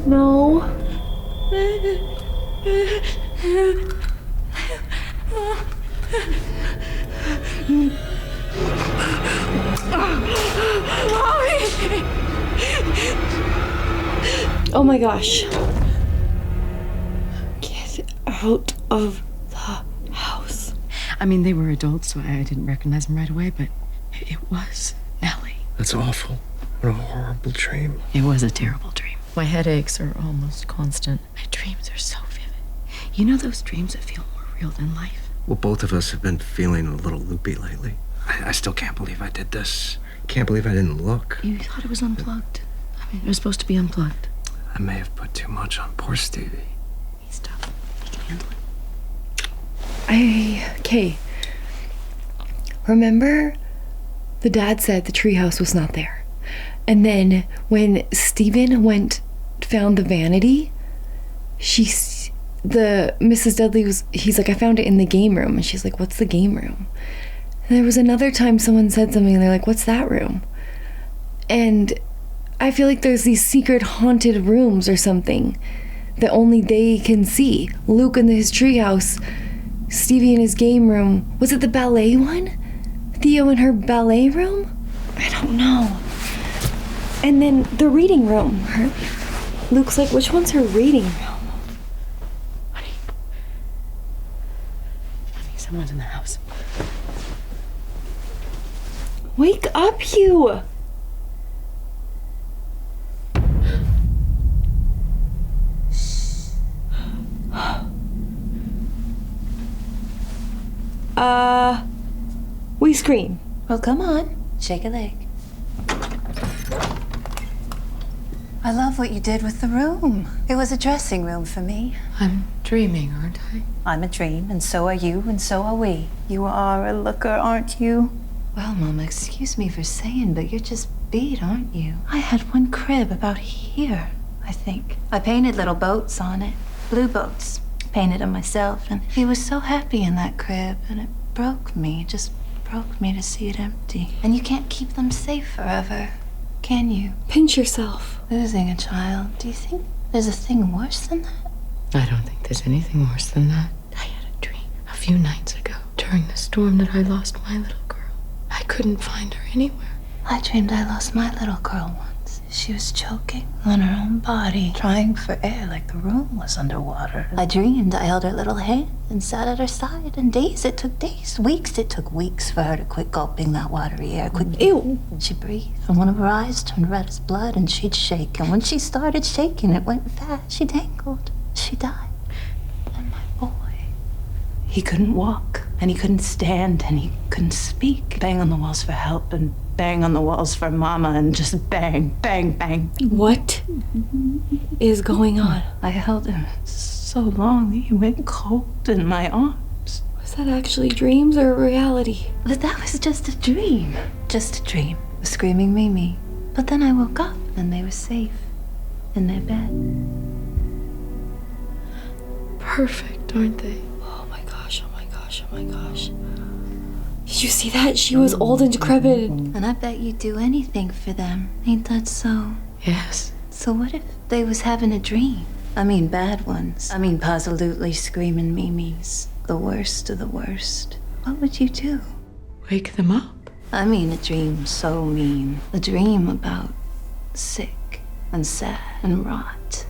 No. Oh my gosh. Get out of the house. I mean, they were adults, so I didn't recognize them right away, but it was Nellie. That's awful. What a horrible dream. It was a terrible dream. My headaches are almost constant. My dreams are so vivid. You know those dreams that feel more real than life? Well, both of us have been feeling a little loopy lately. I still can't believe I did this. Can't believe I didn't look. You thought it was unplugged. I mean, it was supposed to be unplugged. I may have put too much on poor Stevie. He's tough. He can handle it. Okay. Remember, the dad said the treehouse was not there. And then when Steven found the vanity, Mrs. Dudley he's like, I found it in the game room. And she's like, what's the game room? And there was another time someone said something and they're like, what's that room? And I feel like there's these secret haunted rooms or something that only they can see. Luke in his treehouse, Stevie in his game room. Was it the ballet one? Theo in her ballet room? I don't know. And then the reading room. Luke's like, which one's her reading room? Honey, someone's in the house. Wake up, you! We scream. Well, come on. Shake a leg. I love what you did with the room. It was a dressing room for me. I'm dreaming, aren't I? I'm a dream, and so are you, and so are we. You are a looker, aren't you? Well, Mama, excuse me for saying, but you're just beat, aren't you? I had one crib about here, I think. I painted little boats on it. Blue boats. Painted them myself, and he was so happy in that crib, and it broke me. It just broke me to see it empty. And you can't keep them safe forever, can you? Pinch yourself. Losing a child. Do you think there's a thing worse than that? I don't think there's anything worse than that. I had a dream a few nights ago during the storm that I lost my little girl. I couldn't find her anywhere. I dreamed I lost my little girl once. She was choking on her own body, trying for air like the room was underwater. I dreamed I held her little hand and sat at her side, and it took days, weeks. It took weeks for her to quit gulping that watery air. Ew. She'd breathe, and one of her eyes turned red as blood, and she'd shake. And when she started shaking, it went fast. She dangled. She died. And my boy, he couldn't walk, and he couldn't stand, and he couldn't speak. Bang on the walls for help, and bang on the walls for Mama, and just bang, bang, bang. What is going on? I held him so long that he went cold in my arms. Was that actually dreams or reality? But that was just a dream. Just a dream. With screaming Mimi. But then I woke up and they were safe in their bed. Perfect, aren't they? Oh my gosh, oh my gosh, oh my gosh. Did you see that? She was old and decrepit. And I bet you'd do anything for them. Ain't that so? Yes. So what if they was having a dream? I mean bad ones. I mean positively screaming Mimis. The worst of the worst. What would you do? Wake them up. I mean a dream so mean. A dream about sick and sad and rot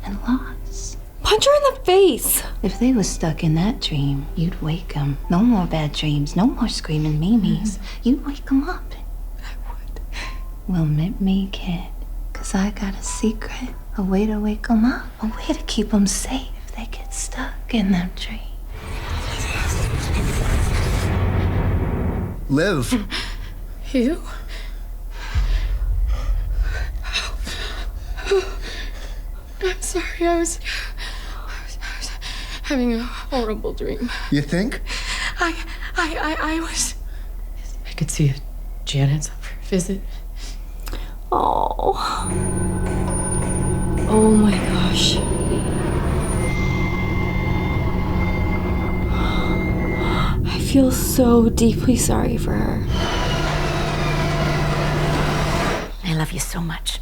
and loss. Punch her in the face. If they was stuck in that dream, you'd wake them. No more bad dreams. No more screaming Mimis. You'd wake them up. I would. Well, meet me, kid. 'Cause I got a secret. A way to wake them up. A way to keep them safe if they get stuck in that dream. Liv. You? I'm sorry, I was having a horrible dream. You think? I was... I could see if Janet's up for a visit. Oh. Oh my gosh. I feel so deeply sorry for her. love you so much.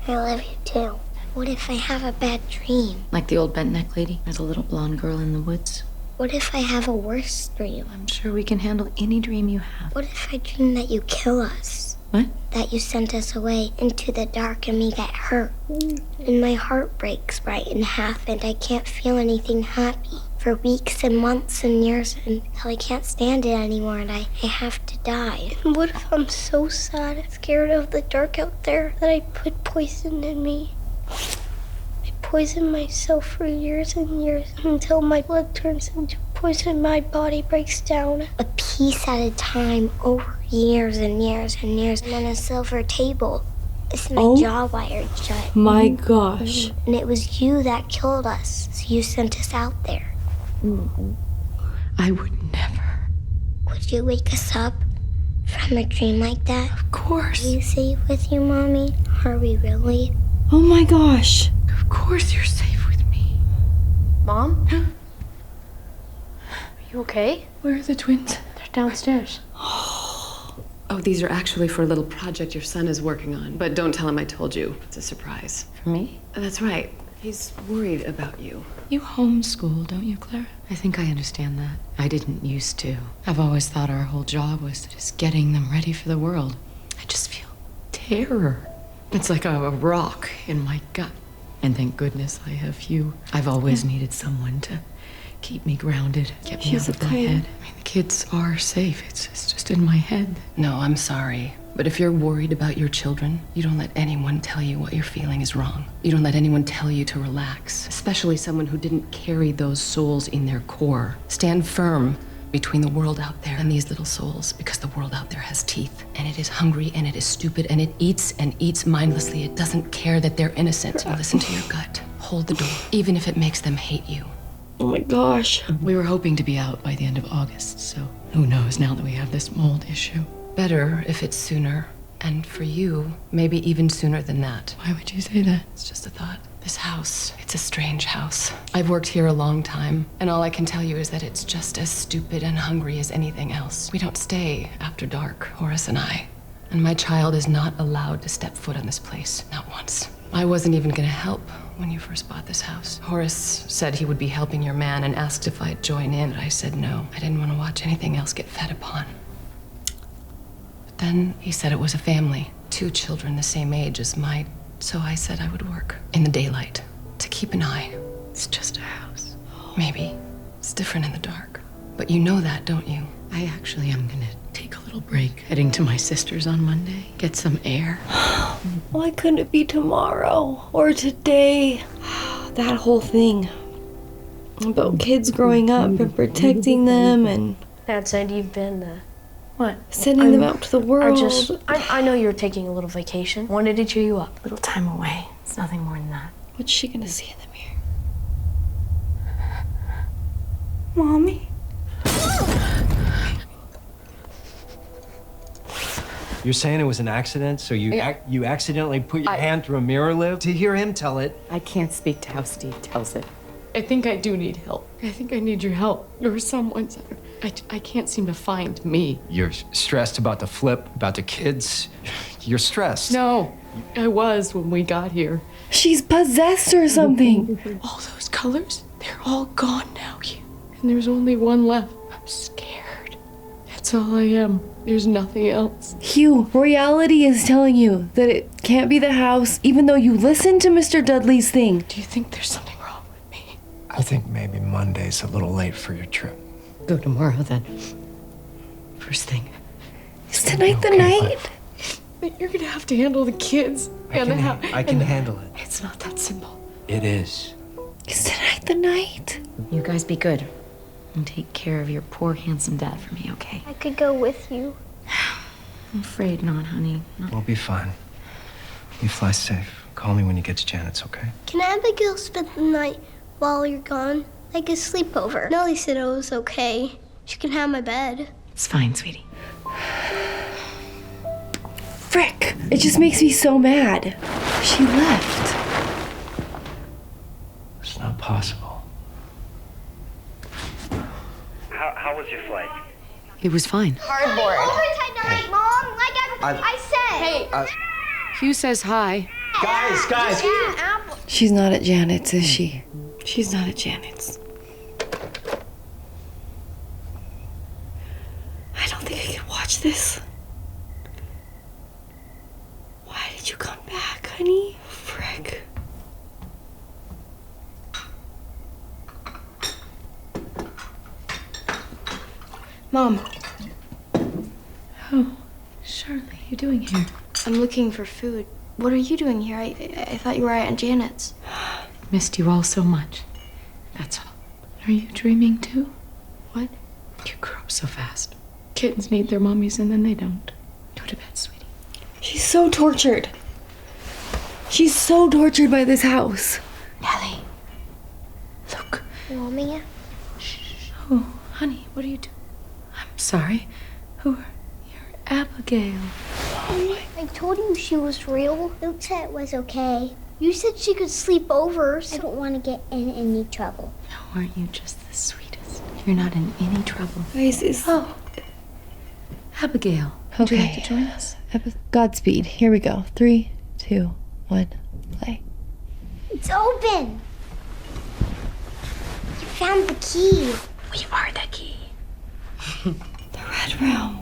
I love you too. What if I have a bad dream? Like the old bent neck lady or the little blonde girl in the woods. What if I have a worse dream? I'm sure we can handle any dream you have. What if I dream that you kill us? What? That you sent us away into the dark and we get hurt. And my heart breaks right in half and I can't feel anything happy for weeks and months and years until I can't stand it anymore and I have to die. And what if I'm so sad and scared of the dark out there that I put poison in me? I poisoned myself for years and years until my blood turns into poison and my body breaks down. A piece at a time over years and years and years. And on a silver table. It's my jaw wired shut. My gosh. And it was you that killed us. So you sent us out there. I would never. Would you wake us up from a dream like that? Of course. Are you safe with you, Mommy? Are we really? Oh my gosh. Of course you're safe with me. Mom? Are you okay? Where are the twins? They're downstairs. Oh, these are actually for a little project your son is working on. But don't tell him I told you. It's a surprise. For me? That's right. He's worried about you. You homeschool, don't you, Claire? I think I understand that. I didn't used to. I've always thought our whole job was just getting them ready for the world. I just feel terror. It's like a rock in my gut. And thank goodness I have you. I've always needed someone to keep me grounded, get me out of my head. I mean, the kids are safe. It's just in my head. No, I'm sorry. But if you're worried about your children, you don't let anyone tell you what you're feeling is wrong. You don't let anyone tell you to relax, especially someone who didn't carry those souls in their core. Stand firm between the world out there and these little souls, because the world out there has teeth, and it is hungry, and it is stupid, and it eats and eats mindlessly. It doesn't care that they're innocent. So listen to your gut. Hold the door, even if it makes them hate you. Oh my gosh. We were hoping to be out by the end of August, so who knows now that we have this mold issue. Better if it's sooner, and for you, maybe even sooner than that. Why would you say that? It's just a thought. This house, it's a strange house. I've worked here a long time, and all I can tell you is that it's just as stupid and hungry as anything else. We don't stay after dark, Horace and I. And my child is not allowed to step foot on this place, not once. I wasn't even gonna help when you first bought this house. Horace said he would be helping your man and asked if I'd join in, but I said no. I didn't want to watch anything else get fed upon. But then he said it was a family, 2 children the same age as mine. So I said I would work in the daylight to keep an eye. It's just a house. Maybe it's different in the dark. But you know that, don't you? I actually am gonna take a little break, heading to my sister's on Monday, get some air. Why couldn't it be tomorrow or today? That whole thing about kids growing up and protecting them and Dad said you've been, what? Sending them out to the world. I know you're taking a little vacation. Wanted to cheer you up. A little time away. It's nothing more than that. What's she gonna see in the mirror? Mommy? You're saying it was an accident, so you accidentally put your hand through a mirror, Liv? To hear him tell it. I can't speak to how Steve tells it. I think I do need help. I think I need your help. Or someone's. I can't seem to find me. You're stressed about the flip, about the kids. You're stressed. No, I was when we got here. She's possessed or something. All those colors, they're all gone now. And there's only one left. I'm scared. That's all I am. There's nothing else. Hugh, reality is telling you that it can't be the house, even though you listened to Mr. Dudley's thing. Do you think there's something wrong with me? I think maybe Monday's a little late for your trip. Go tomorrow then. First thing. Is tonight the night? But you're gonna have to handle the kids and the house. I can handle it. It's not that simple. It is. Is tonight the night? You guys be good. And take care of your poor handsome dad for me, okay? I could go with you. I'm afraid not, honey. We'll be fine. You fly safe. Call me when you get to Janet's, okay? Can Abigail spend the night while you're gone? Like a sleepover. Nellie said it was okay. She can have my bed. It's fine, sweetie. Frick! It just makes me so mad. She left. It's not possible. How was your flight? It was fine. Cardboard. Overtime night, Mom. Like I said. Hey. Hugh says hi. Guys! She's not at Janet's, is she? She's not at Janet's. I don't think I can watch this. Why did you come back, honey? Frick. Mom, Oh, Charlie, you doing here? I'm looking for food. What are you doing here? I thought you were at Aunt Janet's. Missed you all so much. That's all. Are you dreaming too? What? You grew up so fast. Kittens need their mommies and then they don't. Go to bed, sweetie. She's so tortured. She's so tortured by this house. Nellie. Look. You want me? Oh, honey, what are you doing? I'm sorry. Who are You're Abigail. I told you she was real. Luke said it was okay. You said she could sleep over, so I don't want to get in any trouble. No, aren't you just the sweetest? You're not in any trouble. Guys, Oh. Abigail. Would you like to join us? Godspeed. Here we go. 3, 2, 1, play. It's open. You found the key. We are the key. The red room.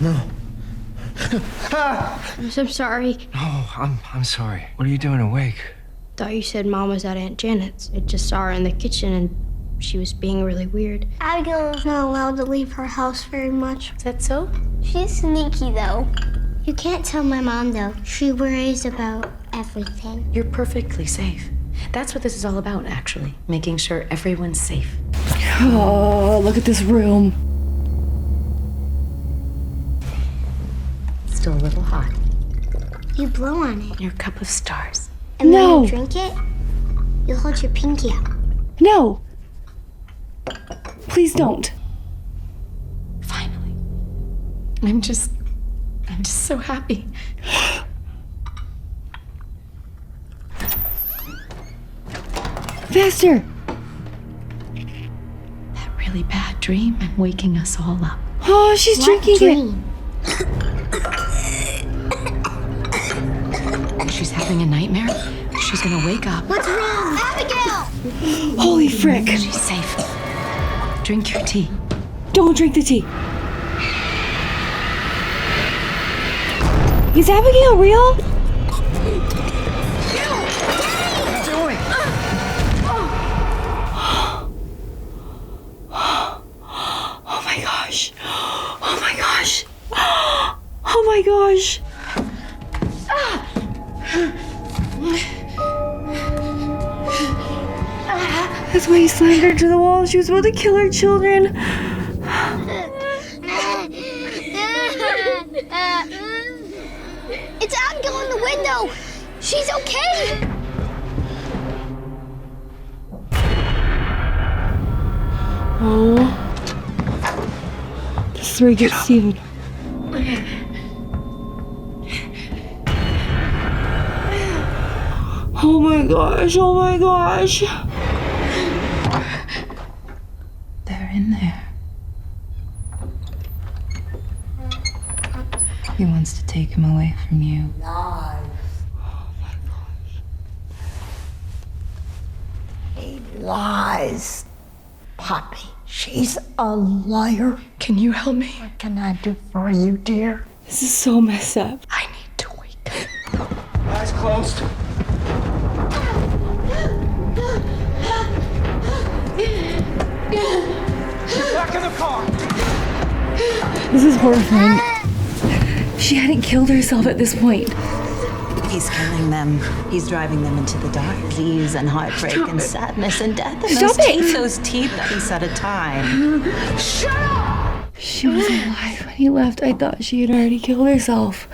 No. I'm so sorry. No, I'm sorry. What are you doing awake? Thought you said Mom was at Aunt Janet's. I just saw her in the kitchen and she was being really weird. Abigail is not allowed to leave her house very much. Is that so? She's sneaky, though. You can't tell my mom, though. She worries about everything. You're perfectly safe. That's what this is all about, actually. Making sure everyone's safe. Oh, look at this room. Still a little hot. You blow on it. Your cup of stars. And No. when you drink it, you hold your pinky out. No. Please don't. Finally. I'm just so happy. Faster. That really bad dream and waking us all up. Oh, she's What drinking dream? She's having a nightmare. She's gonna wake up. What's wrong? Abigail! it. Holy frick. She's safe. Drink your tea. Don't drink the tea. Is Abigail real? Oh my gosh. Oh my gosh. Oh my gosh. That's why he slammed her to the wall. She was about to kill her children. It's Abigail in the window. She's okay. Oh. This is where he gets Steven. Oh my gosh, oh my gosh. They're in there. He wants to take him away from you. He lies. Poppy, she's a liar. Can you help me? What can I do for you, dear? This is so messed up. I need to wake. Eyes closed. Get back in the car. This is horrifying. She hadn't killed herself at this point. He's killing them. He's driving them into the dark. Disease and heartbreak and sadness and death. And Stop it! those teeth, a piece at a time. Shut up! She was alive when he left. I thought she had already killed herself.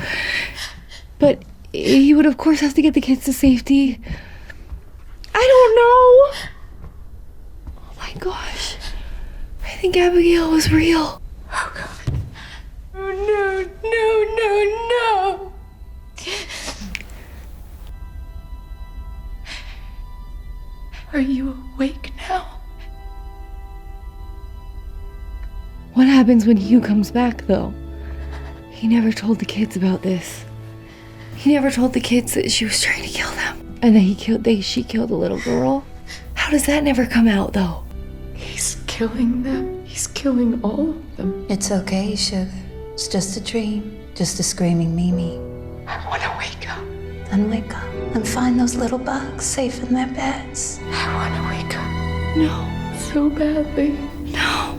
But he would, of course, have to get the kids to safety. I don't know. Oh my gosh. I think Abigail was real. Oh God. Oh no, no, no, no. Are you awake now? What happens when Hugh comes back, though? He never told the kids about this. He never told the kids that she was trying to kill them. And that she killed a little girl. How does that never come out, though? He's killing them. He's killing all of them. It's okay, sugar. It's just a dream. Just a screaming Mimi. I want to wake up. Then wake up and find those little bugs safe in their beds. I want to wake up. No, so badly. No.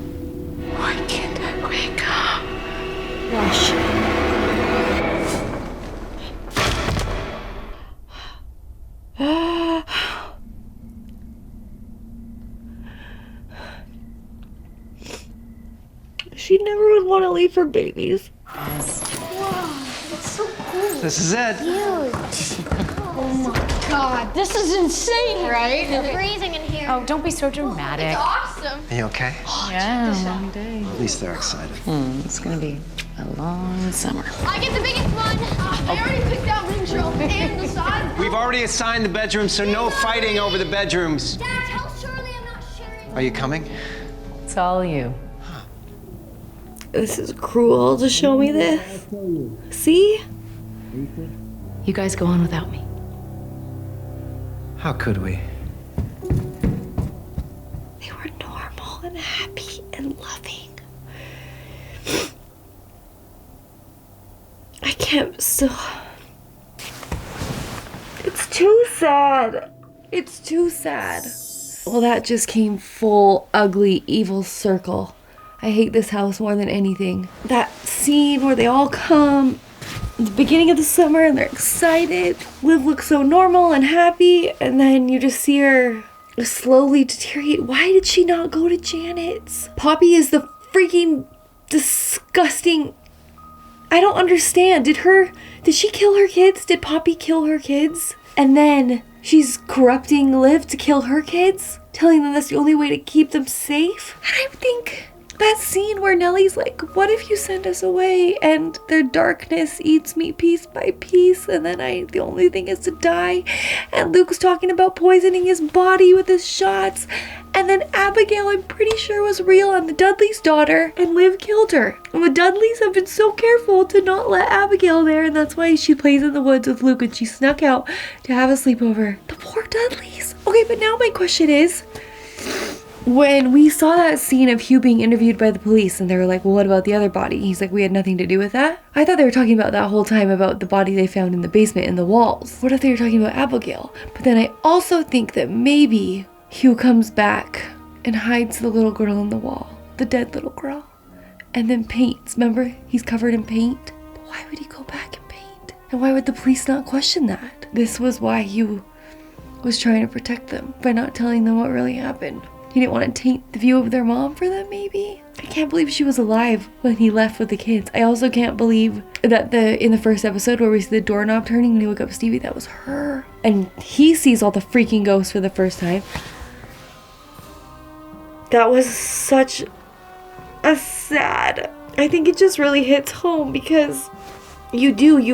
Why can't I wake up? Rush. She never would want to leave her babies. Wow, it's so cool. This is it. Huge. Oh my god, this is insane, right? It's freezing in here. Oh, don't be so dramatic. It's awesome. Are you okay? Yeah, long day. At least they're excited. It's gonna be a long summer. I get the biggest one. I already picked out Rachel and the side. We've already assigned the bedrooms, so no fighting over the bedrooms. Dad, tell Shirley I'm not sharing. Are you coming? It's all you. This is cruel to show me this. See? You guys go on without me. How could we? They were normal and happy and loving. I can't still. It's too sad. It's too sad. Well, that just came full ugly evil circle. I hate this house more than anything. That scene where they all come at the beginning of the summer and they're excited. Liv looks so normal and happy, and then you just see her slowly deteriorate. Why did she not go to Janet's? Poppy is the freaking disgusting. I don't understand. Did she kill her kids? Did Poppy kill her kids? And then she's corrupting Liv to kill her kids? Telling them that's the only way to keep them safe? And I think that scene where Nellie's like, what if you send us away and their darkness eats me piece by piece and then the only thing is to die? And Luke's talking about poisoning his body with his shots. And then Abigail, I'm pretty sure, was real and the Dudley's daughter, and Liv killed her. And the Dudleys have been so careful to not let Abigail there, and that's why she plays in the woods with Luke and she snuck out to have a sleepover. The poor Dudleys. Okay, but now my question is, when we saw that scene of Hugh being interviewed by the police and they were like, well, what about the other body? He's like, we had nothing to do with that. I thought they were talking about that whole time about the body they found in the basement in the walls. What if they were talking about Abigail? But then I also think that maybe Hugh comes back and hides the little girl in the wall, the dead little girl, and then paints. Remember, he's covered in paint. Why would he go back and paint? And why would the police not question that? This was why Hugh was trying to protect them by not telling them what really happened. He didn't want to taint the view of their mom for them, maybe? I can't believe she was alive when he left with the kids. I also can't believe that in the first episode where we see the doorknob turning when he woke up Stevie, that was her. And he sees all the freaking ghosts for the first time. That was such a sad. I think it just really hits home because you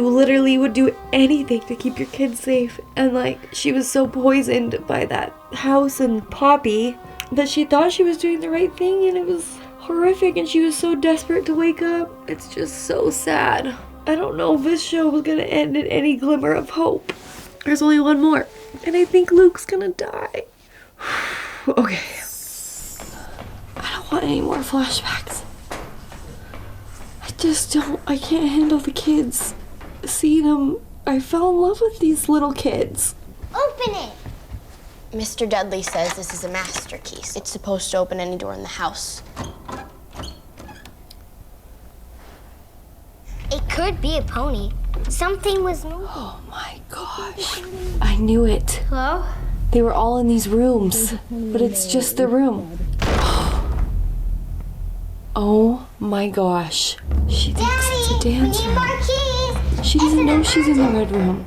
literally would do anything to keep your kids safe. And like, she was so poisoned by that house and Poppy that she thought she was doing the right thing, and it was horrific, and she was so desperate to wake up. It's just so sad. I don't know if this show was gonna end in any glimmer of hope. There's only one more, and I think Luke's gonna die. Okay. I don't want any more flashbacks. I can't handle the kids. Seeing them, I fell in love with these little kids. Open it! Mr. Dudley says this is a master key. It's supposed to open any door in the house. It could be a pony. Something was moving. Oh my gosh. I knew it. Hello? They were all in these rooms, but it's just the room. Oh my gosh. She thinks it's a dance room. More keys. She doesn't know she's in the red room.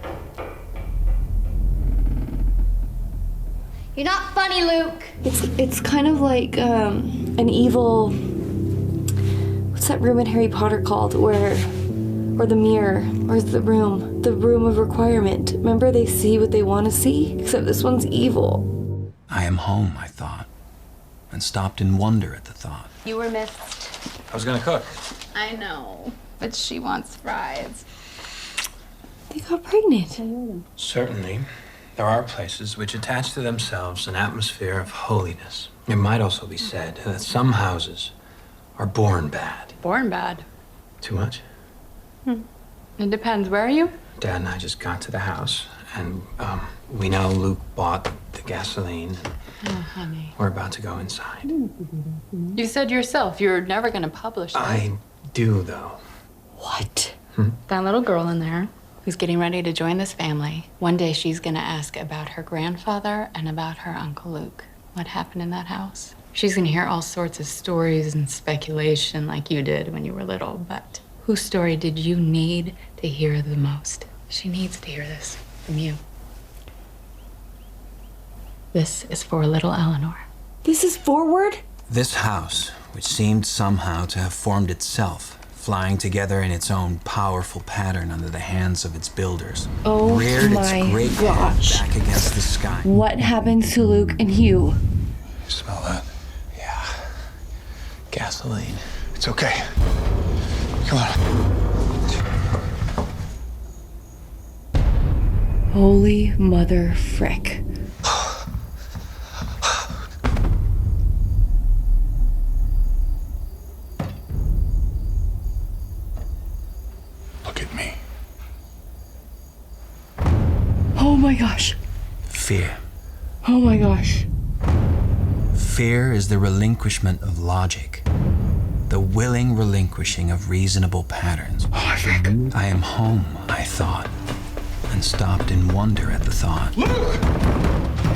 You're not funny, Luke. It's kind of like an evil. What's that room in Harry Potter called? Or the mirror, or the room of requirement. Remember, they see what they want to see, except this one's evil. I am home, I thought, and stopped in wonder at the thought. You were missed. I was gonna cook. I know. but she wants fries. They got pregnant. Certainly, there are places which attach to themselves an atmosphere of holiness. It might also be said that some houses are born bad. Born bad. Too much? It depends. Where are you? Dad and I just got to the house, and we know Luke bought the gasoline. Oh, honey. We're about to go inside. You said yourself you're never going to publish this. I do, though. What? That little girl in there who's getting ready to join this family, one day she's going to ask about her grandfather and about her Uncle Luke. What happened in that house? She's going to hear all sorts of stories and speculation like you did when you were little, but whose story did you need to hear the most? She needs to hear this from you. This is for little Eleanor. This is forward? This house, which seemed somehow to have formed itself, flying together in its own powerful pattern under the hands of its builders, Oh reared my its great gosh. head back against the sky. What happened to Luke and Hugh? You smell that? Yeah. Gasoline. It's okay. Come on. Holy mother frick. Look at me. Oh my gosh. Fear. Oh my gosh. Fear is the relinquishment of logic, the willing relinquishing of reasonable patterns. I am home, I thought, and stopped in wonder at the thought. Luke!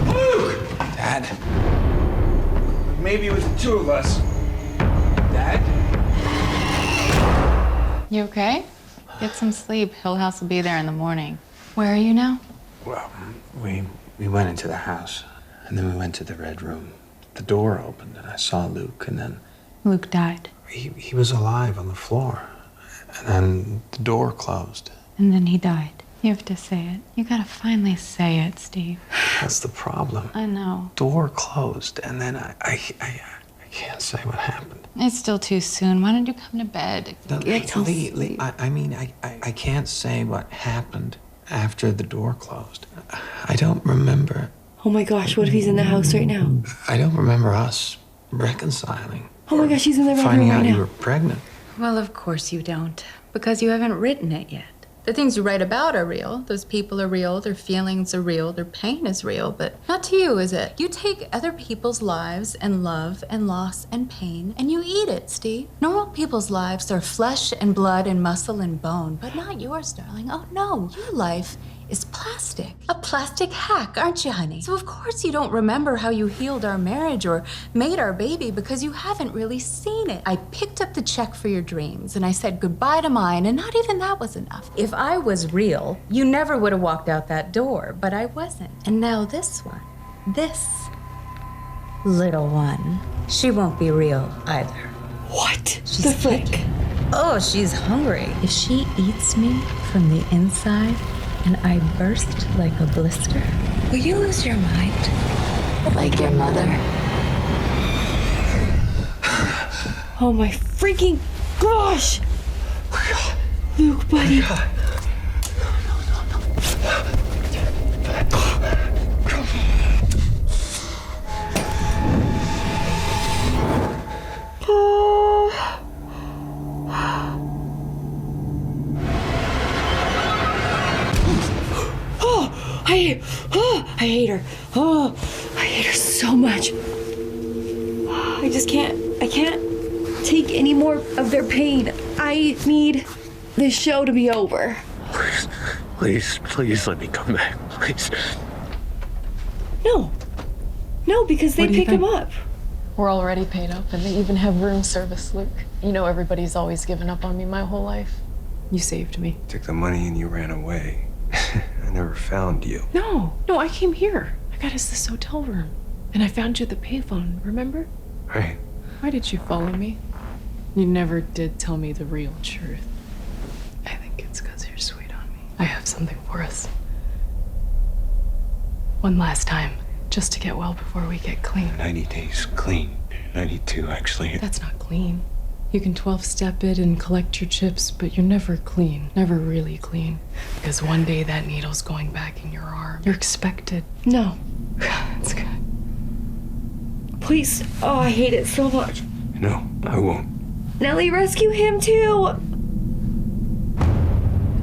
Luke! Dad? Maybe it was the two of us. Dad? You okay? Get some sleep. Hill House will be there in the morning. Where are you now? Well, we went into the house, and then we went to the red room. The door opened, and I saw Luke, and then Luke died. he was alive on the floor. And then the door closed. And then he died. You have to say it. You gotta finally say it, Steve. That's the problem. I know. Door closed, and then I can't say what happened. It's still too soon. Why don't you come to bed? Lee, I mean, I can't say what happened after the door closed. I don't remember. Oh my gosh, what if he's in the house right now? I don't remember us reconciling. Oh my gosh, he's in the red room Finding right out you now. were pregnant. Well, of course you don't. Because you haven't written it yet. The things you write about are real. Those people are real. Their feelings are real. Their pain is real. But not to you, is it? You take other people's lives and love and loss and pain and you eat it, Steve. Normal people's lives are flesh and blood and muscle and bone. But not yours, darling. Oh, no. Your life is plastic. A plastic hack, aren't you, honey? So of course you don't remember how you healed our marriage or made our baby because you haven't really seen it. I picked up the check for your dreams and I said goodbye to mine, and not even that was enough. If I was real, you never would have walked out that door, but I wasn't. And now this one, this little one, she won't be real either. What? She's The frick? hit. Oh, she's hungry. If she eats me from the inside and I burst like a blister, will you lose your mind? Like your mother. Oh my freaking gosh! Luke, buddy. I hate her. Oh, I hate her so much. I can't take any more of their pain. I need this show to be over. Please let me come back, please. No, because they What do you pick him think? up. We're already paid up, and they even have room service, Luke. You know everybody's always given up on me my whole life. You saved me. Took the money and you ran away. I never found you. No, I came here. I got us this hotel room. And I found you at the payphone, remember? Right. Why did you follow me? You never did tell me the real truth. I think it's because you're sweet on me. I have something for us. One last time, just to get well before we get clean. 90 days clean. 92, actually. That's not clean. You can 12-step it and collect your chips, but you're never clean. Never really clean. Because one day that needle's going back in your arm. You're expected. No. It's good. Please. Oh, I hate it so much. No, I won't. Nellie, rescue him too!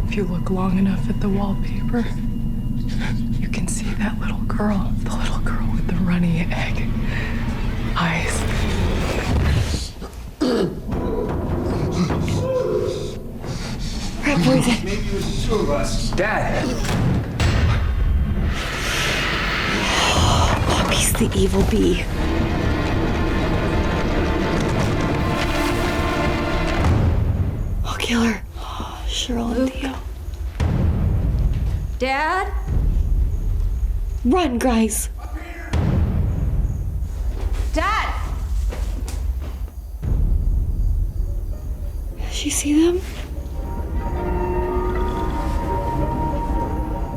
If you look long enough at the wallpaper, you can see that little girl. The little girl with the runny egg eyes. Rat poison. Maybe it was two of us. Dad! Poppy's the evil bee. I'll kill her. Oh, Cheryl and Theo. Dad? Run, guys. Dad! Did you see them?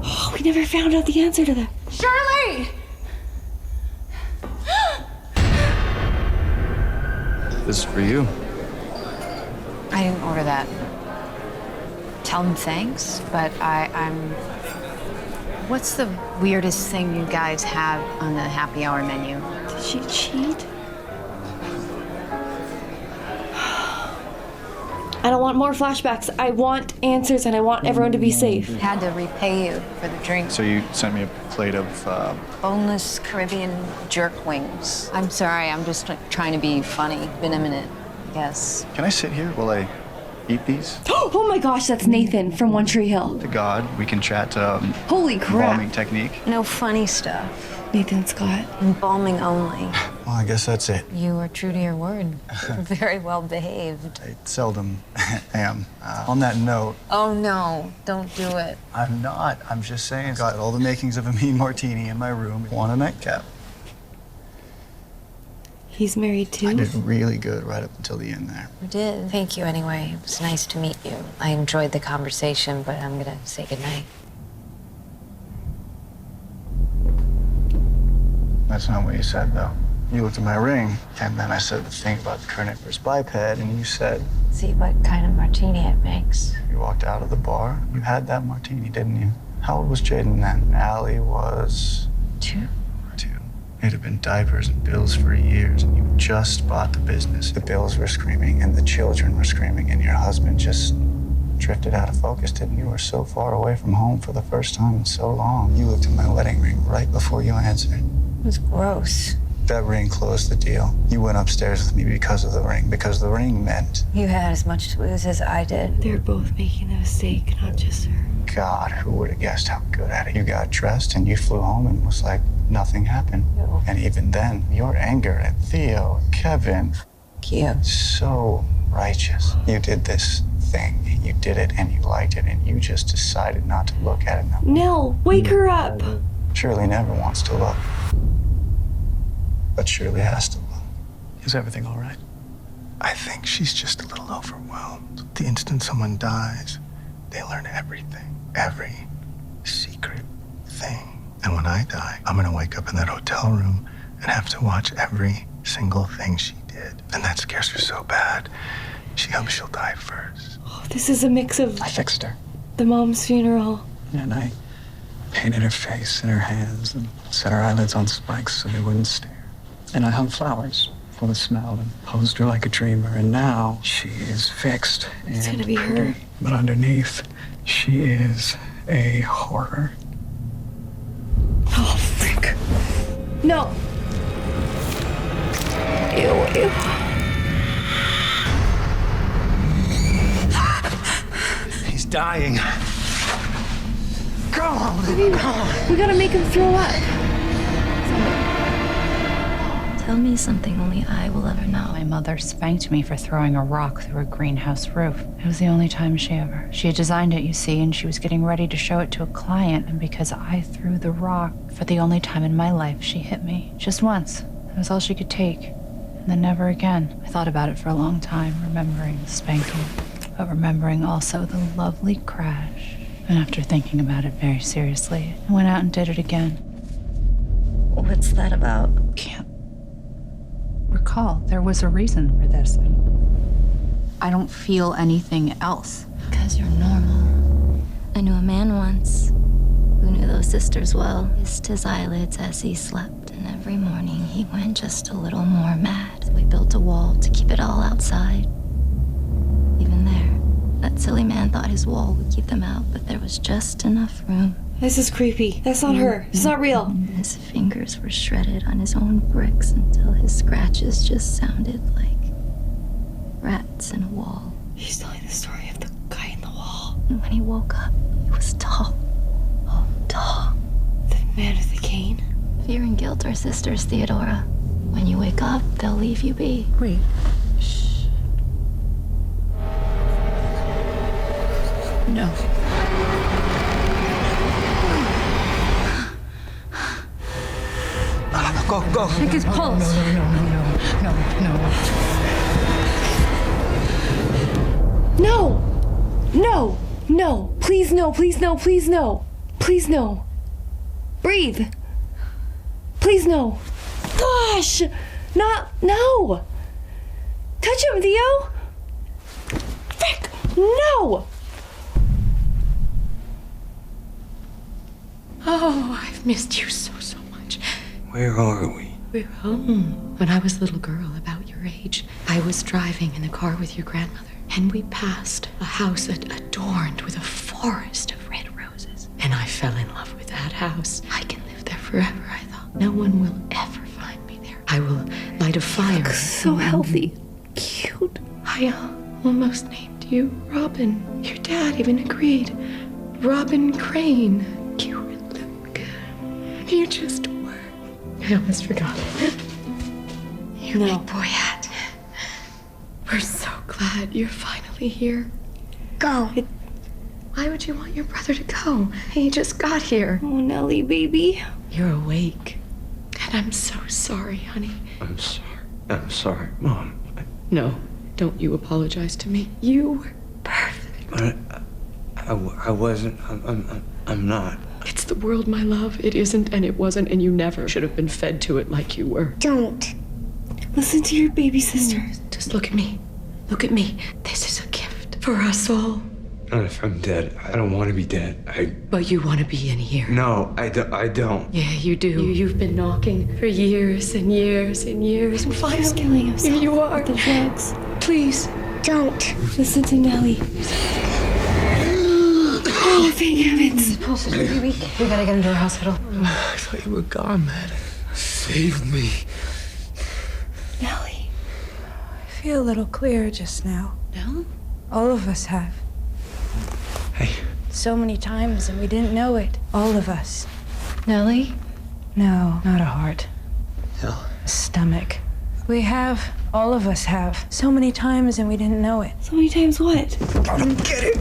Oh, we never found out the answer to that. Shirley! This is for you. I didn't order that. Tell them thanks, but I'm... What's the weirdest thing you guys have on the happy hour menu? Did she cheat? I don't want more flashbacks. I want answers and I want everyone to be safe. Had to repay you for the drink. So you sent me a plate of, Boneless Caribbean jerk wings. I'm sorry, I'm just trying to be funny. Been a minute, I guess. Can I sit here while I eat these? Oh my gosh, that's Nathan from One Tree Hill. To God, we can chat, Holy crap. embalming technique. No funny stuff. Nathan Scott. Embalming only. Well, I guess that's it. You were true to your word. Very well behaved. I seldom am. On that note, Oh no, don't do it. I'm not. I'm just saying, got all the makings of a mean martini in my room. Want a nightcap. He's married too? I did really good right up until the end there. You did. Thank you anyway. It was nice to meet you. I enjoyed the conversation, but I'm gonna say goodnight. That's not what you said, though. You looked at my ring, and then I said the thing about the carnivorous biped, and you said... See what kind of martini it makes. You walked out of the bar. You had that martini, didn't you? How old was Jaden then? Allie was... 2. 2. It had been diapers and bills for years, and you just bought the business. The bills were screaming, and the children were screaming, and your husband just drifted out of focus, didn't you? You were so far away from home for the first time in so long. You looked at my wedding ring right before you answered. It was gross. That ring closed the deal. You went upstairs with me because of the ring, because the ring meant... You had as much to lose as I did. They're both making a mistake, not just her. God, who would have guessed how good at it? You got dressed and you flew home and it was like nothing happened. No. And even then, your anger at Theo, Kevin... You. So righteous. You did this thing. You did it and you liked it and you just decided not to look at it. Nell, wake her up. Shirley never wants to look. But Shirley has to look. Is everything all right? I think she's just a little overwhelmed. The instant someone dies, they learn everything. Every secret thing. And when I die, I'm gonna wake up in that hotel room and have to watch every single thing she did. And that scares her so bad, she hopes she'll die first. Oh, this is a mix of... I fixed her. The mom's funeral. And I painted her face and her hands and set her eyelids on spikes so they wouldn't stare. And I hung flowers for the smell and posed her like a dreamer. And now she is fixed and It's gonna be her. pretty. But underneath, she is a horror. Oh, frick. No. Ew, ew. He's dying. Come on. We gotta make him throw up. Tell me something only I will ever know. My mother spanked me for throwing a rock through a greenhouse roof. It was the only time she ever. She had designed it, you see, and she was getting ready to show it to a client, and because I threw the rock, for the only time in my life, she hit me. Just once. That was all she could take. And then never again. I thought about it for a long time, remembering the spanking, but remembering also the lovely crash. And after thinking about it very seriously, I went out and did it again. What's that about? Can't recall. There was a reason for this. I don't feel anything else. Because you're normal. I knew a man once who knew those sisters well. Kissed his eyelids as he slept, and every morning he went just a little more mad. We built a wall to keep it all outside. Even there, that silly man thought his wall would keep them out, but there was just enough room. This is creepy. That's not her. It's not real. His fingers were shredded on his own bricks until his scratches just sounded like rats in a wall. She's telling the story of the guy in the wall. And when he woke up, he was tall. Oh, tall. The man with the cane? Fear and guilt are sisters, Theodora. When you wake up, they'll leave you be. Wait. Shh. No. Go. Check his pulse. No. Please no. Please no. Breathe. Please no. Gosh. No. Touch him, Theo. Frick. No. Oh, I've missed you so much. Where are we? We're home. When I was a little girl, about your age, I was driving in the car with your grandmother, and we passed a house adorned with a forest of red roses. And I fell in love with that house. I can live there forever, I thought. No one will ever find me there. I will light a fire. So healthy. Cute. I almost named you Robin. Your dad even agreed. Robin Crane. You and Luke. You just were. I almost forgot. Your big boy hat. We're so glad you're finally here. Go. Why would you want your brother to go? He just got here. Oh, Nellie, baby. You're awake. And I'm so sorry, honey. I'm sorry, Mom. No, don't you apologize to me. You were perfect. But I wasn't. I'm not. It's the world, my love. It isn't and it wasn't, and you never should have been fed to it like you were. Don't. Listen to your baby sister. Just look at me. Look at me. This is a gift for us all. Not if I'm dead. I don't want to be dead. But you want to be in here. No, I don't. Yeah, you do. You've been knocking for years and years and years, and finally, killing himself. Here you are. The drugs. Please. Don't. Listen to Nellie. Oh, thank heavens. Pulse is really weak. We gotta get him to a hospital. I thought you were gone, man. Save me. Nellie. I feel a little clearer just now. No? All of us have. Hey. So many times and we didn't know it. All of us. Nellie? No, not a heart. No. A stomach. We have. All of us have. So many times and we didn't know it. So many times what? I don't get it.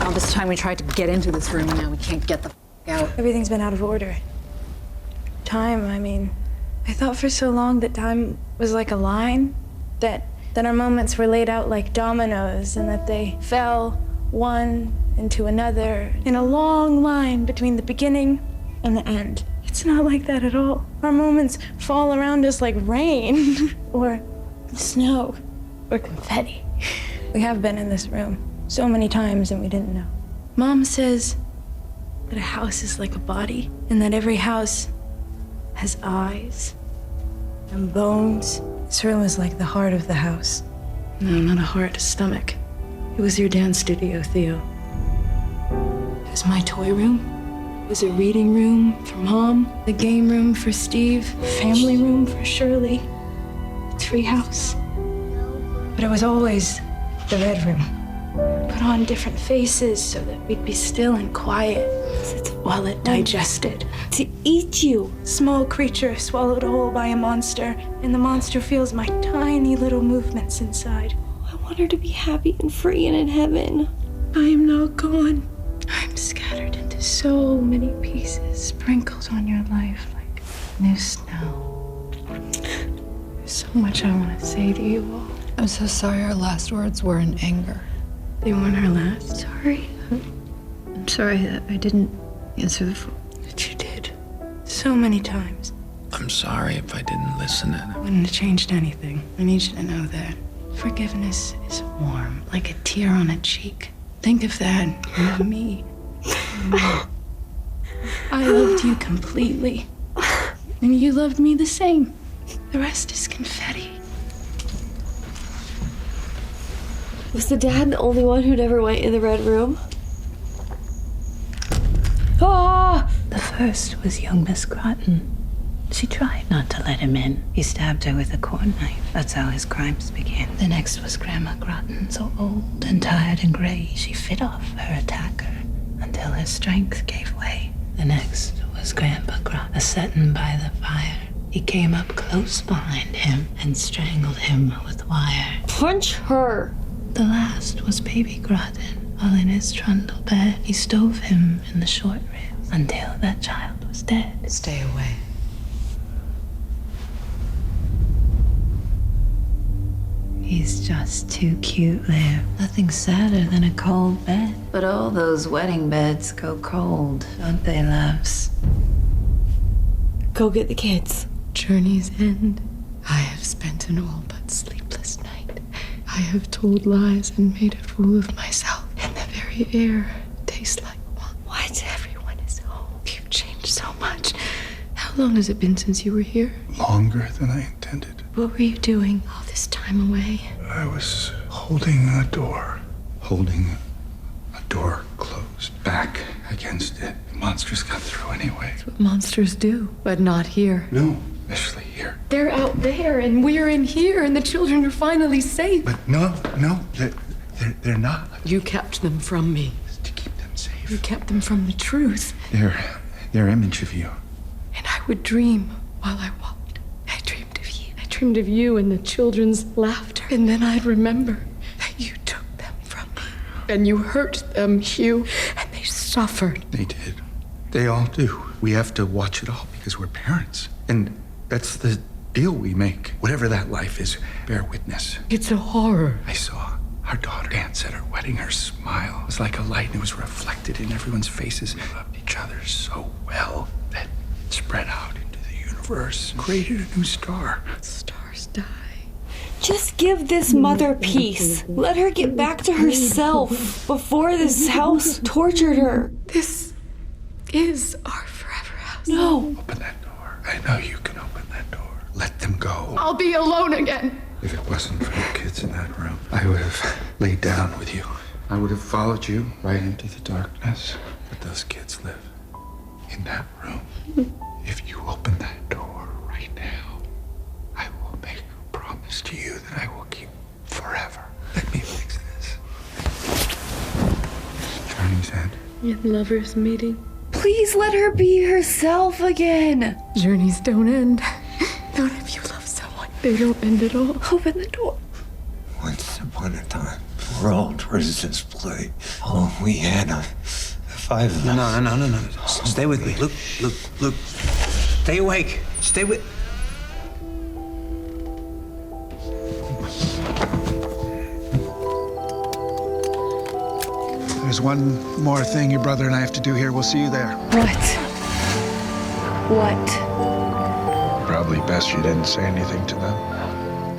All this time we tried to get into this room, now we can't get the out. Everything's been out of order. Time, I mean, I thought for so long that time was like a line, that our moments were laid out like dominoes and that they fell one into another in a long line between the beginning and the end. It's not like that at all. Our moments fall around us like rain or snow or confetti. We have been in this room so many times and we didn't know. Mom says that a house is like a body and that every house has eyes and bones. This room is like the heart of the house. No, not a heart, a stomach. It was your dance studio, Theo. It was my toy room. It was a reading room for Mom, the game room for Steve, family room for Shirley, the treehouse. But it was always the red room. Put on different faces so that we'd be still and quiet while it digested. To eat you. Small creature swallowed whole by a monster, and the monster feels my tiny little movements inside. I want her to be happy and free and in heaven. I am not gone. I'm scattered into so many pieces, sprinkled on your life like new snow. There's so much I want to say to you all. I'm so sorry our last words were in anger. They weren't our last. Sorry. I'm sorry that I didn't answer the phone. But you did. So many times. I'm sorry if I didn't listen. I wouldn't have changed anything. I need you to know that. Forgiveness is warm, like a tear on a cheek. Think of that, and of me. I loved you completely, and you loved me the same. The rest is confetti. Was the dad the only one who never went in the red room? Ah! The first was young Miss Groton. She tried not to let him in. He stabbed her with a corn knife. That's how his crimes began. The next was Grandma Groton, so old and tired and gray, she fit off her attacker until her strength gave way. The next was Grandpa Groton, a settin' by the fire. He came up close behind him and strangled him with wire. Punch her! The last was Baby Groton. While in his trundle bed, he stove him in the short ribs until that child was dead. Stay away. He's just too cute there. Nothing sadder than a cold bed. But all those wedding beds go cold, don't they, loves? Go get the kids. Journey's end. I have spent an all but sleepless night. I have told lies and made a fool of myself. And the very air tastes like one. What? Everyone is home. You've changed so much. How long has it been since you were here? Longer than I intended. What were you doing all this time away? I was holding a door. Holding a door closed. Back against it. Monsters got through anyway. That's what monsters do, but not here. No, especially here. They're out there, and we're in here, and the children are finally safe. But no, they're not. You kept them from me. To keep them safe. You kept them from the truth. Their image of you. And I would dream while I walked. I dreamed of you. I dreamed of you and the children's laughter. And then I'd remember that you took them from me. And you hurt them, Hugh, and they suffered. They did. They all do. We have to watch it all because we're parents. And that's the deal we make. Whatever that life is, bear witness. It's a horror. I saw our daughter dance at her wedding. Her smile was like a light, and it was reflected in everyone's faces. They loved each other so well that it spread out into the universe, created a new star. Stars die. Just give this mother peace. Let her get back to herself before this house tortured her. This is our forever house. No. Open that door. I know you can open that door. Let them go. I'll be alone again. If it wasn't for the kids in that room, I would have laid down with you. I would have followed you right into the darkness. But those kids live in that room. If you open that door right now, I will make a promise to you that I will keep forever. Let me fix this. Journey's end. In lovers' meeting. Please let her be herself again. Journeys don't end. Not if you love someone. They don't end at all. Open the door. Once upon a time, we're all resistance play. Oh, we had 5 of them. No. Stay with me. Luke. Stay awake. Stay with... There's one more thing your brother and I have to do here. We'll see you there. What? Probably best you didn't say anything to them.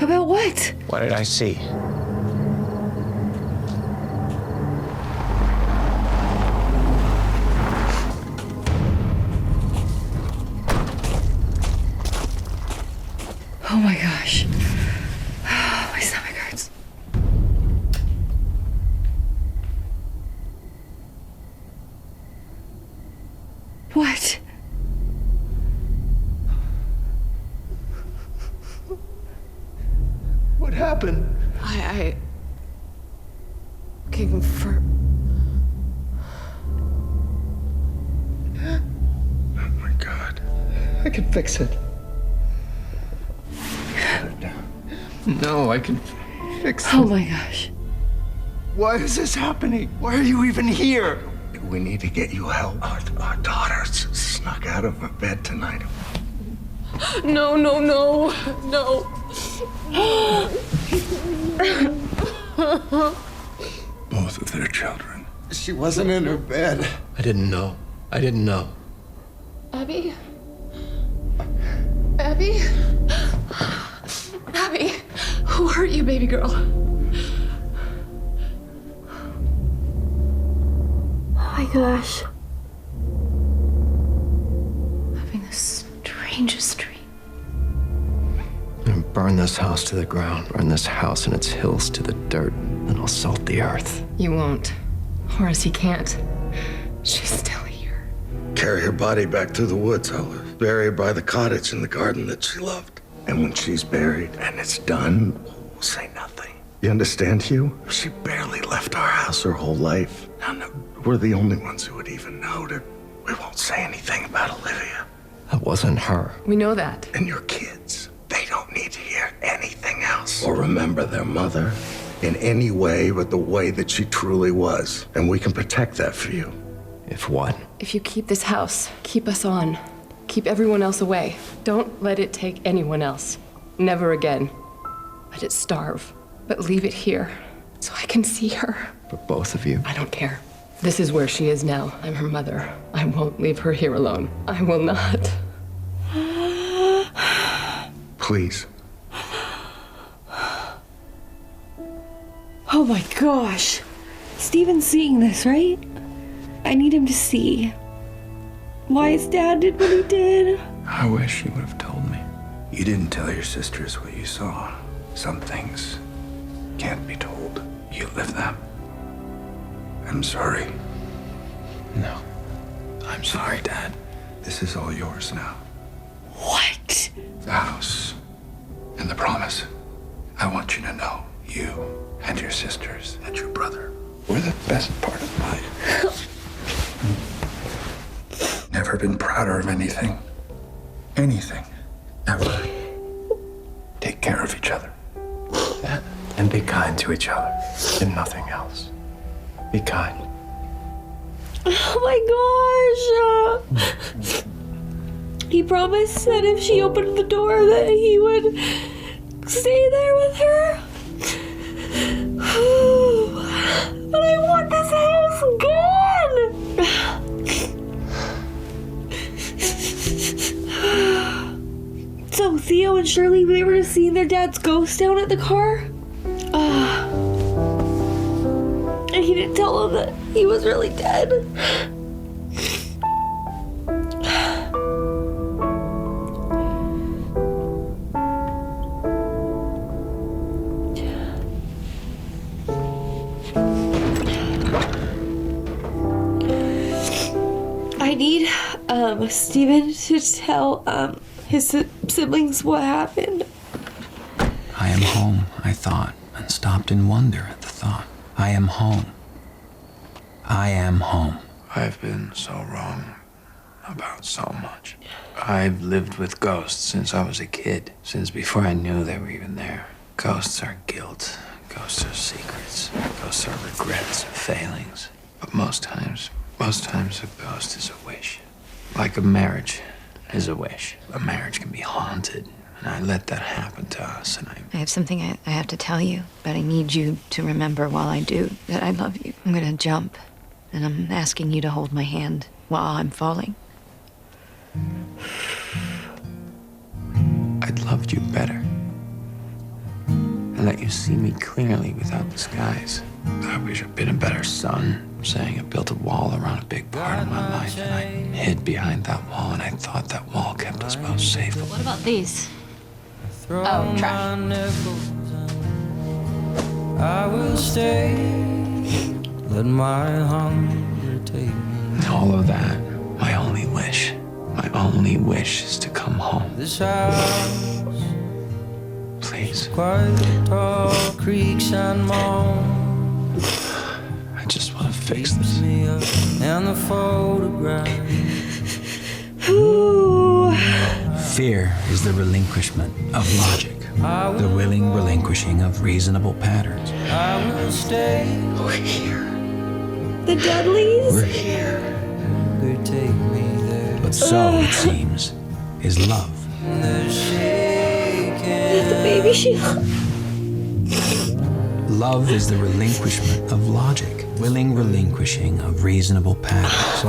About what? What did I see? Oh my gosh. My stomach hurts. What? What happened? I can confirm. Oh my God. I can fix it. No, I can fix it. Oh my gosh. Why is this happening? Why are you even here? We need to get you help. Our daughter snuck out of her bed tonight. No. Both of their children. She wasn't in her bed. I didn't know. Abby? Abby? Abby? Who Who hurt you, baby girl? Oh my gosh. Having the strangest dream. And burn this house to the ground. Burn this house and its hills to the dirt. And I'll salt the earth. You won't. Horace, he can't. She's still here. Carry her body back through the woods, Olive. Bury her by the cottage in the garden that she loved. And when she's buried and it's done, we'll say nothing. You understand, Hugh? She barely left our house her whole life. No, we're the only ones who would even know that we won't say anything about Olivia. That wasn't her. We know that. And your kids, they don't need to hear anything else. Or remember their mother in any way but the way that she truly was. And we can protect that for you. If what? If you keep this house, keep us on. Keep everyone else away. Don't let it take anyone else. Never again. Let it starve. But leave it here so I can see her. For both of you? I don't care. This is where she is now. I'm her mother. I won't leave her here alone. I will not. Please. Oh my gosh. Steven's seeing this, right? I need him to see why his dad did what he did. I wish you would have told me. You didn't tell your sisters what you saw. Some things can't be told. You live them. I'm sorry. No. I'm sorry, Dad. This is all yours now. What? The house and the promise. I want you to know, you and your sisters and your brother were the best part of life. Never been prouder of anything. Anything. Ever. Take care of each other. And be kind to each other. And nothing else. Be kind. Oh my gosh. He promised that if she opened the door that he would stay there with her. But I want this house gone. So Theo and Shirley, they were seeing their dad's ghost down at the car. And he didn't tell them that he was really dead. I need Steven to tell his siblings what happened. I am home, I thought, and stopped in wonder at the thought. I am home. I am home. I've been so wrong about so much. I've lived with ghosts since I was a kid, since before I knew they were even there. Ghosts are guilt. Ghosts are secrets. Ghosts are regrets and failings. But most times a ghost is a wish. Like a marriage is a wish. A marriage can be haunted. And I let that happen to us, and I have something I have to tell you, but I need you to remember while I do that I love you. I'm gonna jump, and I'm asking you to hold my hand while I'm falling. I'd loved you better. And let you see me clearly without disguise. I wish I'd been a better son. Saying I built a wall around a big part of my life, and I hid behind that wall, and I thought that wall kept us both safe. What about these? Oh, trash. I will stay. Let my hunger take me. All of that, my only wish is to come home. This house, please. Quite tall creaks and moans. I just want to fix this. And the photograph. Fear is the relinquishment of logic, the willing relinquishing of reasonable patterns. I will stay. We're here. The Dudleys? We're here. They take me there. But so, it seems, is love. The baby shield. Love is the relinquishment of logic, willing relinquishing of reasonable patterns.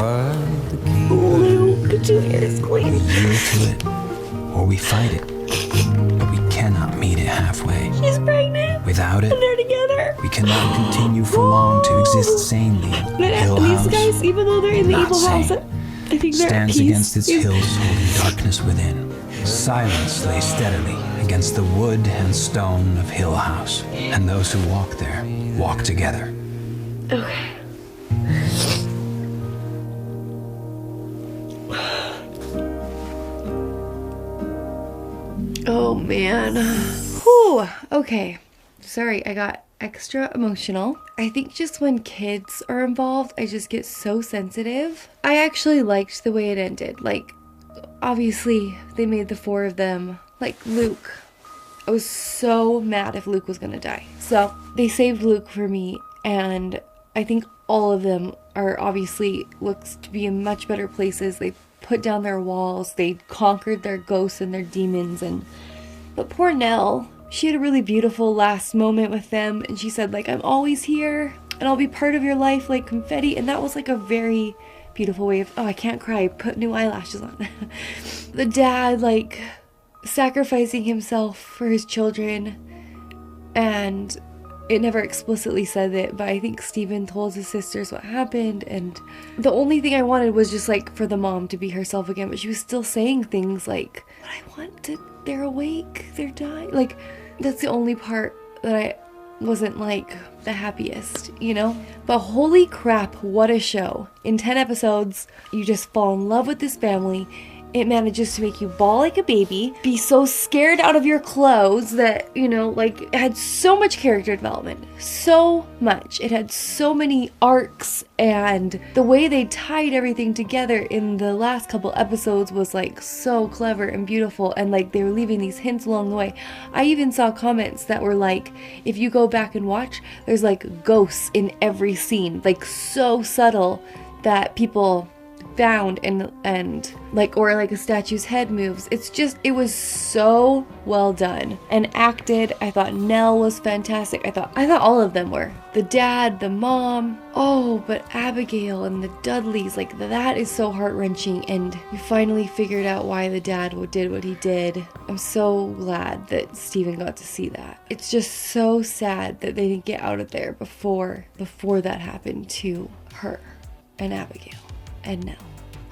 Luke, could you hear this, please? We yield to it, or we fight it, but we cannot meet it halfway. She's pregnant. Without it, And they're together. we cannot continue for long to exist sanely. Hill And these House, guys, even though they're in the not evil house, sane, I think they're at stands peace. against its hills, holding darkness within. Silence lay steadily against the wood and stone of Hill House, and those who walk there walk together. Okay. Oh man. Whew. Okay. Sorry, I got extra emotional. I think just when kids are involved, I just get so sensitive. I actually liked the way it ended. Like, obviously, they made the four of them. Like, Luke. I was so mad if Luke was gonna die. So, they saved Luke for me, and I think all of them are obviously looks to be in much better places. They put down their walls, they conquered their ghosts and their demons, but poor Nell, she had a really beautiful last moment with them, and she said, like, I'm always here and I'll be part of your life like confetti, and that was like a very beautiful way of, oh, I can't cry, put new eyelashes on. The dad, like, sacrificing himself for his children, and it never explicitly said it, but I think Steven told his sisters what happened, and the only thing I wanted was just, like, for the mom to be herself again, but she was still saying things like, but I want to, they're awake, they're dying. Like, that's the only part that I wasn't, like, the happiest, you know? But holy crap, what a show. In 10 episodes, you just fall in love with this family. It manages to make you bawl like a baby, be so scared out of your clothes that, you know, like, it had so much character development. So much. It had so many arcs, and the way they tied everything together in the last couple episodes was, like, so clever and beautiful, and, like, they were leaving these hints along the way. I even saw comments that were like, if you go back and watch, there's, like, ghosts in every scene, like, so subtle that people found, and like, or like a statue's head moves. It's just, it was so well done and acted. I thought Nell was fantastic. I thought all of them were. The dad, the mom, oh, but Abigail and the Dudleys, like, that is so heart-wrenching, and you finally figured out why the dad did what he did. I'm so glad that Steven got to see that. It's just so sad that they didn't get out of there before that happened to her and Abigail and Nell.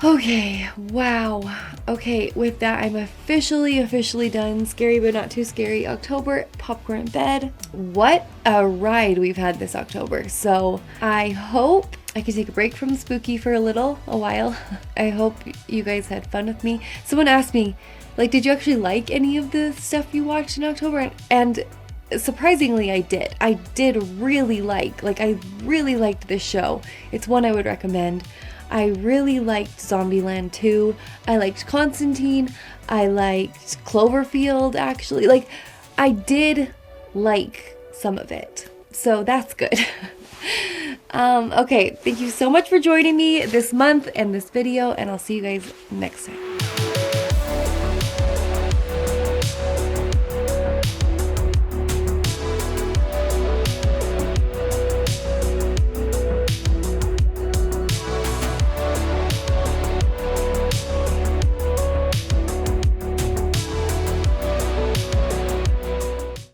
Okay, wow. Okay, with that, I'm officially done. Scary but not too scary October. Popcorn in bed. What a ride we've had this October. So I hope I could take a break from spooky for a while. I hope you guys had fun with me. Someone asked me, like, did you actually like any of the stuff you watched in October? And surprisingly, I did. I really liked this show. It's one I would recommend. I really liked Zombieland 2. I liked Constantine. I liked Cloverfield, actually. Like, I did like some of it. So that's good. Okay, thank you so much for joining me this month and this video, and I'll see you guys next time.